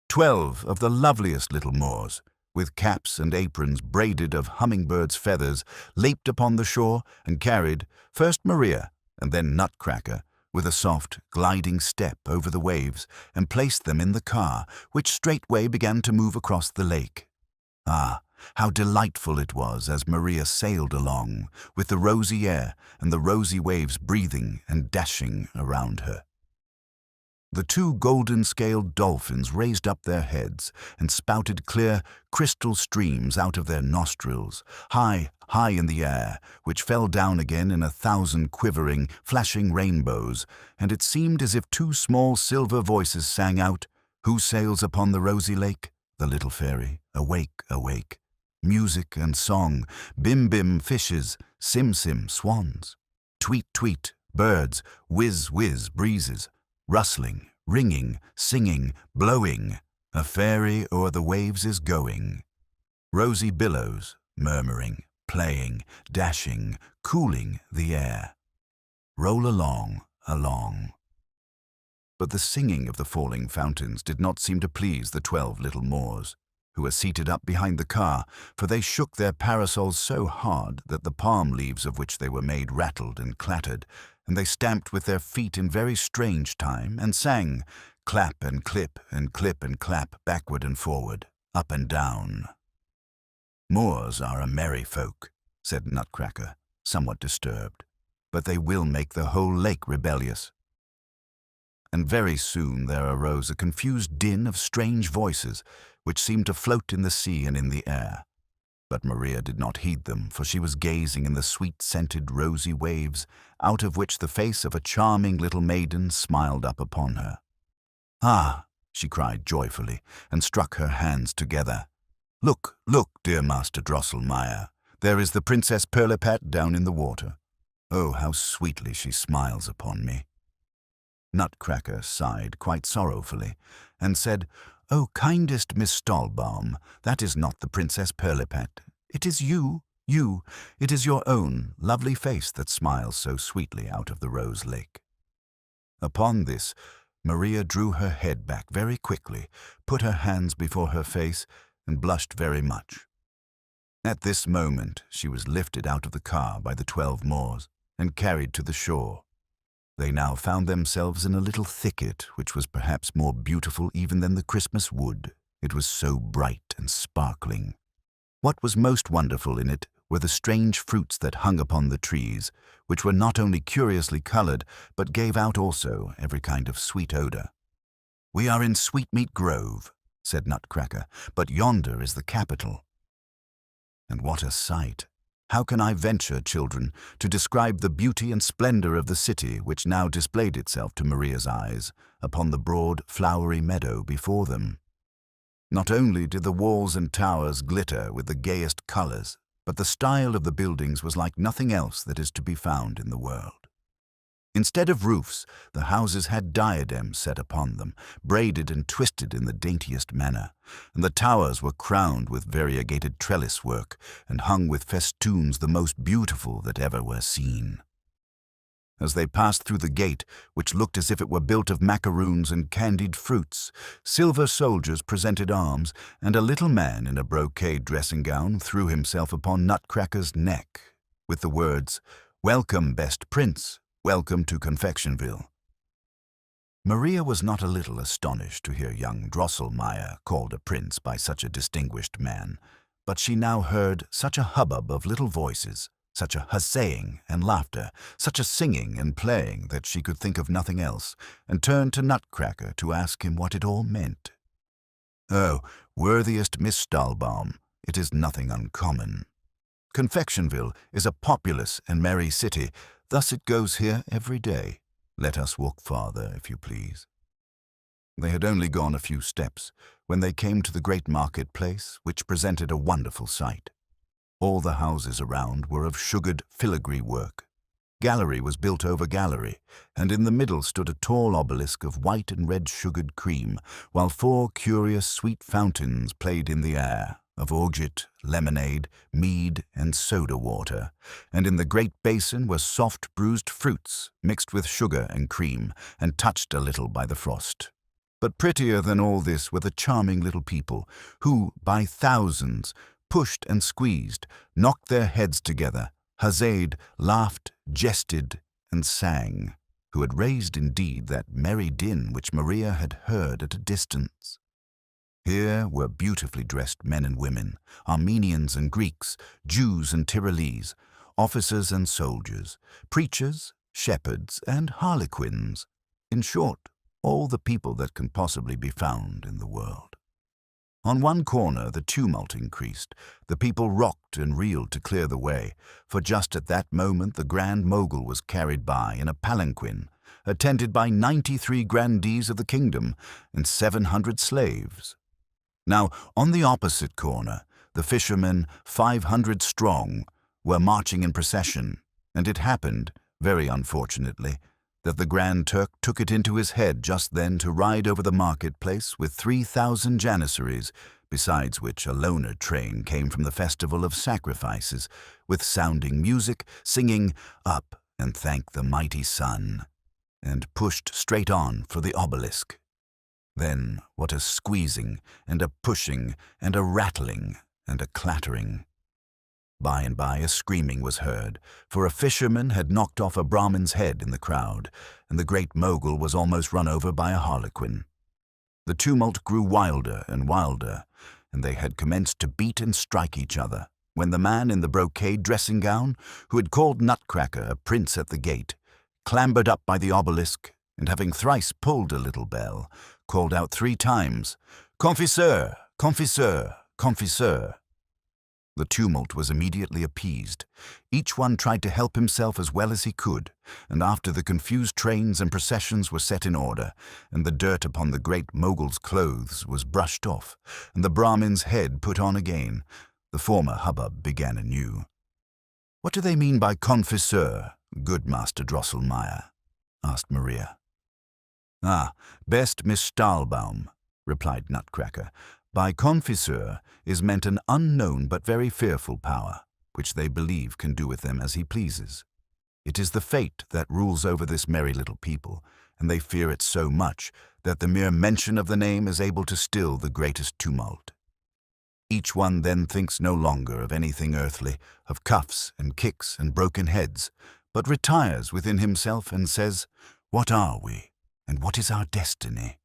12 of the loveliest little Moors, with caps and aprons braided of hummingbirds' feathers, leaped upon the shore and carried, first Maria and then Nutcracker, with a soft, gliding step over the waves, and placed them in the car, which straightway began to move across the lake. Ah, how delightful it was as Maria sailed along, with the rosy air and the rosy waves breathing and dashing around her. The two golden-scaled dolphins raised up their heads and spouted clear, crystal streams out of their nostrils, high, high in the air, which fell down again in 1,000 quivering, flashing rainbows, and it seemed as if two small silver voices sang out, "Who sails upon the rosy lake? The little fairy, awake, awake. Music and song, bim-bim fishes, sim-sim swans. Tweet, tweet, birds, whiz, whiz, breezes. Rustling, ringing, singing, blowing, a fairy o'er the waves is going. Rosy billows, murmuring, playing, dashing, cooling the air. Roll along, along." But the singing of the falling fountains did not seem to please the 12 little Moors, who were seated up behind the car, for they shook their parasols so hard that the palm leaves of which they were made rattled and clattered, and they stamped with their feet in very strange time, and sang, clap and clip and clip and clap, backward and forward, up and down. "Moors are a merry folk," said Nutcracker, somewhat disturbed, "but they will make the whole lake rebellious." And very soon there arose a confused din of strange voices, which seemed to float in the sea and in the air. But Maria did not heed them, for she was gazing in the sweet-scented rosy waves, out of which the face of a charming little maiden smiled up upon her. "Ah!" she cried joyfully, and struck her hands together. "Look, look, dear Master Drosselmeyer, there is the Princess Pirlipat down in the water. Oh, how sweetly she smiles upon me." Nutcracker sighed quite sorrowfully, and said, "Oh, kindest Miss Stahlbaum, that is not the Princess Pirlipat. It is you. It is your own lovely face that smiles so sweetly out of the rose lake." Upon this, Maria drew her head back very quickly, put her hands before her face, and blushed very much. At this moment she was lifted out of the car by the 12 Moors and carried to the shore. They now found themselves in a little thicket, which was perhaps more beautiful even than the Christmas wood. It was so bright and sparkling. What was most wonderful in it were the strange fruits that hung upon the trees, which were not only curiously colored, but gave out also every kind of sweet odor. "We are in Sweetmeat Grove," said Nutcracker, "but yonder is the capital." And what a sight! How can I venture, children, to describe the beauty and splendor of the city which now displayed itself to Maria's eyes upon the broad, flowery meadow before them? Not only did the walls and towers glitter with the gayest colors, but the style of the buildings was like nothing else that is to be found in the world. Instead of roofs, the houses had diadems set upon them, braided and twisted in the daintiest manner, and the towers were crowned with variegated trellis work and hung with festoons the most beautiful that ever were seen. As they passed through the gate, which looked as if it were built of macaroons and candied fruits, silver soldiers presented arms, and a little man in a brocade dressing-gown threw himself upon Nutcracker's neck, with the words, "Welcome, best prince. Welcome to Confectionville." Maria was not a little astonished to hear young Drosselmeyer called a prince by such a distinguished man, but she now heard such a hubbub of little voices, such a huzzaying and laughter, such a singing and playing that she could think of nothing else, and turned to Nutcracker to ask him what it all meant. "Oh, worthiest Miss Stahlbaum, it is nothing uncommon. Confectionville is a populous and merry city. Thus it goes here every day. Let us walk farther, if you please." They had only gone a few steps when they came to the great market-place, which presented a wonderful sight. All the houses around were of sugared filigree work. Gallery was built over gallery, and in the middle stood a tall obelisk of white and red sugared cream, while 4 curious sweet fountains played in the air, of orgeat, lemonade, mead, and soda water, and in the great basin were soft bruised fruits, mixed with sugar and cream, and touched a little by the frost. But prettier than all this were the charming little people, who, by thousands, pushed and squeezed, knocked their heads together, huzzayed, laughed, jested, and sang, who had raised indeed that merry din which Maria had heard at a distance. Here were beautifully dressed men and women, Armenians and Greeks, Jews and Tyrolese, officers and soldiers, preachers, shepherds, and harlequins. In short, all the people that can possibly be found in the world. On one corner the tumult increased. The people rocked and reeled to clear the way, for just at that moment the Grand Mogul was carried by in a palanquin, attended by 93 grandees of the kingdom and 700 slaves. Now, on the opposite corner, the fishermen, 500 strong, were marching in procession, and it happened, very unfortunately, that the Grand Turk took it into his head just then to ride over the marketplace with 3,000 janissaries, besides which a loner train came from the festival of sacrifices, with sounding music, singing "Up and Thank the Mighty Sun," and pushed straight on for the obelisk. Then what a squeezing, and a pushing, and a rattling, and a clattering. By and by a screaming was heard, for a fisherman had knocked off a Brahmin's head in the crowd, and the great Mogul was almost run over by a harlequin. The tumult grew wilder and wilder, and they had commenced to beat and strike each other, when the man in the brocade dressing-gown, who had called Nutcracker a prince at the gate, clambered up by the obelisk, and having thrice pulled a little bell, called out 3 times, "Confiseur! Confiseur! Confiseur!" The tumult was immediately appeased. Each one tried to help himself as well as he could, and after the confused trains and processions were set in order, and the dirt upon the great Mogul's clothes was brushed off, and the Brahmin's head put on again, the former hubbub began anew. "What do they mean by confiseur, good Master Drosselmeyer?" asked Maria. "Ah, best Miss Stahlbaum," replied Nutcracker. "By confiseur is meant an unknown but very fearful power, which they believe can do with them as he pleases. It is the fate that rules over this merry little people, and they fear it so much that the mere mention of the name is able to still the greatest tumult. Each one then thinks no longer of anything earthly, of cuffs and kicks and broken heads, but retires within himself and says, 'What are we, and what is our destiny?'"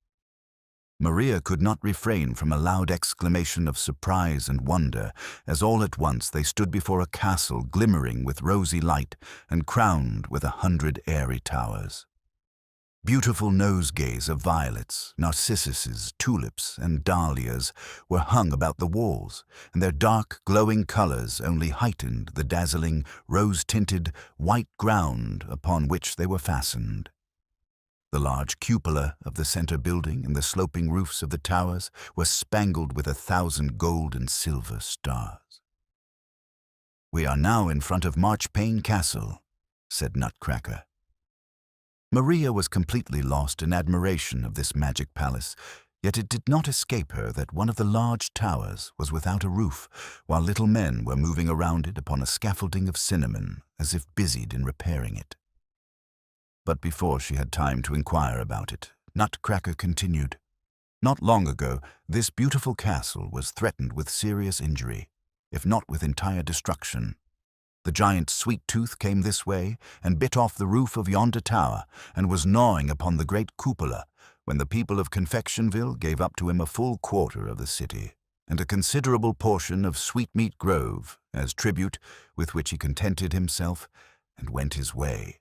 Maria could not refrain from a loud exclamation of surprise and wonder, as all at once they stood before a castle glimmering with rosy light and crowned with 100 airy towers. Beautiful nosegays of violets, narcissuses, tulips, and dahlias were hung about the walls, and their dark, glowing colors only heightened the dazzling, rose-tinted, white ground upon which they were fastened. The large cupola of the center building and the sloping roofs of the towers were spangled with 1,000 gold and silver stars. "We are now in front of Marchpane Castle," said Nutcracker. Maria was completely lost in admiration of this magic palace, yet it did not escape her that one of the large towers was without a roof, while little men were moving around it upon a scaffolding of cinnamon, as if busied in repairing it. But before she had time to inquire about it, Nutcracker continued, "Not long ago, this beautiful castle was threatened with serious injury, if not with entire destruction. The giant Sweet Tooth came this way and bit off the roof of yonder tower and was gnawing upon the great cupola when the people of Confectionville gave up to him a full quarter of the city and a considerable portion of Sweetmeat Grove as tribute with which he contented himself and went his way.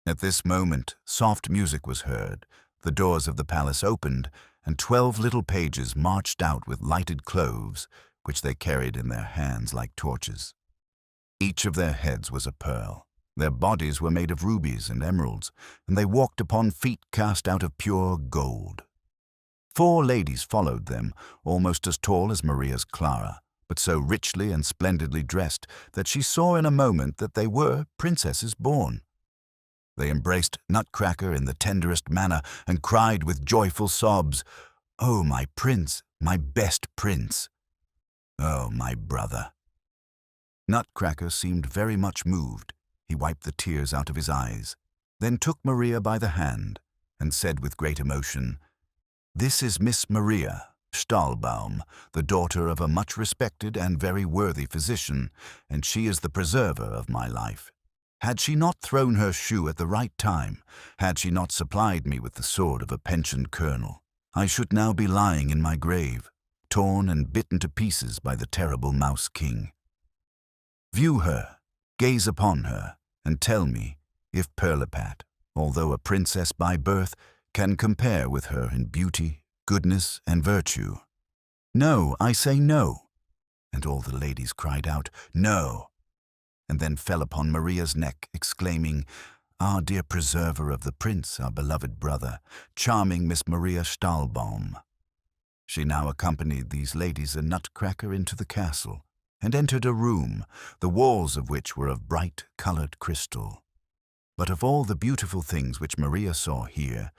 At this moment, soft music was heard, the doors of the palace opened, and 12 little pages marched out with lighted cloves, which they carried in their hands like torches. Each of their heads was a pearl. Their bodies were made of rubies and emeralds, and they walked upon feet cast out of pure gold. 4 ladies followed them, almost as tall as Maria's Clara, but so richly and splendidly dressed that she saw in a moment that they were princesses born. They embraced Nutcracker in the tenderest manner and cried with joyful sobs, "Oh, my prince, my best prince! Oh, my brother!" Nutcracker seemed very much moved. He wiped the tears out of his eyes, then took Maria by the hand and said with great emotion, "This is Miss Maria Stahlbaum, the daughter of a much respected and very worthy physician, and she is the preserver of my life. Had she not thrown her shoe at the right time, had she not supplied me with the sword of a pensioned colonel, I should now be lying in my grave, torn and bitten to pieces by the terrible Mouse King. View her, gaze upon her, and tell me if Pirlipat, although a princess by birth, can compare with her in beauty, goodness, and virtue. No, I say no. And all the ladies cried out, no, and then fell upon Maria's neck, exclaiming, "Ah, dear preserver of the prince, our beloved brother, charming Miss Maria Stahlbaum." She now accompanied these ladies and Nutcracker into the castle, and entered a room, the walls of which were of bright coloured crystal. But of all the beautiful things which Maria saw here,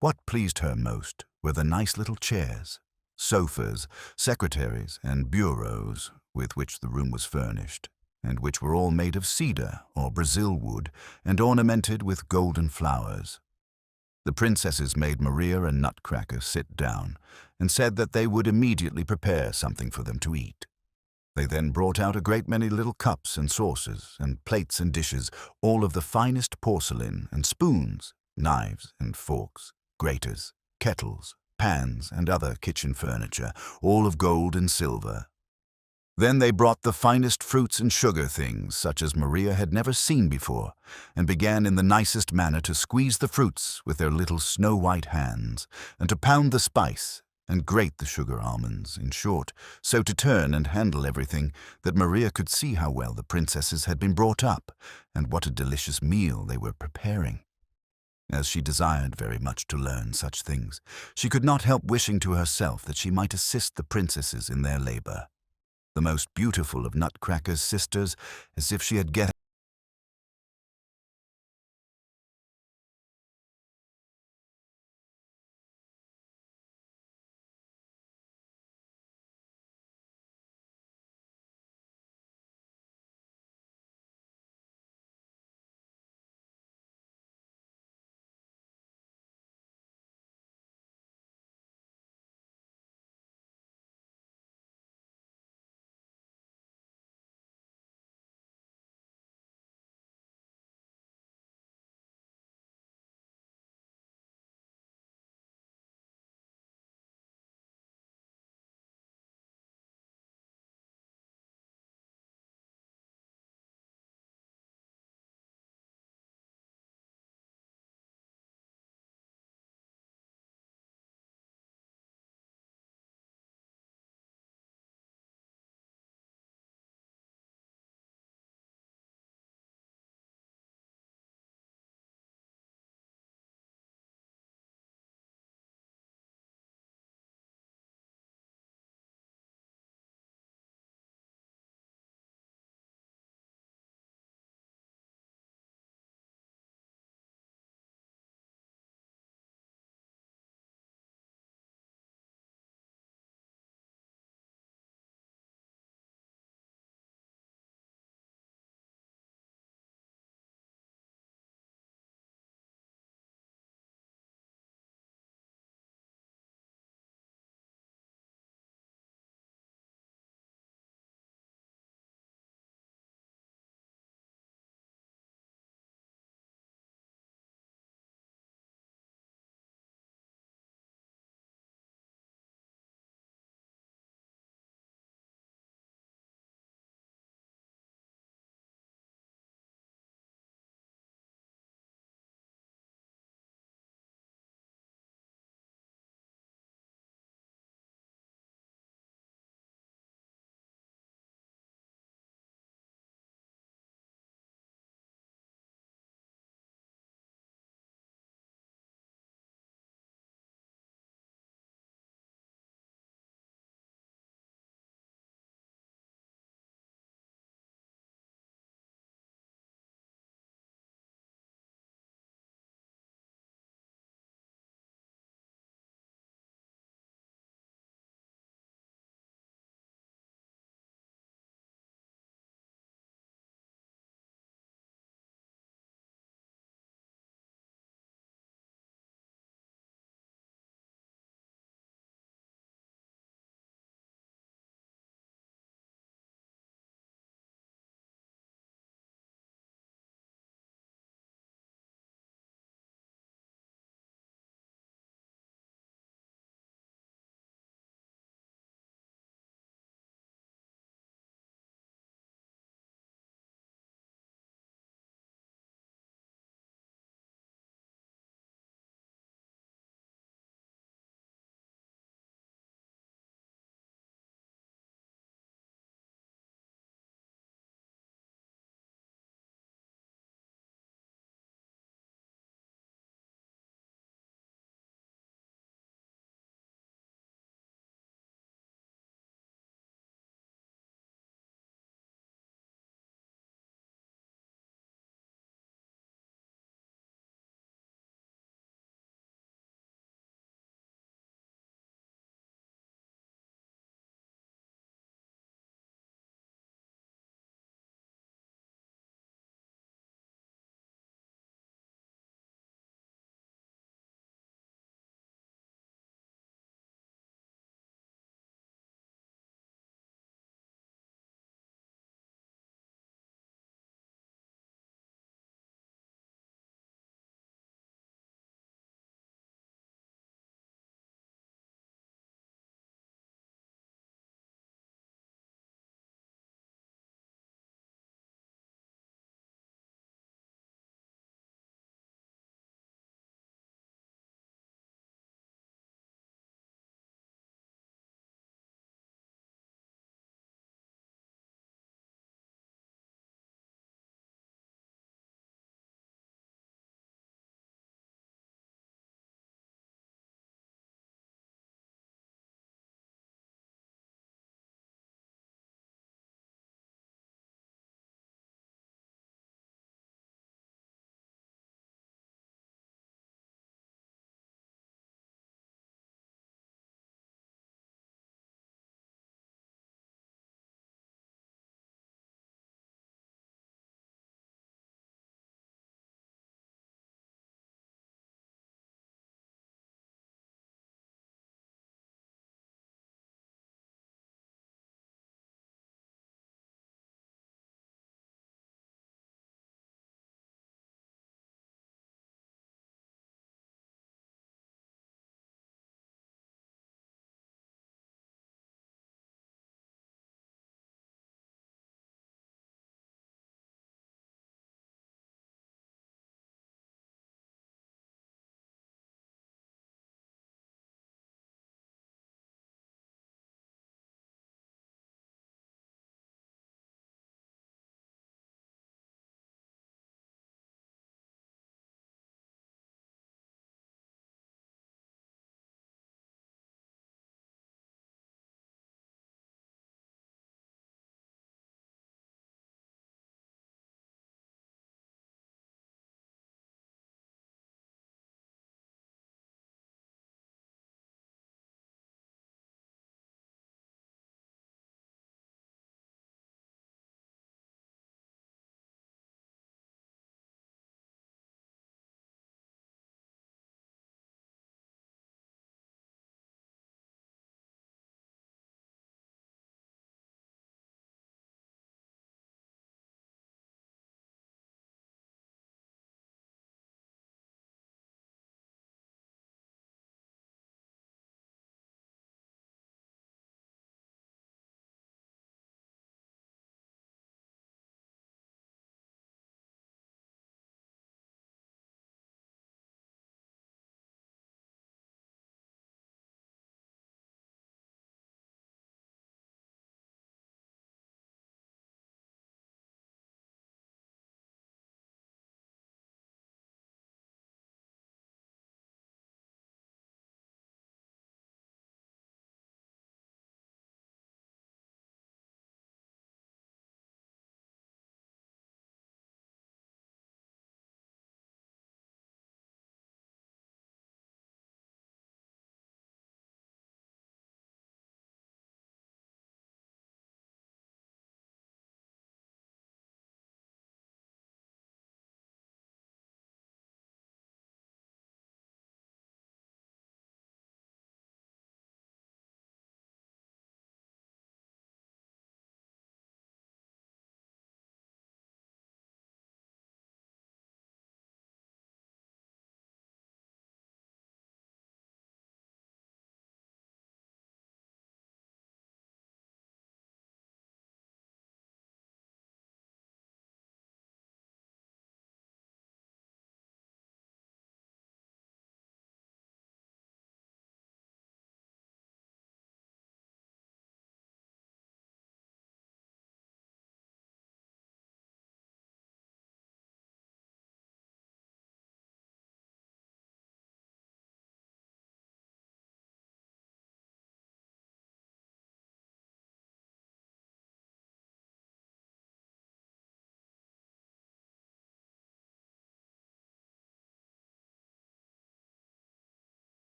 what pleased her most were the nice little chairs, sofas, secretaries, and bureaus with which the room was furnished, and which were all made of cedar or Brazil wood and ornamented with golden flowers. The princesses made Maria and Nutcracker sit down and said that they would immediately prepare something for them to eat. They then brought out a great many little cups and saucers and plates and dishes, all of the finest porcelain, and spoons, knives and forks, graters, kettles, pans, and other kitchen furniture, all of gold and silver. Then they brought the finest fruits and sugar things, such as Maria had never seen before, and began in the nicest manner to squeeze the fruits with their little snow-white hands, and to pound the spice, and grate the sugar almonds, in short, so to turn and handle everything that Maria could see how well the princesses had been brought up, and what a delicious meal they were preparing. As she desired very much to learn such things, she could not help wishing to herself that she might assist the princesses in their labor. The most beautiful of Nutcracker's sisters, as if she had guessed